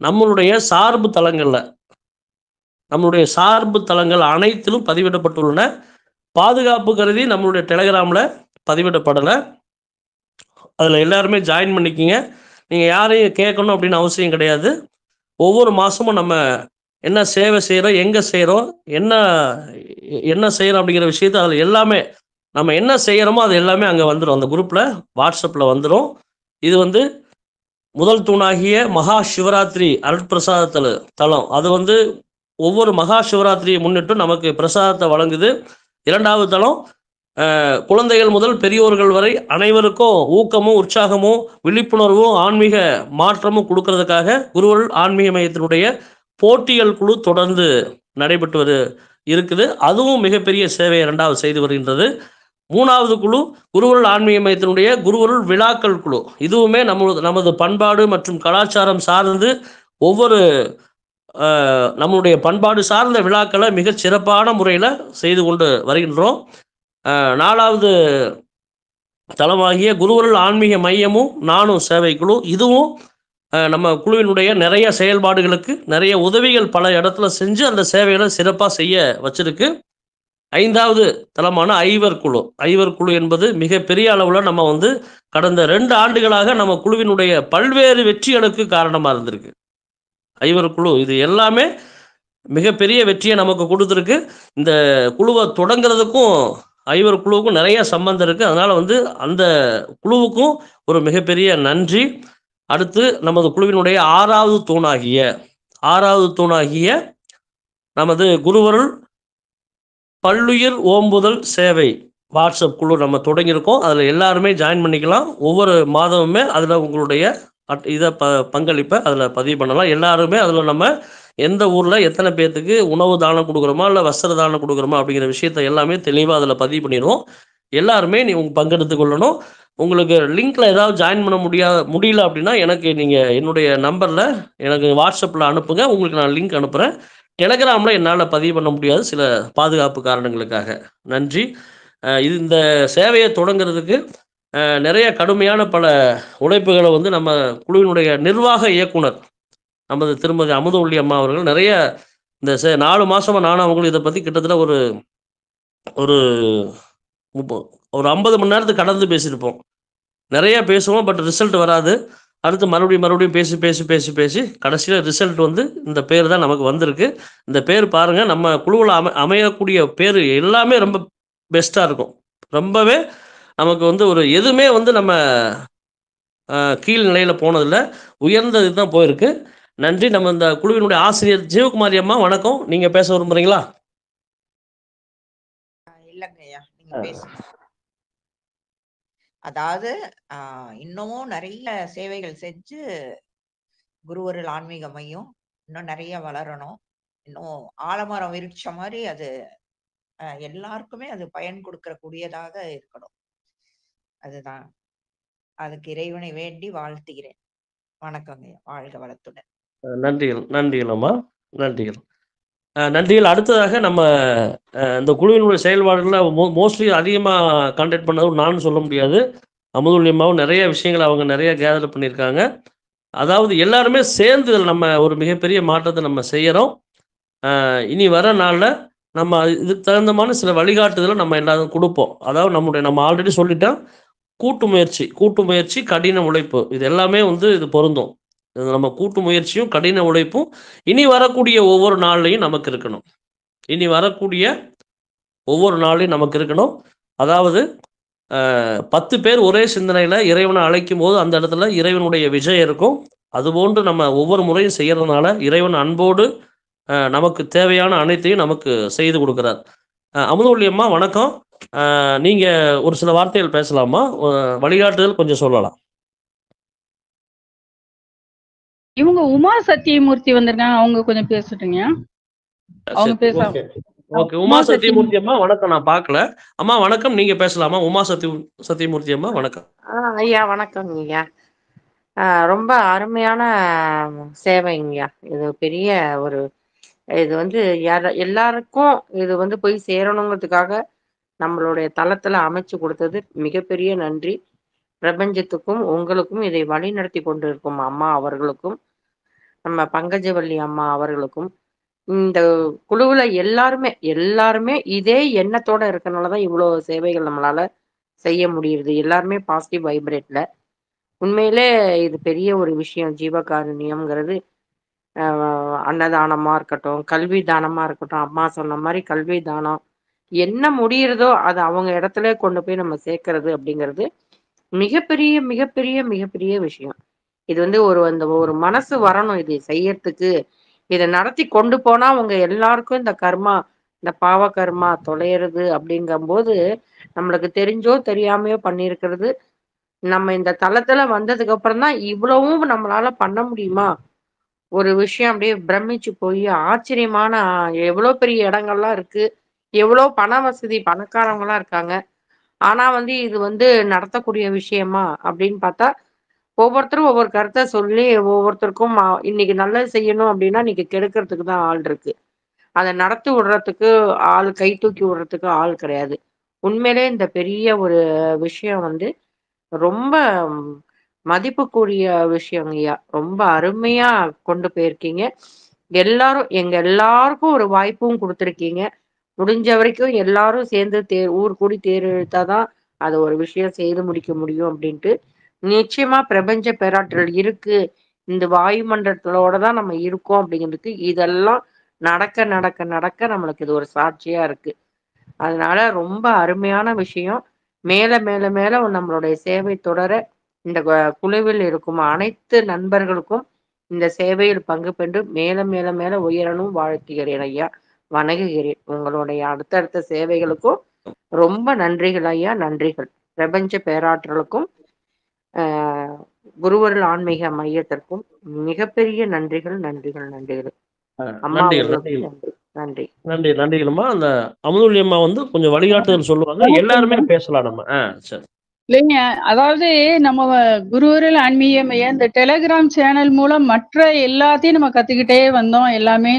S1: நம்மளுடைய சார்பு தளங்கள் அனைத்திலும் பதிவிடப்பட்டுள்ளன. பாதுகாப்பு கருதி நம்மளுடைய டெலிகிராமில் பதிவிடப்படலை. அதில் எல்லாருமே ஜாயின் பண்ணிக்கிங்க. நீங்கள் யாரையும் கேட்கணும் அப்படின்னு அவசியம் கிடையாது. ஒவ்வொரு மாதமும் நம்ம என்ன சேவை செய்கிறோம், எங்கே செய்கிறோம், என்ன செய்கிறோம் அப்படிங்கிற விஷயத்தை அதில் எல்லாமே நம்ம என்ன செய்கிறோமோ அது எல்லாமே அங்கே வந்துடும். அந்த குரூப்பில் வாட்ஸ்அப்பில் வந்துடும். இது முதல் தூணாகிய மகா சிவராத்திரி அருட்பிரசாத தளம். அது ஒவ்வொரு மகா சிவராத்திரியை முன்னிட்டு நமக்கு பிரசாதத்தை வழங்குது. இரண்டாவது தளம் குழந்தைகள் முதல் பெரியோர்கள் வரை அனைவருக்கும் ஊக்கமும் உற்சாகமும் விழிப்புணர்வும் ஆன்மீக மாற்றமும் கொடுக்கறதுக்காக குருவருள் ஆன்மீக மையத்தினுடைய போட்டிகள் குழு தொடர்ந்து நடைபெற்று இருக்குது. அதுவும் மிகப்பெரிய சேவையை இரண்டாவது செய்து வருகின்றது. மூணாவது குழு குருவருள் ஆன்மீக மையத்தினுடைய குருவருள் விழாக்கள் குழு. இதுவுமே நமது பண்பாடு மற்றும் கலாச்சாரம் சார்ந்து ஒவ்வொரு நம்முடைய பண்பாடு சார்ந்த விழாக்களை மிகச் சிறப்பான முறையில் செய்து கொண்டு வருகின்றோம். நாலாவது தளமாகிய குருவருள் ஆன்மீக மையமும் நானும் சேவை குழு. இதுவும் நம்ம குழுவினுடைய நிறைய செயல்பாடுகளுக்கு நிறைய உதவிகள் பல இடத்துல செஞ்சு அந்த சேவைகளை சிறப்பாக செய்ய வச்சிருக்கு. ஐந்தாவது தளமான ஐவர் குழு என்பது மிகப்பெரிய அளவில் நம்ம கடந்த 2 ஆண்டுகளாக நம்ம குழுவினுடைய பல்வேறு வெற்றிகளுக்கு காரணமாக இருந்திருக்கு. ஐவர் குழு இது எல்லாமே மிகப்பெரிய வெற்றியை நமக்கு கொடுத்துருக்கு. இந்த குழுவை தொடங்குறதுக்கும் ஐவர் குழுவுக்கும் நிறைய சம்பந்தம் இருக்குது. அதனால் அந்த குழுவுக்கும் ஒரு மிகப்பெரிய நன்றி. அடுத்து நமது குழுவினுடைய ஆறாவது தூணாகிய நமது குருவருள் பல்லுயிர் ஓம்புதல் சேவை வாட்ஸ்அப் குழு நம்ம தொடங்கியிருக்கோம். அதில் எல்லாருமே ஜாயின் பண்ணிக்கலாம். ஒவ்வொரு மாதமுமே அதில் உங்களுடைய பங்களிப்பை அதில் பதிவு பண்ணலாம். எல்லாருமே அதில் நம்ம எந்த ஊரில் எத்தனை பேர்த்துக்கு உணவு தானம் கொடுக்குறோமா இல்லை வஸ்திர தானம் கொடுக்குறோமா அப்படிங்கிற விஷயத்த எல்லாமே தெளிவாக அதில் பதிவு பண்ணிடுவோம். எல்லாருமே பங்கெடுத்து கொள்ளணும். உங்களுக்கு லிங்க்ல ஏதாவது ஜாயின் பண்ண முடியல அப்படின்னா எனக்கு நீங்கள் என்னுடைய நம்பரில் எனக்கு வாட்ஸ்அப்பில் அனுப்புங்க. உங்களுக்கு நான் லிங்க் அனுப்புகிறேன். டெலகிராமில் என்னால் பதிவு பண்ண முடியாது சில பாதுகாப்பு காரணங்களுக்காக. நன்றி. இந்த சேவையை தொடங்குறதுக்கு நிறைய கடுமையான பல உழைப்புகளை வந்து நம்ம குழுவினுடைய நிர்வாக இயக்குனர் நமது திருமதி அமுதவள்ளி அம்மா அவர்கள் நிறைய இந்த 4 மாதமாக நானும் அவங்களும் இதை பற்றி கிட்டத்தட்ட ஒரு ஒரு 50 மணி நேரத்துக்கு கடந்து பேசியிருப்போம். நிறைய பேசுவோம், பட் ரிசல்ட் வராது. அடுத்து மறுபடியும் பேசி கடைசியில் ரிசல்ட் வந்து இந்த பேர் தான் நமக்கு வந்திருக்கு. இந்த பேர் பாருங்கள், நம்ம குழுவில் அமையக்கூடிய பேர் எல்லாமே ரொம்ப பெஸ்ட்டாக இருக்கும். ரொம்பவே நமக்கு வந்து ஒரு எதுவுமே வந்து நம்ம கீழ் நிலையில் போனதில்லை, உயர்ந்த இதுதான் போயிருக்கு. நன்றி. நம்ம இந்த குழுவினுடைய ஆசிரியர் ஜீவகுமாரி அம்மா வணக்கம். நீங்கள் பேச விரும்புகிறீங்களா?
S17: இல்லைங்க ஐயா, நீங்க பேசுங்க. அதாவது இன்னமும் நிறைய சேவைகள் செஞ்சு குருவருள் ஆன்மீக மையம் இன்னும் நிறைய வளரணும். இன்னும் ஆலமரம் விருட்ச மாதிரி அது எல்லாருக்குமே அது பயன் கொடுக்கிற கூடியதாக இருக்கணும். அதுதான், அதுக்கு இறைவனை வேண்டி வாழ்த்துகிறேன். வணக்கங்க ஐயா, வாழ்க வளத்துடன்.
S1: நன்றிகள் அம்மா, நன்றிகள். அடுத்ததாக நம்ம இந்த குழுவினுடைய செயல்பாடுகளில் மோஸ்ட்லி அதிகமாக கான்டாக்ட் பண்ணதும் நான் சொல்ல முடியாது. அமுதவள்ளி அம்மாவும் நிறைய விஷயங்களை அவங்க நிறைய கேதர் பண்ணியிருக்காங்க. அதாவது எல்லாருமே சேர்ந்து நம்ம ஒரு மிகப்பெரிய மாற்றத்தை நம்ம செய்கிறோம். இனி வர நாளில் நம்ம இதுக்கு தகுந்தமான சில வழிகாட்டுதலை நம்ம எல்லாரும் கொடுப்போம். அதாவது நம்ம ஆல்ரெடி சொல்லிட்டோம், கூட்டு முயற்சி கடின உழைப்பு, இது எல்லாமே வந்து இது பொருந்தும். நம்ம கூட்டு முயற்சியும் கடின உழைப்பும் இனி வரக்கூடிய ஒவ்வொரு நாள்லையும் நமக்கு இருக்கணும். அதாவது 10 பேர் ஒரே சிந்தனையில் இறைவனை அழைக்கும் போது அந்த இடத்துல இறைவனுடைய விஜயம் இருக்கும். அதுபோன்று நம்ம ஒவ்வொரு முறையும் செய்கிறதுனால இறைவன் அன்போடு நமக்கு தேவையான அனைத்தையும் நமக்கு செய்து கொடுக்குறார். அமுதவள்ளி அம்மா வணக்கம். நீங்கள் ஒரு சில வார்த்தைகள் பேசலாமா? வழிகாட்டுதல் கொஞ்சம் சொல்லலாம்.
S12: இவங்க உமா சத்தியமூர்த்தி வந்திருக்காங்க, அவங்க கொஞ்சம் பேசட்டுங்க. அவங்க பேசலாம்.
S1: ஓகே, உமா சத்தியமூர்த்தி அம்மா வணக்கம். நான் பார்க்கல. அம்மா வணக்கம், நீங்க பேசலாமா? உமா சத்தியமூர்த்தி அம்மா வணக்கம்.
S18: ஐயா வணக்கம் ஐயா. ரொம்ப அருமையான சேவைங்கய்யா. இது பெரிய ஒரு இது வந்து எல்லாருக்கும் இது வந்து போய் சேரணுங்கிறதுக்காக நம்மளுடைய தளத்துல அமைச்சு கொடுத்தது மிகப்பெரிய நன்றி. பிரபஞ்சத்துக்கும் உங்களுக்கும் இதை வழி நடத்தி கொண்டு இருக்கும் அம்மா அவர்களுக்கும், நம்ம பங்கஜவள்ளி அம்மா அவர்களுக்கும், இந்த குழுவுல எல்லாருமே இதே எண்ணத்தோட இருக்கனாலதான் இவ்வளவு சேவைகள் நம்மளால செய்ய முடியுது. எல்லாருமே பாசிட்டிவ் வைப்ரேட்ல. உண்மையிலே இது பெரிய ஒரு விஷயம். ஜீவகாருண்யம்ங்கிறது அன்னதானமா இருக்கட்டும், கல்வி தானமா இருக்கட்டும், அம்மா சொன்ன மாதிரி கல்வி தானம் என்ன முடியறதோ அதை அவங்க இடத்துல கொண்டு போய் நம்ம சேர்க்கறது அப்படிங்கிறது மிகப்பெரிய மிகப்பெரிய மிகப்பெரிய விஷயம். இது வந்து ஒரு மனசு வரணும் இதை செய்யறதுக்கு. இதை நடத்தி கொண்டு போனா உங்க எல்லாருக்கும் இந்த பாவ கர்மா தொலைகிறது அப்படிங்கும்போது நம்மளுக்கு தெரிஞ்சோ தெரியாமையோ பண்ணியிருக்கிறது. நம்ம இந்த தளத்துல வந்ததுக்கு அப்புறம் தான் இவ்வளவும் நம்மளால பண்ண முடியுமா ஒரு விஷயம் அப்படியே பிரமிச்சு போய் ஆச்சரியமான எவ்வளோ பெரிய இடங்கள்லாம் இருக்கு, எவ்வளோ பண வசதி பணக்காரவங்களாம் இருக்காங்க. ஆனா வந்து இது வந்து நடத்தக்கூடிய விஷயமா அப்படின்னு பார்த்தா ஒவ்வொருத்தரும் ஒவ்வொரு கருத்தை சொல்லி ஒவ்வொருத்தருக்கும் இன்னைக்கு நல்லது செய்யணும் அப்படின்னா இன்னைக்கு கெடுக்கிறதுக்கு தான் ஆள் இருக்கு. அதை நடத்தி விடுறதுக்கு ஆள், கை தூக்கி விடுறதுக்கு ஆள் கிடையாது. உண்மையிலே இந்த பெரிய ஒரு விஷயம் வந்து ரொம்ப மதிப்புக்குரிய விஷயம் ஐயா. ரொம்ப அருமையா கொண்டு போயிருக்கீங்க. எங்க எல்லாருக்கும் ஒரு வாய்ப்பும் கொடுத்துருக்கீங்க. முடிஞ்ச வரைக்கும் எல்லாரும் சேர்ந்து ஊர் கூடி தேர் இழுத்தாதான் அது ஒரு விஷயம் செய்து முடிக்க முடியும் அப்படின்ட்டு. நிச்சயமா பிரபஞ்ச பேராற்றல் இருக்கு, இந்த வாயுமண்டலத்தோட தான் நம்ம இருக்கோம் அப்படிங்கிறதுக்கு இதெல்லாம் நடக்க நடக்க நடக்க நம்மளுக்கு இது ஒரு சாட்சியா இருக்கு. அதனால ரொம்ப அருமையான விஷயம். மேல மேல மேல நம்மளுடைய சேவை தொடர இந்த குழுவில் இருக்கும் அனைத்து நண்பர்களுக்கும் இந்த சேவையில் பங்கு பெற்று மேல மேல மேல உயரணும் வாழ்த்துகிறேன் ஐயா, வணங்குகிறேன். உங்களுடைய அடுத்தடுத்த சேவைகளுக்கும் ரொம்ப நன்றிகள் ஐயா, நன்றிகள். பிரபஞ்ச பேராற்றலுக்கும் குருவருள் ஆன்மீக மையத்திற்கும் மிகப்பெரிய நன்றிகள் நன்றிகள் நன்றிகள். அம்மா நன்றி
S1: நன்றிகளம்மா. அந்த அமுதவள்ளி அம்மா வந்து கொஞ்சம் வழிகாட்டுதல் சொல்லுவாங்க. எல்லாருமே பேசலாம் நம்ம. சரி.
S12: இல்லைங்க, அதாவது நம்ம குருவருள் ஆன்மீக மையம் இந்த டெலிகிராம் சேனல் மூலம் மற்ற எல்லாத்தையும் நம்ம கத்துக்கிட்டே வந்தோம். எல்லாமே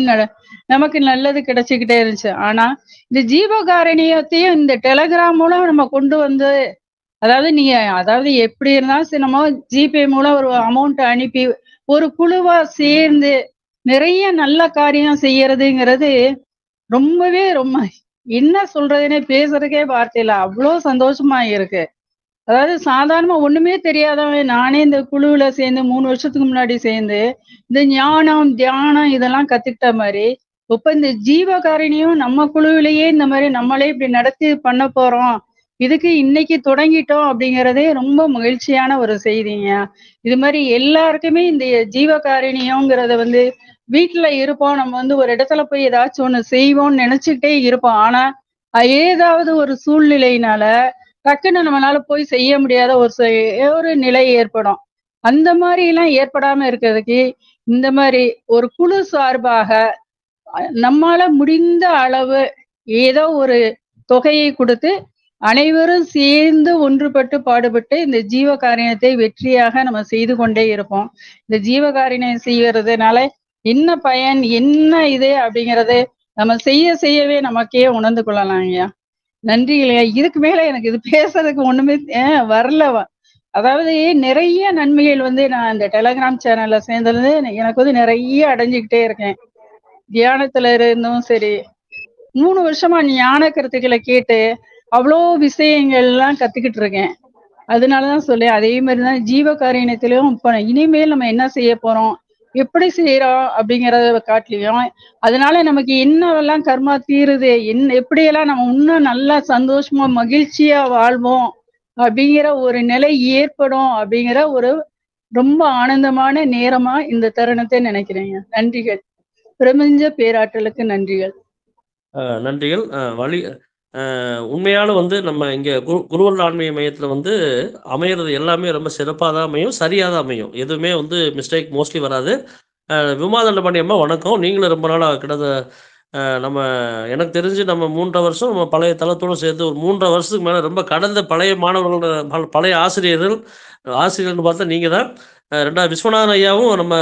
S12: நமக்கு நல்லது கிடைச்சிக்கிட்டே இருந்துச்சு. ஆனா இந்த ஜீவகாரணியத்தையும் இந்த டெலிகிராம் மூலம் நம்ம கொண்டு வந்து, அதாவது எப்படி இருந்தாலும் சரி, நம்ம ஜிபே மூலம் ஒரு அமௌண்ட் அனுப்பி ஒரு குழுவா சேர்ந்து நிறைய நல்ல காரியம் செய்யறதுங்கிறது ரொம்பவே ரொம்ப என்ன சொல்றதுன்னே பேசுறதுக்கே வார்த்தை இல்ல. அவ்வளோ சந்தோஷமா இருக்கு. அதாவது சாதாரணமா ஒண்ணுமே தெரியாதவன் நானே இந்த குழுவுல சேர்ந்து 3 வருஷத்துக்கு முன்னாடி சேர்ந்து இந்த ஞானம் தியானம் இதெல்லாம் கத்துக்கிட்ட மாதிரி இப்ப இந்த ஜீவகாரணியும் நம்ம குழுவிலேயே இந்த மாதிரி நம்மளே இப்படி நடத்தி பண்ண போறோம், இதுக்கு இன்னைக்கு தொடங்கிட்டோம் அப்படிங்கறதே ரொம்ப மகிழ்ச்சியான ஒரு செய்திங்க. இது மாதிரி எல்லாருக்குமே இந்த ஜீவகாரணியங்கிறத வீட்டுல இருப்போம், நம்ம ஒரு இடத்துல போய் ஏதாச்சும் ஒண்ணு செய்வோம்னு நினைச்சுக்கிட்டே இருப்போம். ஆனா ஏதாவது ஒரு சூழ்நிலையினால டக்குன்னு நம்மளால போய் செய்ய முடியாத ஒரு நிலை ஏற்படும். அந்த மாதிரி எல்லாம் ஏற்படாம இருக்கிறதுக்கு இந்த மாதிரி ஒரு குழு சார்பாக நம்மால முடிந்த அளவு ஏதோ ஒரு தொகையை கொடுத்து அனைவரும் சேர்ந்து ஒன்றுபட்டு பாடுபட்டு இந்த ஜீவகாரியத்தை வெற்றியாக நம்ம செய்து கொண்டே இருப்போம். இந்த ஜீவகாரியம் செய்யறதுனால என்ன பயன், என்ன இது அப்படிங்கறது நம்ம செய்யவே நமக்கே உணர்ந்து கொள்ளலாம் ஐயா. நன்றி இல்லையா. இதுக்கு மேல எனக்கு இது பேசுறதுக்கு ஒண்ணுமே வரல. அதாவது நிறைய நன்மைகள் நான் இந்த டெலிகிராம் சேனல்ல சேர்ந்தது எனக்கு நிறைய அடைஞ்சுக்கிட்டே இருக்கேன். தியானத்துல இருந்தும் சரி, 3 வருஷமா ஞான கருத்துக்களை கேட்டு அவ்வளோ விஷயங்கள் எல்லாம் கத்துக்கிட்டு இருக்கேன். அதனாலதான் சொல்லேன், அதே மாதிரிதான் ஜீவகாரியத்திலும் இப்ப இனிமேல் நம்ம என்ன செய்ய போறோம், எப்படி செய்யறோம் அப்படிங்கறத காட்டிலையும் அதனால நமக்கு என்னவெல்லாம் கர்மா தீருது, எப்படியெல்லாம் நம்ம இன்னும் நல்லா சந்தோஷமா மகிழ்ச்சியா வாழ்வோம் அப்படிங்கிற ஒரு நிலை ஏற்படும் அப்படிங்கிற ஒரு ரொம்ப ஆனந்தமான நேரமா இந்த தருணத்தை நினைக்கிறேங்க. நன்றிகள். பிரபஞ்ச பேராற்றலுக்கு நன்றிகள்.
S1: நன்றிகள். உண்மையாலும் நம்ம இங்கே குருவருள் ஆன்மீக மையத்தில் அமையிறது எல்லாமே ரொம்ப சிறப்பாக தான் அமையும், சரியாக தான் அமையும். எதுவுமே மிஸ்டேக் மோஸ்ட்லி வராது. விமாதண்டபாணி அம்மா வணக்கம். நீங்களும் ரொம்ப நாளாக நம்ம எனக்கு தெரிஞ்சு நம்ம 3.5 வருஷம் நம்ம பழைய தளத்தோடு சேர்த்து ஒரு 3.5 வருஷத்துக்கு மேலே ரொம்ப கடந்த பழைய மாணவர்கள், பழைய ஆசிரியர்கள்னு பார்த்தா நீங்கள் தான். ரெண்டாவது விஸ்வநாதன் ஐயாவும் நம்ம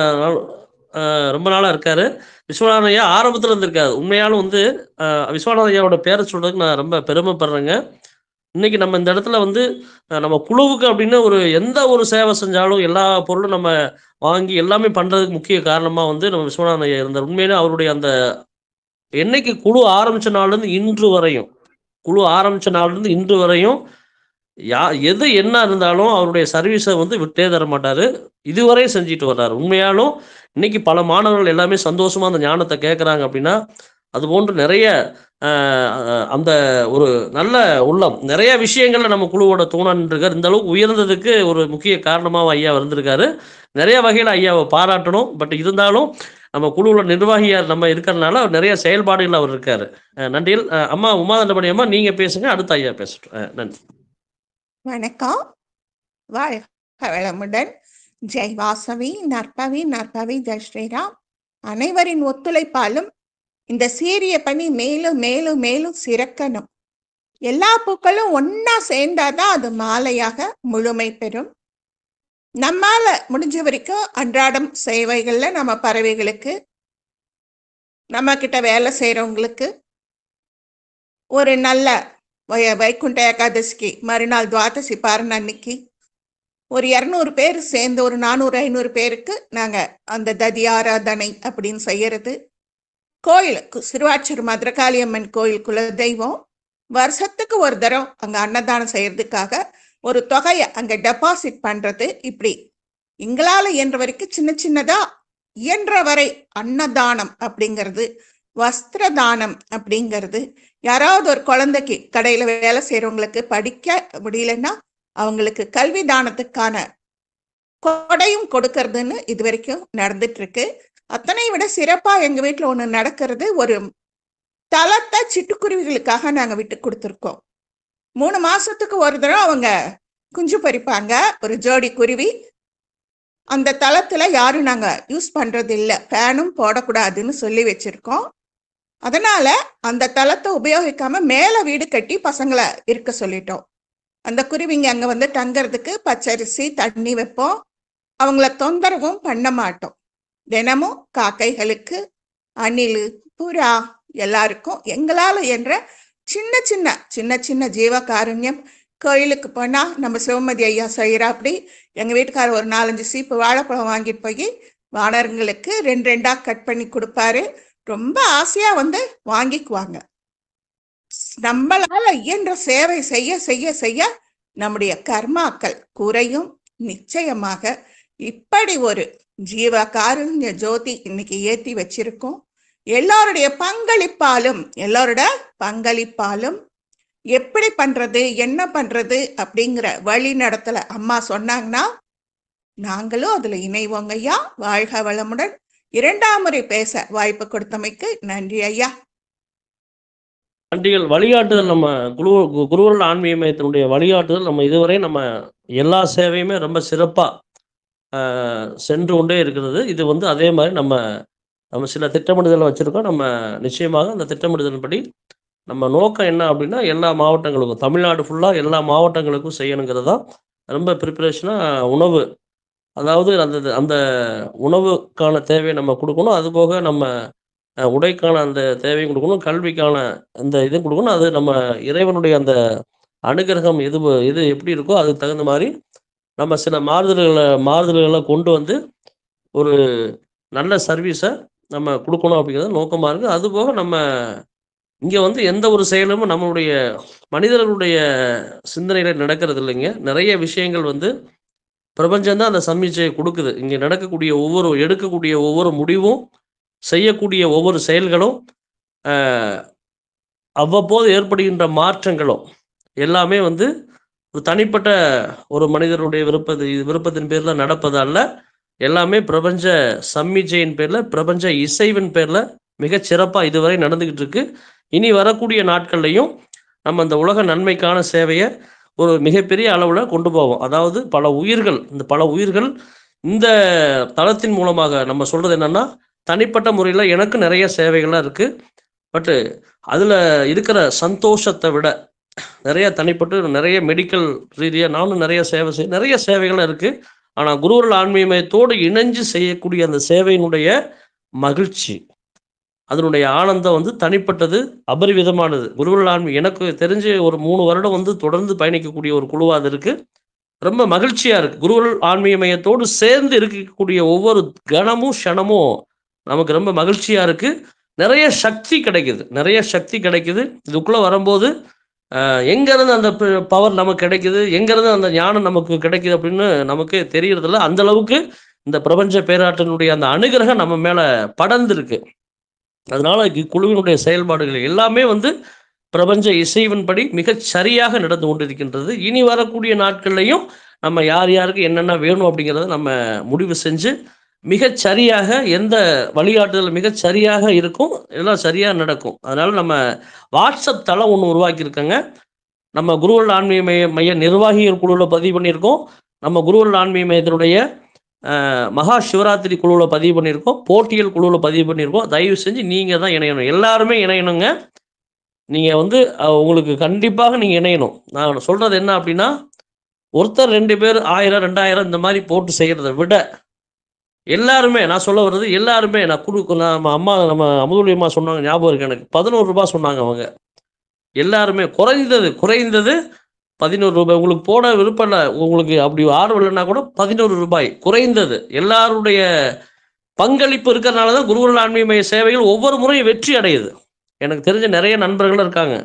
S1: ரொம்ப நாளாக இருக்காரு. விஸ்வநாதன் ஐயா ஆரம்பத்தில் இருந்திருக்காரு. உண்மையாலும் விஸ்வநாதன் ஐயாவோட பேரை சொல்றதுக்கு நான் ரொம்ப பெருமைப்படுறேங்க. இன்னைக்கு நம்ம இந்த இடத்துல நம்ம குழுவுக்கு அப்படின்னு எந்த ஒரு சேவை செஞ்சாலும் எல்லா பொருளும் நம்ம வாங்கி எல்லாமே பண்றதுக்கு முக்கிய காரணமா நம்ம விஸ்வநாதன் ஐயா இருந்தார். உண்மையிலே அவருடைய அந்த என்னைக்கு குழு ஆரம்பிச்ச நாள்லேருந்து இன்று வரையும் எது என்ன இருந்தாலும் அவருடைய சர்வீஸை விட்டே தர மாட்டாரு. இதுவரை செஞ்சுட்டு வர்றாரு. உண்மையாலும் இன்னைக்கு பல மாணவர்கள் எல்லாமே சந்தோஷமா அந்த ஞானத்தை கேட்குறாங்க அப்படின்னா அது போன்று நிறைய அந்த ஒரு நல்ல உள்ளம் நிறைய விஷயங்கள்ல நம்ம குழுவோட தூணான்றிருக்கார். இந்த அளவுக்கு உயர்ந்ததுக்கு ஒரு முக்கிய காரணமாக ஐயா இருந்திருக்காரு. நிறைய வகையில் ஐயாவை பாராட்டணும். பட் இருந்தாலும் நம்ம குழுவில் நிர்வாகியார் நம்ம இருக்கிறதுனால நிறைய செயல்பாடுகள் அவர் இருக்காரு. நன்றிகள். அம்மா உமாதண்டபடி அம்மா நீங்க பேசுங்க, அடுத்த ஐயா பேசட்டும். நன்றி.
S6: வணக்கம். வாழ்க வளமுடன். ஜெய் வாசவி, நற்பவி நற்பவி, ஜெய் ஸ்ரீராம். அனைவரின் ஒத்துழைப்பாலும் இந்த சீரிய பணி மேலும் மேலும் மேலும் சிறக்கணும். எல்லா பூக்களும் ஒன்னா சேர்ந்தாதான் அது மாலையாக முழுமை பெறும். நம்மால முடிஞ்ச வரைக்கும் அன்றாடம் சேவைகள்ல நம்ம பறவைகளுக்கு, நம்ம கிட்ட வேலை செய்யறவங்களுக்கு ஒரு நல்ல வைகுண்ட ஏகாதசிக்கு மறுநாள் துவாதசி பாரண அன்னைக்கு ஒரு 200 பேர் சேர்ந்து ஒரு 400-500 பேருக்கு நாங்க அந்த ததி ஆராதனை அப்படின்னு செய்யறது. கோயிலுக்கு சிறுவாச்சூர் மதுரகாளியம்மன் கோயில் குலதெய்வம், வருஷத்துக்கு ஒரு தரம் அங்க அன்னதானம் செய்யறதுக்காக ஒரு தொகையை அங்க டெபாசிட் பண்றது. இப்படி எங்களால இயன்ற வரைக்கும் சின்ன சின்னதா இயன்ற வரை அன்னதானம் அப்படிங்கிறது, வஸ்திர தானம் அப்படிங்கிறது, யாராவது ஒரு குழந்தைக்கு கடையில வேலை செய்யறவங்களுக்கு படிக்க முடியலன்னா அவங்களுக்கு கல்வி தானத்துக்கான கொடையும் கொடுக்கறதுன்னு இது வரைக்கும் நடந்துட்டு இருக்கு. அத்தனை விட சிறப்பா எங்க வீட்டுல ஒண்ணு நடக்கிறது, ஒரு தளத்தை சிட்டுக்குருவிகளுக்காக நாங்க விட்டு கொடுத்துருக்கோம். 3 மாசத்துக்கு ஒரு தடவை அவங்க குஞ்சு பறிப்பாங்க, ஒரு ஜோடி குருவி. அந்த தளத்துல யாரும் நாங்க யூஸ் பண்றது இல்லை, ஃபேனும் போடக்கூடாதுன்னு சொல்லி வச்சிருக்கோம். அதனால அந்த தளத்தை உபயோகிக்காம மேல வீடு கட்டி பசங்களை இருக்க சொல்லிட்டோம். அந்த குருவிங்க அங்க வந்து தங்கறதுக்கு பச்சரிசி தண்ணி வைப்போம். அவங்கள தொந்தரவும் பண்ண மாட்டோம். தினமும் காக்கைகளுக்கு, அணில், புறா எல்லாருக்கும் எங்களால என்ற சின்ன சின்ன சின்ன சின்ன ஜீவகாருண்யம். கோயிலுக்கு போனா நம்ம சிவமதி ஐயா செய்யறா அப்படி எங்க வீட்டுக்காரர் ஒரு 4-5 சீப்பு வாழைப்பழம் வாங்கிட்டு போய் வானரங்களுக்கு 2 கட் பண்ணி கொடுப்பாரு. ரொம்ப ஆசையா வந்து வாங்கிக்குவாங்க. நம்மளால இயன்ற சேவை செய்ய செய்ய செய்ய நம்முடைய கர்மாக்கள் குறையும். நிச்சயமாக இப்படி ஒரு ஜீவ காருண்ய ஜோதி இன்னைக்கு ஏத்தி வச்சிருக்கோம். எல்லாருடைய பங்களிப்பாலும் எப்படி பண்றது, என்ன பண்றது அப்படிங்கிற வழி நடத்தல அம்மா சொன்னாங்கன்னா நாங்களும் அதுல இணைவோங்க ஐயா. வாழ்க வளமுடன். 2ஆம் முறை பேச வாய்ப்பு கொடுத்தமைக்கு நன்றி ஐயா.
S1: நன்றிகள். வழிகாட்டுதல் நம்ம குருவருள் ஆன்மீக மையத்தினுடைய வழிகாட்டுதல் நம்ம இதுவரை நம்ம எல்லா சேவையுமே ரொம்ப சிறப்பா சென்று கொண்டே இருக்கிறது. இது வந்து அதே மாதிரி நம்ம சில திட்டமிடுதலை வச்சிருக்கோம். நம்ம நிச்சயமாக அந்த திட்டமிடுதலின்படி நம்ம நோக்கம் என்ன அப்படின்னா எல்லா மாவட்டங்களுக்கும், தமிழ்நாடு ஃபுல்லாக எல்லா மாவட்டங்களுக்கும் செய்யணுங்கிறது தான் ரொம்ப ப்ரிப்பரேஷனாக. உணவு, அதாவது அந்த உணவுக்கான தேவையை நம்ம கொடுக்கணும். அதுபோக நம்ம உடைக்கான அந்த தேவையும் கொடுக்கணும், கல்விக்கான அந்த இதுவும் கொடுக்கணும். அது நம்ம இறைவனுடைய அந்த அனுகிரகம் எது எப்படி இருக்கோ அதுக்கு தகுந்த மாதிரி நம்ம சில மாறுதல்களை கொண்டு வந்து ஒரு நல்ல சர்வீஸை நம்ம கொடுக்கணும் அப்படிங்கிறது நோக்கமாக இருக்குது. அதுபோக நம்ம இங்கே வந்து எந்த ஒரு செயலும் நம்மளுடைய மனிதர்களுடைய சிந்தனையில் நடக்கிறது இல்லைங்க. நிறைய விஷயங்கள் வந்து பிரபஞ்சம்தான் அந்த சம்மிச்சையை கொடுக்குது. இங்கே எடுக்கக்கூடிய ஒவ்வொரு முடிவும், செய்யக்கூடிய ஒவ்வொரு செயல்களும், அவ்வப்போது ஏற்படுகின்ற மாற்றங்களும் எல்லாமே வந்து ஒரு தனிப்பட்ட ஒரு மனிதனுடைய விருப்பத்தின் பேரில் நடப்பதல்ல. எல்லாமே பிரபஞ்ச சம்மிச்சையின் பேரில், பிரபஞ்ச இசைவின் பேரில் மிகச் சிறப்பாக இதுவரை நடந்துக்கிட்டு இருக்கு. இனி வரக்கூடிய நாட்கள்லையும் நம்ம அந்த உலக நன்மைக்கான சேவையை ஒரு மிகப்பெரிய அளவில் கொண்டு போவோம். அதாவது பல உயிர்கள் இந்த தளத்தின் மூலமாக நம்ம சொல்கிறது என்னென்னா, தனிப்பட்ட முறையில் எனக்கு நிறைய சேவைகள்லாம் இருக்குது. பட்டு அதில் இருக்கிற சந்தோஷத்தை விட நிறைய மெடிக்கல் ரீதியாக நானும் நிறைய நிறைய சேவைகள்லாம் இருக்குது. ஆனால் குருவருள் ஆன்மீக மையத்தோடு இணைஞ்சு செய்யக்கூடிய அந்த சேவையினுடைய மகிழ்ச்சி, அதனுடைய ஆனந்தம் வந்து தனிப்பட்டது, அபரிவிதமானது. குருவருள் ஆன்மீக எனக்கு தெரிஞ்சு ஒரு 3 வருடம் வந்து தொடர்ந்து பயணிக்கக்கூடிய ஒரு குழுவாக அது இருக்குது. ரொம்ப மகிழ்ச்சியாக இருக்குது. குருவருள் ஆன்மீக மையத்தோடு சேர்ந்து இருக்கக்கூடிய ஒவ்வொரு கணமும் க்ஷணமும் நமக்கு ரொம்ப மகிழ்ச்சியாக இருக்குது. நிறைய சக்தி கிடைக்குது. இதுக்குள்ளே வரும்போது எங்கேருந்து அந்த பவர் நமக்கு கிடைக்குது, எங்கேருந்து அந்த ஞானம் நமக்கு கிடைக்குது அப்படின்னு நமக்கு தெரியறதில்ல. அந்த அளவுக்கு இந்த பிரபஞ்ச பேராற்றனுடைய அந்த அனுகிரகம் நம்ம மேலே படர்ந்துருக்கு. அதனால குழுவினுடைய செயல்பாடுகள் எல்லாமே வந்து பிரபஞ்ச இசைவின்படி மிகச் சரியாக நடந்து கொண்டிருக்கின்றது. இனி வரக்கூடிய நாட்கள்லையும் நம்ம யாருக்கு என்னென்ன வேணும் அப்படிங்கிறத நம்ம முடிவு செஞ்சு மிகச் சரியாக எந்த வழிகாட்டுதல் மிகச் சரியாக இருக்கும், எல்லாம் சரியாக நடக்கும். அதனால நம்ம வாட்ஸ்அப் தளம் ஒன்று உருவாக்கியிருக்கோங்க. நம்ம குருவருள் ஆன்மீக மைய நிர்வாகிகள் குழுவில் பதிவு பண்ணியிருக்கோம். நம்ம குருவருள் ஆன்மீக மையத்தினுடைய மகா சிவராத்திரி குழுவில் பதிவு பண்ணியிருக்கோம். போட்டியல் குழுவில் பதிவு பண்ணியிருக்கோம். தயவு செஞ்சு நீங்கள் தான் இணையணும், எல்லாருமே இணையணுங்க. நீங்கள் வந்து உங்களுக்கு கண்டிப்பாக நீங்கள் இணையணும். நான் சொல்கிறது என்ன அப்படின்னா, ஒருத்தர் 2 பேர் 1000 2000 இந்த மாதிரி போட்டு செய்கிறத விட எல்லாருமே, நான் சொல்ல வர்றது எல்லாருமே, நம்ம அமுதொழி அம்மா சொன்னாங்க, ஞாபகம் இருக்கு எனக்கு, 11 ரூபாய் சொன்னாங்க அவங்க. எல்லாருமே குறைந்தது 11 ரூபாய். உங்களுக்கு போட விருப்பம் இல்லை, உங்களுக்கு அப்படி ஆர்வம் இல்லைன்னா கூட 11 ரூபாய் குறைந்தது. எல்லாருடைய பங்களிப்பு இருக்கிறதுனால தான் குருவருள் ஆன்மீக மைய சேவைகள் ஒவ்வொரு முறையும் வெற்றி அடையுது. எனக்கு தெரிஞ்ச நிறைய நண்பர்கள் இருக்காங்க,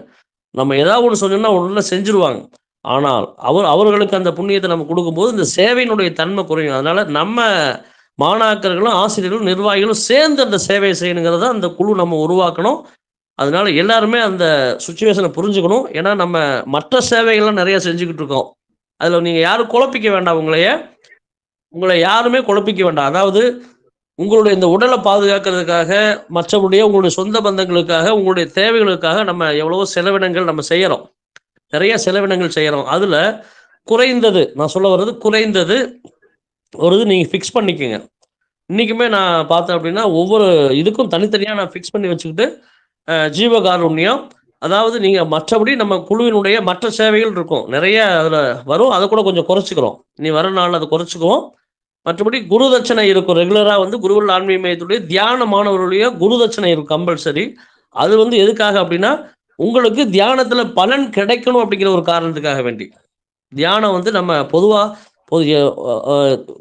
S1: நம்ம ஏதாவது ஒன்று சொன்னோம்னா ஒன்று செஞ்சுருவாங்க. ஆனால் அவர்களுக்கு அந்த புண்ணியத்தை நம்ம கொடுக்கும்போது இந்த சேவையினுடைய தன்மை குறையும். அதனால நம்ம மாணாக்கர்களும் ஆசிரியர்களும் நிர்வாகிகளும் சேர்ந்து அந்த சேவையை செய்யணுங்கிறத அந்த குழு நம்ம உருவாக்கணும். அதனால எல்லாருமே அந்த சுச்சுவேஷனை புரிஞ்சுக்கணும். ஏன்னா நம்ம மற்ற சேவைகள்லாம் நிறைய செஞ்சுக்கிட்டு இருக்கோம். அதில் நீங்கள் யாரும் குழப்பிக்க வேண்டாம், உங்களை யாருமே குழப்பிக்க வேண்டாம். அதாவது உங்களுடைய இந்த உடலை பாதுகாக்கிறதுக்காக, மற்றபடியே உங்களுடைய சொந்த பந்தங்களுக்காக, உங்களுடைய தேவைகளுக்காக நம்ம எவ்வளவோ செலவினங்கள் நம்ம செய்கிறோம், நிறைய செலவினங்கள் செய்கிறோம். அதில் குறைந்தது, நான் சொல்ல வர்றது குறைந்தது ஒரு இது நீங்கள் ஃபிக்ஸ் பண்ணிக்கோங்க. இன்றைக்குமே நான் பார்த்தேன் அப்படின்னா ஒவ்வொரு இதுக்கும் தனித்தனியாக நான் ஃபிக்ஸ் பண்ணி வச்சுக்கிட்டு ஜீவகாருண்யம், அதாவது நீங்க மற்றபடி நம்ம குழுவினுடைய மற்ற சேவைகள் இருக்கும் நிறைய அதுல வரும், அதை கூட கொஞ்சம் குறைச்சிக்கிறோம். நீ வர நாள் அதை குறைச்சிக்குவோம். மற்றபடி குருதட்சணை இருக்கும். ரெகுலரா வந்து குருவருள் ஆன்மீக மையத்துடைய தியான மாணவர்களுடைய குருதட்சணை இருக்கும் கம்பல்சரி. அது வந்து எதுக்காக அப்படின்னா உங்களுக்கு தியானத்துல பலன் கிடைக்கணும் அப்படிங்கிற ஒரு காரணத்துக்காக வேண்டி. தியானம் வந்து நம்ம பொதுவா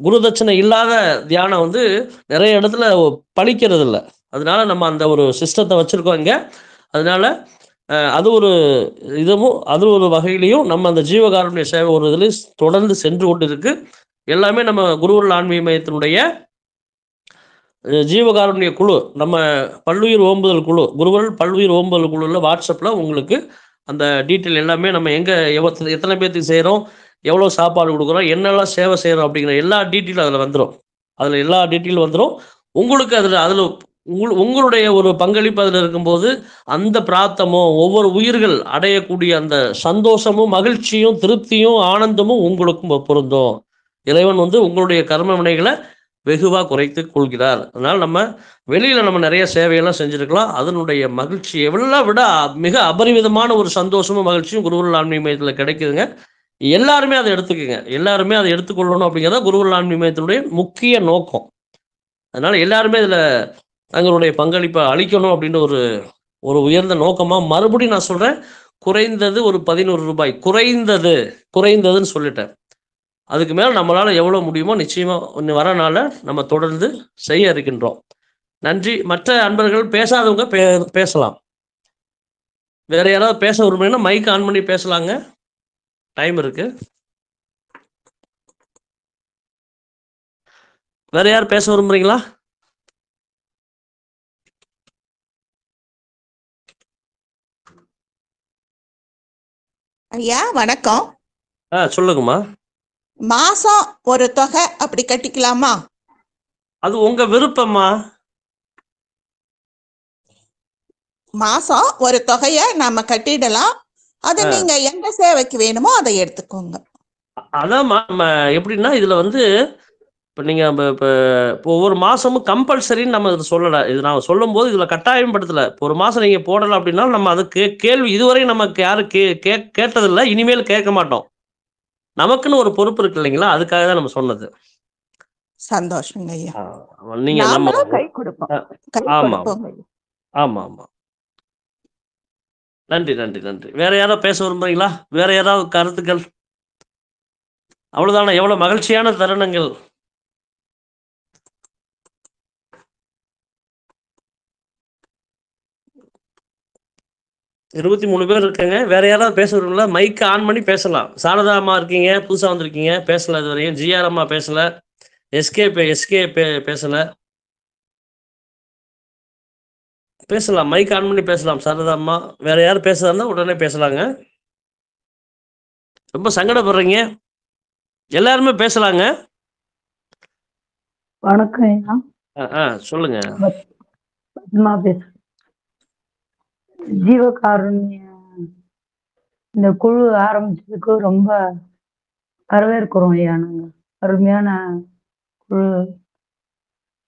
S1: குருதட்சணை இல்லாத தியானம் வந்து நிறைய இடத்துல பலிக்கிறது இல்லை. அதனால நம்ம அந்த ஒரு சிஸ்டத்தை வச்சிருக்கோம் இங்க. அதனால அது ஒரு இதுவும் அது ஒரு வகையிலையும் நம்ம அந்த ஜீவகாருண்ய சேவை ஒரு இதுல தொடர்ந்து சென்று கொண்டு இருக்கு. எல்லாமே நம்ம குருவருள் ஆன்மீக மையத்தினுடைய ஜீவகாருண்ய குழு, நம்ம பல்லுயிர் ஓம்புதல் குழு, குருவருள் பல்லுயிர் ஓம்புதல் குழுல வாட்ஸ்அப்பில் உங்களுக்கு அந்த டீட்டெயில் எல்லாமே நம்ம எங்கே எத்தனை பேர்த்துக்கு செய்கிறோம், எவ்வளோ சாப்பாடு கொடுக்குறோம், என்னெல்லாம் சேவை செய்கிறோம் அப்படிங்கிற எல்லா டீட்டெயிலும் அதில் வந்துடும். அதில் எல்லா டீட்டெயிலும் வந்துடும் உங்களுக்கு. அதில் உங்களுடைய ஒரு பங்களிப்பு அதில் இருக்கும்போது அந்த பிரார்த்தமும் ஒவ்வொரு உயிர்கள் அடையக்கூடிய அந்த சந்தோஷமும் மகிழ்ச்சியும் திருப்தியும் ஆனந்தமும் உங்களுக்கும் பொருந்தும். இறைவன் வந்து உங்களுடைய கர்ம வினைகளை வெகுவாக குறைத்து கொள்கிறார். அதனால் நம்ம வெளியில் நம்ம நிறைய சேவையெல்லாம் செஞ்சுருக்கலாம். அதனுடைய மகிழ்ச்சி எவ்வளோ விட மிக அபரிமிதமான ஒரு சந்தோஷமும் மகிழ்ச்சியும் குருவருள் ஆன்மீக மையத்தில் கிடைக்குதுங்க. எல்லாருமே அதை எடுத்துக்கோங்க, எல்லாருமே அதை எடுத்துக்கொள்ளணும் அப்படிங்கிறத குருவருள் ஆன்மீக மையத்தினுடைய முக்கிய நோக்கம். அதனால் எல்லாருமே இதில் தங்களுடைய பங்களிப்பை அளிக்கணும் அப்படின்னு ஒரு உயர்ந்த நோக்கமாக மறுபடியும் நான் சொல்கிறேன். குறைந்தது ஒரு 11 ரூபாய், குறைந்ததுன்னு சொல்லிட்டேன். அதுக்கு மேலே நம்மளால் எவ்வளோ முடியுமோ நிச்சயமாக வரனால நம்ம தொடர்ந்து செய்ய இருக்கின்றோம். நன்றி. மற்ற அன்பர்கள் பேசாதவங்க பேசலாம். வேற யாராவது பேச விரும்புறீங்கன்னா மைக் ஆன் பண்ணி பேசலாங்க, டைம் இருக்கு. வேற யார் பேச விரும்புறீங்களா?
S6: ஐயா வணக்கம்.
S1: சொல்லுங்கம்மா.
S6: மாசம் ஒரு தொகை அப்படி கட்டிக்கலாமா?
S1: அது உங்க விருப்பமா?
S6: மாசம் ஒரு தொகைய நாம கட்டிடலாம். அது நீங்க எந்த சேவைக்கு வேணுமோ அதை எடுத்துக்கோங்க.
S1: அதான்மா, நம்ம எப்படின்னா இதுல வந்து இப்போ நீங்க இப்போ ஒவ்வொரு மாசமும் கம்பல்சரின்னு நம்ம இதை சொல்லலை. இது நான் சொல்லும் போது இதுல கட்டாயம் படுத்தலை. இப்போ ஒரு மாசம் நீங்க போடலாம் அப்படின்னா நம்ம அது கேள்வி இதுவரை நமக்கு யாரும் கேட்டதில்லை, இனிமேல் கேட்க மாட்டோம். நமக்குன்னு ஒரு பொறுப்பு இருக்கு இல்லைங்களா, அதுக்காக தான் நம்ம சொன்னது.
S6: சந்தோஷங்க ஐயா.
S1: நீங்க நம்ம
S6: கை கொடுப்போம்.
S1: ஆமா ஆமா ஆமா. நன்றி நன்றி நன்றி. வேற யாராவது பேச விரும்புறீங்களா? வேற யாராவது கருத்துக்கள்? அவ்வளவுதானே. எவ்வளவு மகிழ்ச்சியான தருணங்கள். இருபத்தி 3 பேர் இருக்காங்க. வேற யாராவது பேச விரும்பல மைக் ஆன் பண்ணி பேசலாம். சாரதா அம்மா இருக்கீங்க, புதுசா வந்திருக்கீங்க, பேசல. இது வரையும் ஜிஆர் அம்மா பேசல, எஸ்கே பேசல. பேசலாம், மைக் ஆன் பண்ணி பேசலாம். சாரதா அம்மா வேற யாரும் பேசுறதா உடனே பேசலாங்க. ரொம்ப சங்கடப்படுறீங்க, எல்லாருமே பேசலாங்க.
S19: வணக்கம் ஐயா.
S1: சொல்லுங்க.
S19: பத்மா பேச. ஜீவகாருண்ய இந்த குழு ஆரம்பிச்சதுக்கு ரொம்ப வரவேற்கிறோம் ஐயா. நாங்க அருமையான குழு.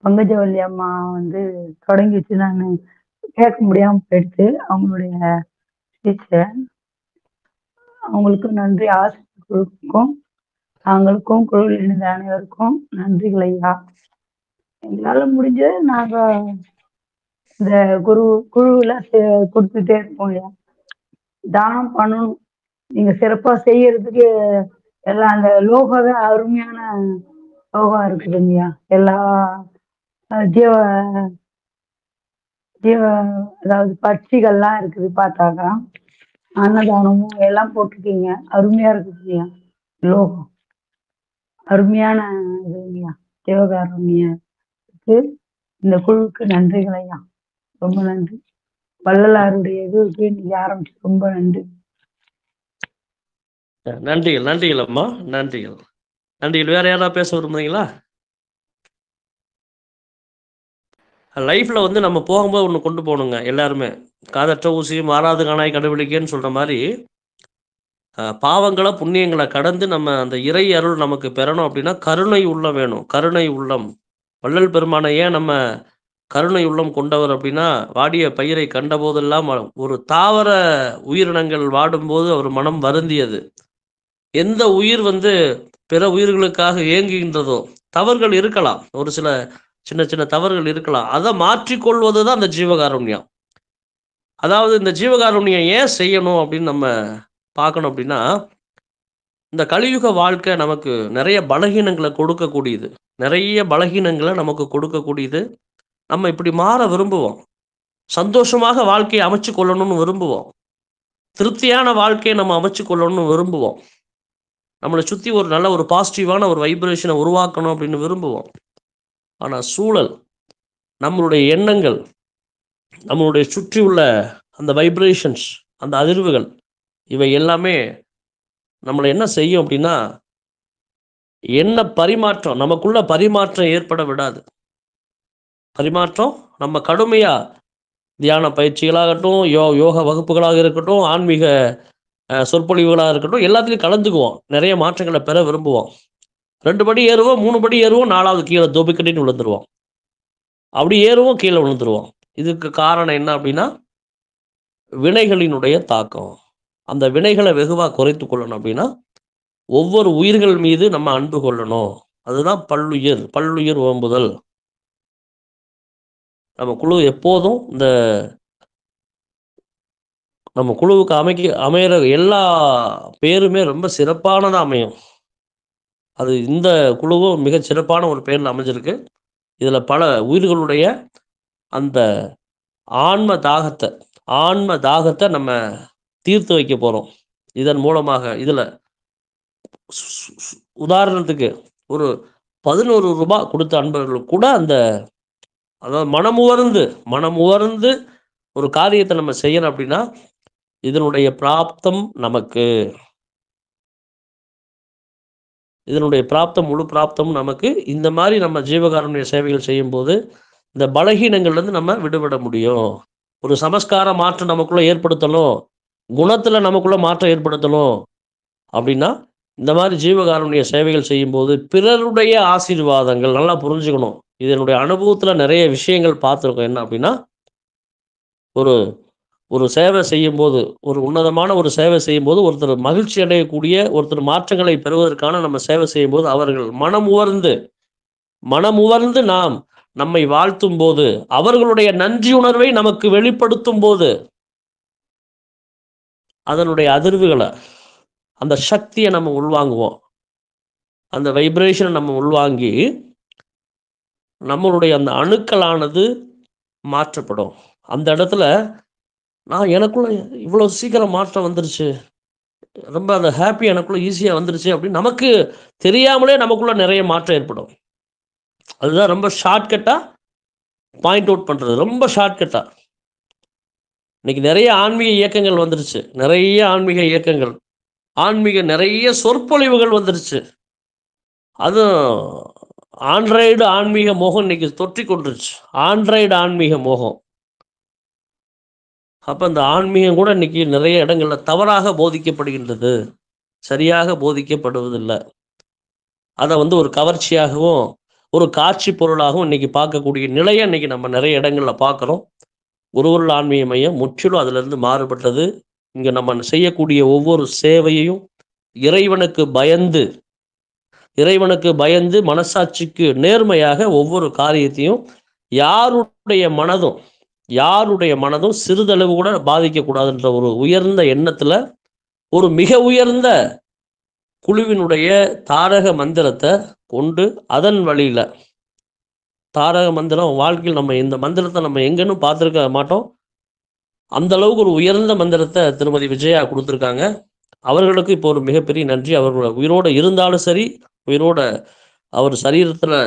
S19: பங்கஜவல்லி அம்மா வந்து தொடங்கி வச்சு நான் கேட்க முடியாம போயிடுச்சு அவங்களுடைய ஸ்பீச்சை. அவங்களுக்கும் நன்றி. ஆசிரியர் குழுக்கும் நாங்களுக்கும் குழுவில் இணைந்த அனைவருக்கும் நன்றிகள் ஐயா. எங்களால முடிஞ்சது நாங்க இந்த குழுவுல கொடுத்துட்டே இருப்போம் ஐயா. தானம் பண்ணணும். நீங்க சிறப்பா செய்யறதுக்கு எல்லாம் அந்த லோகவே அருமையான லோகம் இருக்குதுங்கய்யா. எல்லா ஜீவ அதாவது பட்சிகள்லாம் இருக்குது பார்த்தாக்கா. அன்னதானமும் எல்லாம் போட்டிருக்கீங்க, அருமையா இருக்குதுங்கய்யா. லோகம் அருமையான இதுங்கய்யா. ஜீவகாருண்யத்துக்கு இந்த குழுவுக்கு நன்றிகள் ஐயா, ரொம்ப நன்றி. வள்ளலாருடைய இதுக்கு இன்னைக்கு ஆரம்பிச்சு ரொம்ப நன்றி.
S1: நன்றிகள் அம்மா, நன்றிகள். வேற யாராவது பேச விரும்புறீங்களா? லைஃப்ல வந்து நம்ம போகும்போது ஒன்று கொண்டு போகணுங்க எல்லாருமே. காதற்ற ஊசி மாறாது காணாய் கண்டுபிடிக்கன்னு சொல்ற மாதிரி பாவங்களை புண்ணியங்களை கடந்து நம்ம அந்த இறை அருள் நமக்கு பெறணும் அப்படின்னா கருணை உள்ளம் வேணும். கருணை உள்ளம். வள்ளல் பெருமானை ஏன் நம்ம கருணை உள்ளம் கொண்டவர் அப்படின்னா, வாடிய பயிரை கண்டபோதெல்லாம் ஒரு தாவர உயிரினங்கள் வாடும்போது அவர் மனம் வருந்தியது. எந்த உயிர் பிற உயிர்களுக்காக ஏங்குகின்றதோ, தவறுகள் இருக்கலாம், ஒரு சில சின்ன சின்ன தவறுகள் இருக்கலாம், அதை மாற்றிக்கொள்வது தான் அந்த ஜீவகாருண்யம். அதாவது இந்த ஜீவகாருண்யம் ஏன் செய்யணும் அப்படின்னு நம்ம பார்க்கணும் அப்படின்னா, இந்த கலியுக வாழ்க்கை நமக்கு நிறைய பலகீனங்களை கொடுக்கக்கூடியது, நிறைய பலகீனங்களை நமக்கு கொடுக்கக்கூடியது. நம்ம இப்படி மாற விரும்புவோம், சந்தோஷமாக வாழ்க்கையை அமைச்சு கொள்ளணும்னு விரும்புவோம், திருப்தியான வாழ்க்கையை நம்ம அமைச்சு கொள்ளணும்னு விரும்புவோம், நம்மளை சுற்றி ஒரு நல்ல ஒரு பாசிட்டிவான ஒரு வைப்ரேஷனை உருவாக்கணும் அப்படின்னு விரும்புவோம். ஆனால் சூழல், நம்மளுடைய எண்ணங்கள், நம்மளுடைய சுற்றி உள்ள அந்த வைப்ரேஷன்ஸ், அந்த அதிர்வுகள், இவை எல்லாமே நம்மளை என்ன செய்யும் அப்படின்னா, என்ன பரிமாற்றம், நமக்குள்ள பரிமாற்றம் ஏற்பட விடாது. பரிமாற்றம் நம்ம கடுமையாக தியான பயிற்சிகளாகட்டும், யோக வகுப்புகளாக இருக்கட்டும், ஆன்மீக சொற்பொழிவுகளாக இருக்கட்டும், எல்லாத்துலேயும் கலந்துக்குவோம், நிறைய மாற்றங்களை பெற விரும்புவோம். 2 படி ஏறுவோம், 3 படி ஏறுவோம், 4வது கீழே தோபிக்கட்டின்னு விழுந்துருவோம், அப்படி ஏறுவோம், கீழே விழுந்துருவோம். இதுக்கு காரணம் என்ன அப்படின்னா, வினைகளினுடைய தாக்கம். அந்த வினைகளை வெகுவாக குறைத்து கொள்ளணும் அப்படின்னா, ஒவ்வொரு உயிர்கள் மீது நம்ம அன்பு கொள்ளணும். அதுதான் பல்லுயிர் ஓம்புதல். நம்ம குழு எப்போதும் நம்ம குழுவுக்கு அமைகிற எல்லா பேருமே ரொம்ப சிறப்பானதாக அமையும். அது இந்த குழுவும் மிகச் சிறப்பான ஒரு பேரில் அமைஞ்சிருக்கு. இதில் பல உயிர்களுடைய அந்த ஆன்ம தாகத்தை நம்ம தீர்த்து வைக்க போகிறோம் இதன் மூலமாக. இதில் உதாரணத்துக்கு ஒரு 11 ரூபாய் கொடுத்த அன்பர்களுக்கு கூட அதாவது மனமுவர்ந்து ஒரு காரியத்தை நம்ம செய்யணும் அப்படின்னா, இதனுடைய பிராப்தம் முழு பிராப்தம் நமக்கு. இந்த மாதிரி நம்ம ஜீவகாருண்ய சேவைகள் செய்யும்போது இந்த பலகீனங்கள்லேருந்து நம்ம விடுபட முடியும். ஒரு சமஸ்கார மாற்றம் நமக்குள்ள ஏற்படுத்தணும், குணத்தில் நமக்குள்ள மாற்றம் ஏற்படுத்தணும் அப்படின்னா, இந்த மாதிரி ஜீவகாருண்ய சேவைகள் செய்யும்போது பிறருடைய ஆசீர்வாதங்கள் நல்லா புரிஞ்சுக்கணும். இதனுடைய அனுபவத்தில் நிறைய விஷயங்கள் பார்த்துருக்கோம். என்ன அப்படின்னா, ஒரு சேவை செய்யும்போது, ஒரு உன்னதமான ஒரு சேவை செய்யும்போது, ஒருத்தர் மகிழ்ச்சி அடையக்கூடிய, ஒருத்தர் மாற்றங்களை பெறுவதற்கான நம்ம சேவை செய்யும்போது, அவர்கள் மனமுவர்ந்து நம்மை வாழ்த்தும் போது, அவர்களுடைய நன்றி உணர்வை நமக்கு வெளிப்படுத்தும் போது, அதனுடைய அதிர்வுகளை, அந்த சக்தியை நம்ம உள்வாங்குவோம். அந்த வைப்ரேஷனை நம்ம உள்வாங்கி நம்மளுடைய அந்த அணுக்களானது மாற்றப்படும். அந்த இடத்துல எனக்குள்ள இவ்வளோ சீக்கிரம் மாற்றம் வந்துருச்சு, ரொம்ப அந்த ஹாப்பி எனக்குள்ள ஈஸியாக வந்துருச்சு அப்படின்னு நமக்கு தெரியாமலே நமக்குள்ள நிறைய மாற்றம் ஏற்படும். அதுதான் ரொம்ப ஷார்ட்கட்டாக பாயிண்ட் அவுட் பண்ணுறது, ரொம்ப ஷார்ட்கட்டாக. இன்னைக்கு நிறைய ஆன்மீக இயக்கங்கள் வந்துருச்சு, நிறைய சொற்பொழிவுகள் வந்துருச்சு. அதுவும் ஆண்ட்ராய்டு ஆன்மீக மோகம் இன்னைக்கு தொற்றி கொண்டுருச்சு, ஆண்ட்ராய்டு ஆன்மீக மோகம். அப்போ அந்த ஆன்மீகம் கூட இன்னைக்கு நிறைய இடங்களில் தவறாக போதிக்கப்படுகின்றது, சரியாக போதிக்கப்படுவதில்லை. அதை ஒரு கவர்ச்சியாகவும் ஒரு காட்சி பொருளாகவும் இன்னைக்கு பார்க்கக்கூடிய நிலையை இன்னைக்கு நம்ம நிறைய இடங்களில் பார்க்குறோம். குருவருள் ஆன்மீக மையம் முற்றிலும் அதிலிருந்து மாறுபட்டது. இங்கே நம்ம செய்யக்கூடிய ஒவ்வொரு சேவையையும் இறைவனுக்கு பயந்து மனசாட்சிக்கு நேர்மையாக ஒவ்வொரு காரியத்தையும் யாருடைய மனதும் சிறிதளவு கூட பாதிக்கக்கூடாதுன்ற ஒரு உயர்ந்த எண்ணத்தில் ஒரு மிக உயர்ந்த குழுவினுடைய தாரக மந்திரத்தை கொண்டு, அதன் வழியில் தாரக மந்திரம் வாழ்க்கையில் நம்ம இந்த மந்திரத்தை நம்ம எங்கன்னு பார்த்துருக்க மாட்டோம். அந்த அளவுக்கு ஒரு உயர்ந்த மந்திரத்தை திருமதி விஜயா கொடுத்துருக்காங்க. அவர்களுக்கு இப்போ ஒரு மிகப்பெரிய நன்றி. அவர்கள் உயிரோடு இருந்தாலும் சரி, அவர் சரீரத்தில்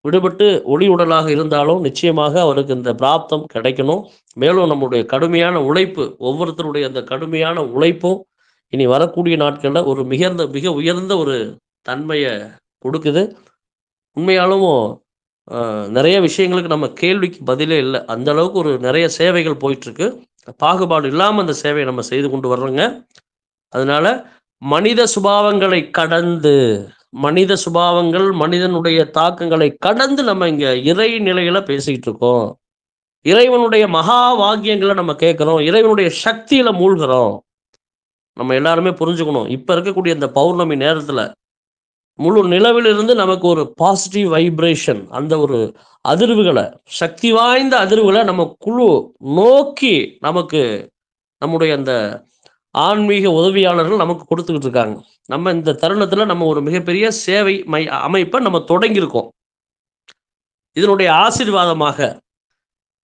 S1: விடுபட்டு ஒளி உடலாக இருந்தாலும் நிச்சயமாக அவருக்கு இந்த பிராப்தம் கிடைக்கணும். மேலும் நம்முடைய கடுமையான உழைப்பு, ஒவ்வொருத்தருடைய அந்த கடுமையான உழைப்பும் இனி வரக்கூடிய நாட்களில் ஒரு மிக உயர்ந்த ஒரு தன்மையை கொடுக்குது. உண்மையாலும் நிறைய விஷயங்களுக்கு நம்ம கேள்விக்கு பதிலே இல்லை, அந்த அளவுக்கு ஒரு நிறைய சேவைகள் போயிட்டுருக்கு. பாகுபாடு இல்லாமல் அந்த சேவையை நம்ம செய்து கொண்டு வர்றோங்க. அதனால மனித சுபாவங்களை கடந்து மனித சுபாவங்கள், மனிதனுடைய தாக்கங்களை கடந்து நம்ம இங்க இறை நிலையில பேசிக்கிட்டு இருக்கோம். இறைவனுடைய மகா வாக்கியங்களை நம்ம கேட்கிறோம், இறைவனுடைய சக்தியில மூழ்கிறோம். நம்ம எல்லாருமே புரிஞ்சுக்கணும், இப்ப இருக்கக்கூடிய இந்த பௌர்ணமி நேரத்துல முழு நிலவிலிருந்து நமக்கு ஒரு பாசிட்டிவ் வைப்ரேஷன், அந்த ஒரு அதிர்வுகளை, சக்தி வாய்ந்த அதிர்வுகளை நம்ம குழு நோக்கி நமக்கு நம்முடைய அந்த ஆன்மீக உதவியாளர்கள் நமக்கு கொடுத்துக்கிட்டு இருக்காங்க. நம்ம இந்த தருணத்துல நம்ம ஒரு மிகப்பெரிய சேவை அமைப்பை நம்ம தொடங்கியிருக்கோம். இதனுடைய ஆசீர்வாதமாக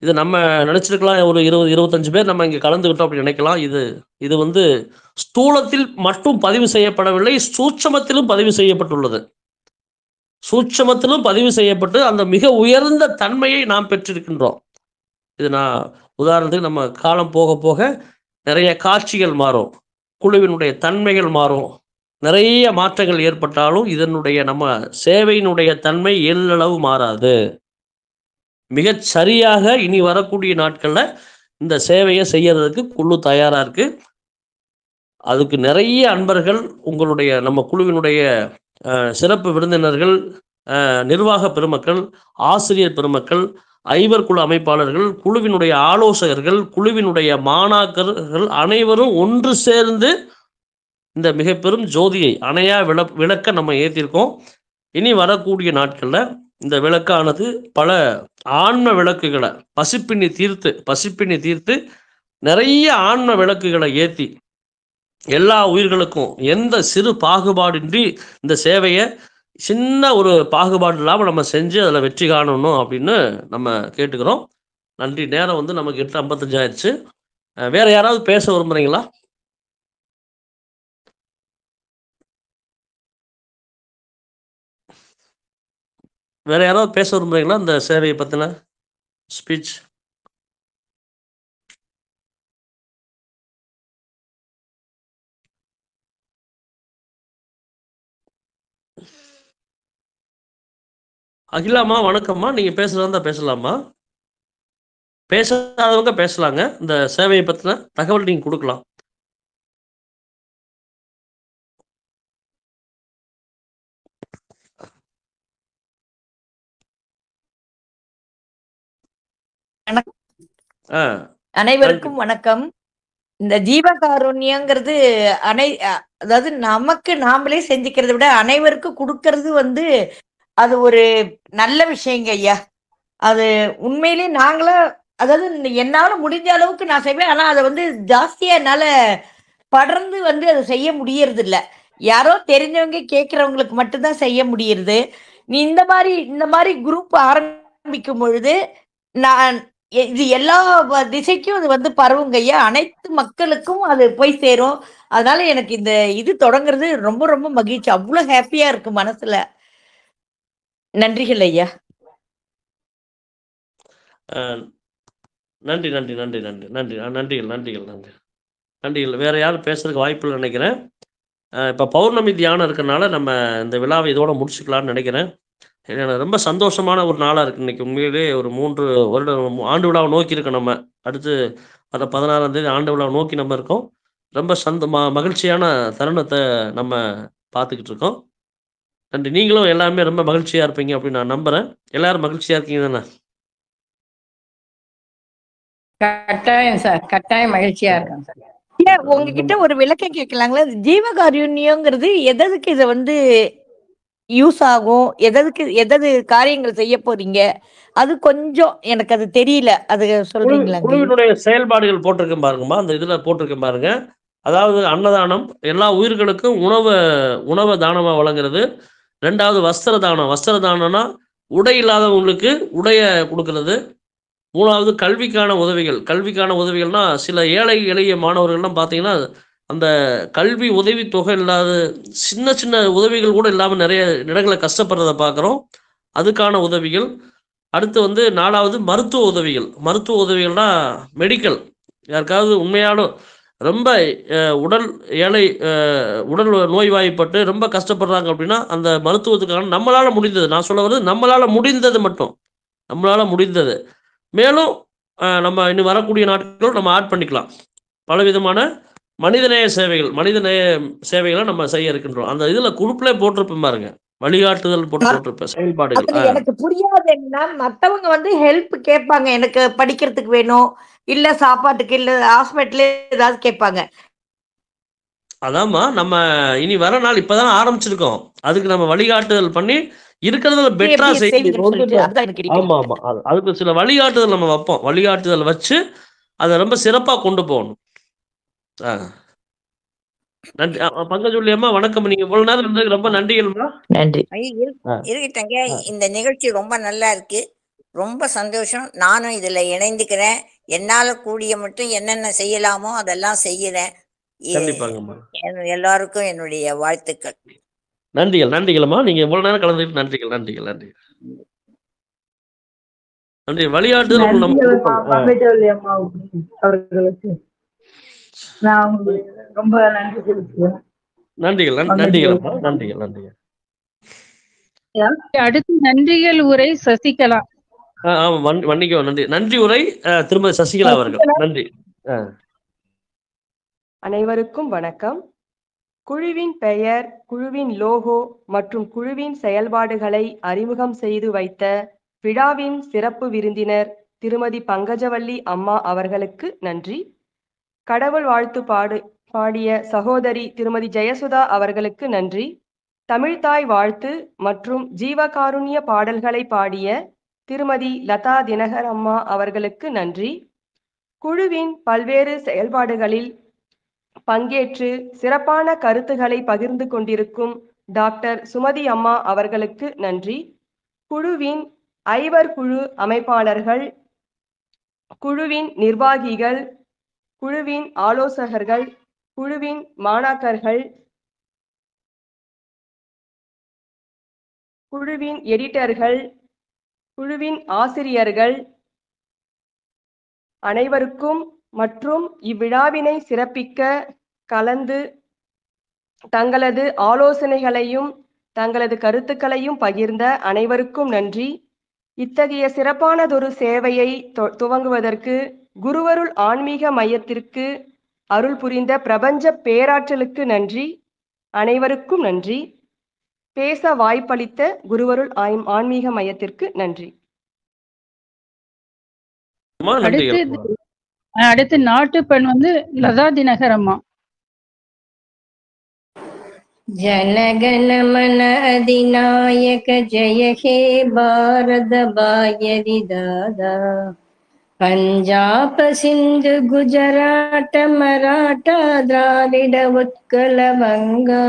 S1: இது நம்ம நினைச்சிருக்கலாம், ஒரு 20-25 பேர் நம்ம இங்க கலந்துக்கிட்டோம் அப்படின்னு நினைக்கலாம். இது வந்து ஸ்தூலத்தில் மட்டும் பதிவு செய்யப்படவில்லை, சூட்சமத்திலும் பதிவு செய்யப்பட்டுள்ளது. சூட்சமத்திலும் பதிவு செய்யப்பட்டு அந்த மிக உயர்ந்த தன்மையை நாம் பெற்றிருக்கின்றோம். இது நான் உதாரணத்துக்கு நம்ம காலம் போக போக நிறைய காட்சிகள் மாறும், குழுவினுடைய தன்மைகள் மாறும், நிறைய மாற்றங்கள் ஏற்பட்டாலும் இதனுடைய நம்ம சேவையினுடைய தன்மை எல்லளவு மாறாது. மிகச் சரியாக இனி வரக்கூடிய நாட்கள்ல இந்த சேவையை செய்யறதுக்கு குழு தயாரா இருக்கு. அதுக்கு நிறைய அன்பர்கள், உங்களுடைய நம்ம குழுவினுடைய சிறப்பு விருந்தினர்கள், நிர்வாக பெருமக்கள், ஆசிரியர் பெருமக்கள், ஐவர் குழு அமைப்பாளர்கள், குழுவினுடைய ஆலோசகர்கள், குழுவினுடைய மாணாக்கர்கள் அனைவரும் ஒன்று சேர்ந்து இந்த மிக பெரும் ஜோதியை அணையா விளக்க நம்ம ஏற்றிருக்கோம். இனி வரக்கூடிய நாட்கள்ல இந்த விளக்கானது பல ஆன்ம விளக்குகளை பசிப்பினி தீர்த்து நிறைய ஆன்ம விளக்குகளை ஏற்றி எல்லா உயிர்களுக்கும் எந்த சிறு பாகுபாடின்றி இந்த சேவையை சின்ன ஒரு பாகுபாடு இல்லாமல் நம்ம செஞ்சு அதில் வெற்றி காணணும் அப்படின்னு நம்ம கேட்டுக்கிறோம். நன்றி. நேரம் வந்து நமக்கு 8:55 ஆயிடுச்சு. வேற யாராவது பேச விரும்புறீங்களா? வேற யாராவது பேச விரும்புறீங்களா இந்த சேவையை பத்தின ஸ்பீச்? அகிலாமா வணக்கம்மா, நீங்க பேசுறதா பேசலாமா? பேசாதவங்க பேசலாங்க. இந்த சேவையை பத்தின தகவல் நீங்க கொடுக்கலாம்.
S4: அனைவருக்கும் வணக்கம். இந்த ஜீவகாருண்யங்கிறது அதாவது நமக்கு நாமளே செஞ்சுக்கிறத விட அனைவருக்கும் கொடுக்கறது அது ஒரு நல்ல விஷயங்க ஐயா. அது உண்மையிலே நாங்களா, அதாவது என்னால முடிஞ்ச அளவுக்கு நான் செய்வேன். ஆனா அதை ஜாஸ்தியா என்னால படர்ந்து அதை செய்ய முடியறது இல்ல. யாரோ தெரிஞ்சவங்க கேட்கறவங்களுக்கு மட்டும்தான் செய்ய முடியறது. நீ இந்த மாதிரி குரூப் ஆரம்பிக்கும் பொழுது நான் இது எல்லா திசைக்கும் அது பரவுங்க ஐயா. அனைத்து மக்களுக்கும் அது போய் சேரும். அதனால எனக்கு இந்த இது தொடங்குறது ரொம்ப ரொம்ப மகிழ்ச்சி. அவ்வளவு ஹாப்பியா இருக்கு மனசுல. நன்றிகள் ஐயா.
S1: நன்றி நன்றி நன்றி நன்றி நன்றி நன்றிகள் நன்றிகள் நன்றி நன்றிகள். வேற யாரும் பேசுறதுக்கு வாய்ப்பு இல்லை நினைக்கிறேன். இப்போ பௌர்ணமி தியானம் இருக்கிறனால நம்ம இந்த விழாவை இதோட முடிச்சுக்கலாம்னு நினைக்கிறேன். எனக்கு ரொம்ப சந்தோஷமான ஒரு நாளாக இருக்குது இன்னைக்கு. உண்மையிலே ஒரு 3 வருடம் ஆண்டு விழாவை நோக்கி இருக்கோம். நம்ம அடுத்து வர 16ஆம் தேதி ஆண்டு விழாவை நோக்கி நம்ம இருக்கோம். ரொம்ப மகிழ்ச்சியான தருணத்தை நம்ம பார்த்துக்கிட்டு இருக்கோம். நன்றி. நீங்களும் எல்லாருமே ரொம்ப மகிழ்ச்சியா இருப்பீங்க அப்படின்னு நான் நம்புறேன். எல்லாரும் மகிழ்ச்சியா இருக்கீங்க தானே?
S3: கட்டாயம் சார், கட்டாயம் மகிழ்ச்சியா இருக்கேன் சார்.
S4: உங்ககிட்ட ஒரு விளக்கம் கேட்கலாங்களா? ஜீவகாருண்யங்கிறது எதற்கு இதை யூஸ் ஆகும், எதது காரியங்கள் செய்ய போறீங்க, அது கொஞ்சம் எனக்கு அது தெரியல, அது சொல்றீங்களா?
S1: குழுவினுடைய செயல்பாடுகள் போட்டிருக்கேன் பாருங்கம்மா, அந்த இதுல போட்டிருக்கேன் பாருங்க. அதாவது அன்னதானம், எல்லா உயிர்களுக்கும் உணவை தானமா வழங்குறது. 2வது வஸ்திர தானம். வஸ்திர தானம்னா உடை இல்லாதவங்களுக்கு உடைய கொடுக்கறது. 3வது கல்விக்கான உதவிகள்னா சில ஏழை எளிய மாணவர்கள்லாம் பார்த்தீங்கன்னா அந்த கல்வி உதவி தொகை இல்லாத சின்ன சின்ன உதவிகள் கூட இல்லாமல் நிறைய இடங்களை கஷ்டப்படுறதை பார்க்குறோம். அதுக்கான உதவிகள். அடுத்து 4வது மருத்துவ உதவிகள்னா மெடிக்கல், யாருக்காவது உண்மையான ரொம்ப உடல் நோய்வாய்ப்பட்டு ரொம்ப கஷ்டப்படுறாங்க அப்படின்னா அந்த மருத்துவத்துக்கான நம்மளால் முடிந்தது, நான் சொல்ல வருது நம்மளால் முடிந்தது மட்டும், நம்மளால் முடிந்தது. மேலும் நம்ம இன்னும் வரக்கூடிய நாட்கள் நம்ம ஆட் பண்ணிக்கலாம். பலவிதமான மனிதநேய சேவைகள், மனிதநேய சேவைகளை நம்ம செய்ய இருக்கின்றோம். அந்த இதுல குரூப்ல போட்டிருப்பேன் பாருங்க, வழிகாட்டுதல் போட்டிருப்பேன் செயல்பாடுகள்.
S4: அதுல எனக்கு புரியாது என்னன்னா, மத்தவங்க வந்து ஹெல்ப் கேட்பாங்க. எனக்கு படிக்கிறதுக்கு வேணும், இல்ல சாப்பாட்டுக்கு, இல்ல ஹாஸ்பிட்டல் ஏதாவது கேட்பாங்க.
S1: அதாம்மா, நம்ம இனி வர நாள் இப்பதான் ஆரம்பிச்சிருக்கோம். அதுக்கு நம்ம வழிகாட்டுதல் பண்ணி இருக்கிறதுல பெட்டரா
S4: எப்படி
S1: செய்யணும்.
S4: செய்வீங்கன்னு சொல்லிட்டு அதுதான் எனக்கு detail.
S1: ஆமா ஆமா, அதுக்கு சில வழிகாட்டுதல் நம்ம வைப்போம். வழிகாட்டுதல் வச்சு அதை ரொம்ப சிறப்பா கொண்டு போகணும். நன்றி. பங்கஜுள்ளி அம்மா வணக்கம். நீங்க இவ்வளவு நேரம் இருந்ததுக்கு ரொம்ப நன்றிகள்மா.
S4: நன்றி. இருக்கட்டங்க. இந்த நிகழ்ச்சி ரொம்ப நல்லா இருக்கு. ரொம்ப சந்தோஷம். நானும் இதுல இணைந்துக்கிறேன். என்னால கூடிய மட்டும் என்னென்ன செய்யலாமோ அதெல்லாம் செய்யறேன்.
S1: கண்டிப்பாங்கம்மா.
S4: எல்லாருக்கும் என்னுடைய வாழ்த்துக்கள்.
S1: நன்றிகள்மா. நீங்க இவ்வளவு நேரம் கலந்துட்டு நன்றிகள். நன்றி. வழிகாட்டுதல் நம்ம
S19: அவர்களுக்கு நான் உங்களுக்கு ரொம்ப நன்றி செலுத்துவேன்.
S1: நன்றிகள்.
S12: அடுத்து நன்றிகள் உரை சசிகலா.
S1: மன்னிக்கவும். நன்றி உரை திருமதி சசிகலா அவர்கள். நன்றி.
S10: அனைவருக்கும் வணக்கம். குழுவின் பெயர், குழுவின் லோகோ மற்றும் குழுவின் செயல்பாடுகளை அறிமுகம் செய்து வைத்த விழாவின் சிறப்பு விருந்தினர் திருமதி பங்கஜவள்ளி அம்மா அவர்களுக்கு நன்றி. கடவுள் வாழ்த்து பாடிய சகோதரி திருமதி ஜெயசுதா அவர்களுக்கு நன்றி. தமிழ்தாய் வாழ்த்து மற்றும் ஜீவகாருண்ய பாடல்களை பாடிய திருமதி லதா தினகர் அம்மா அவர்களுக்கு நன்றி. குழுவின் பல்வேறு செயல்பாடுகளில் பங்கேற்று சிறப்பான கருத்துக்களை பகிர்ந்து கொண்டிருக்கும் டாக்டர் சுமதி அம்மா அவர்களுக்கு நன்றி. குழுவின் ஐவர் குழு அமைப்பாளர்கள், குழுவின் நிர்வாகிகள், குழுவின் ஆலோசகர்கள், குழுவின் மாணாக்கர்கள், குழுவின் எடிட்டர்கள், குழுவின் ஆசிரியர்கள் அனைவருக்கும் மற்றும் இவ்விழாவினை சிறப்பிக்க கலந்து தங்களது ஆலோசனைகளையும் தங்களது கருத்துக்களையும் பகிர்ந்த அனைவருக்கும் நன்றி. இத்தகைய சிறப்பானதொரு சேவையை துவங்குவதற்கு குருவருள் ஆன்மீக மையத்திற்கு அருள் புரிந்த பிரபஞ்ச பேராற்றலுக்கு நன்றி. அனைவருக்கும் நன்றி. பேச வாய்ப்பளித்த குருவருள் ஆன்மீக மையத்திற்கு நன்றி.
S12: அடுத்து நாட்டுப்பெண் லதா தினகர் அம்மா.
S3: जनगण मन अधिनायक जय हे भारत भाग्य विधाता पंजाब सिंध गुजरात मराठा द्राविड उत्कल बंगा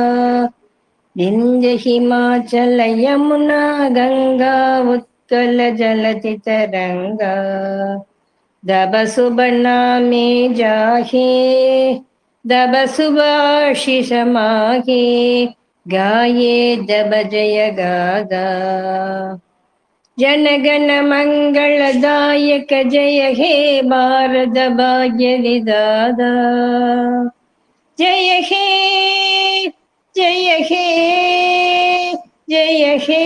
S3: विंध्य हिमाचल यमुना गंगा उत्कल जलधि तरंगा दब सुबना में जाहे दब सुभाषिष माहे गाये दब जय गादा जनगण मंगलदायक जय हे भारत भाग्य विधाता जय हे जय हे जय हे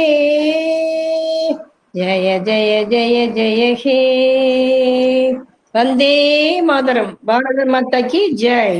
S3: जय जय जय जय हे वंदे मातरम। भारत माता की जय।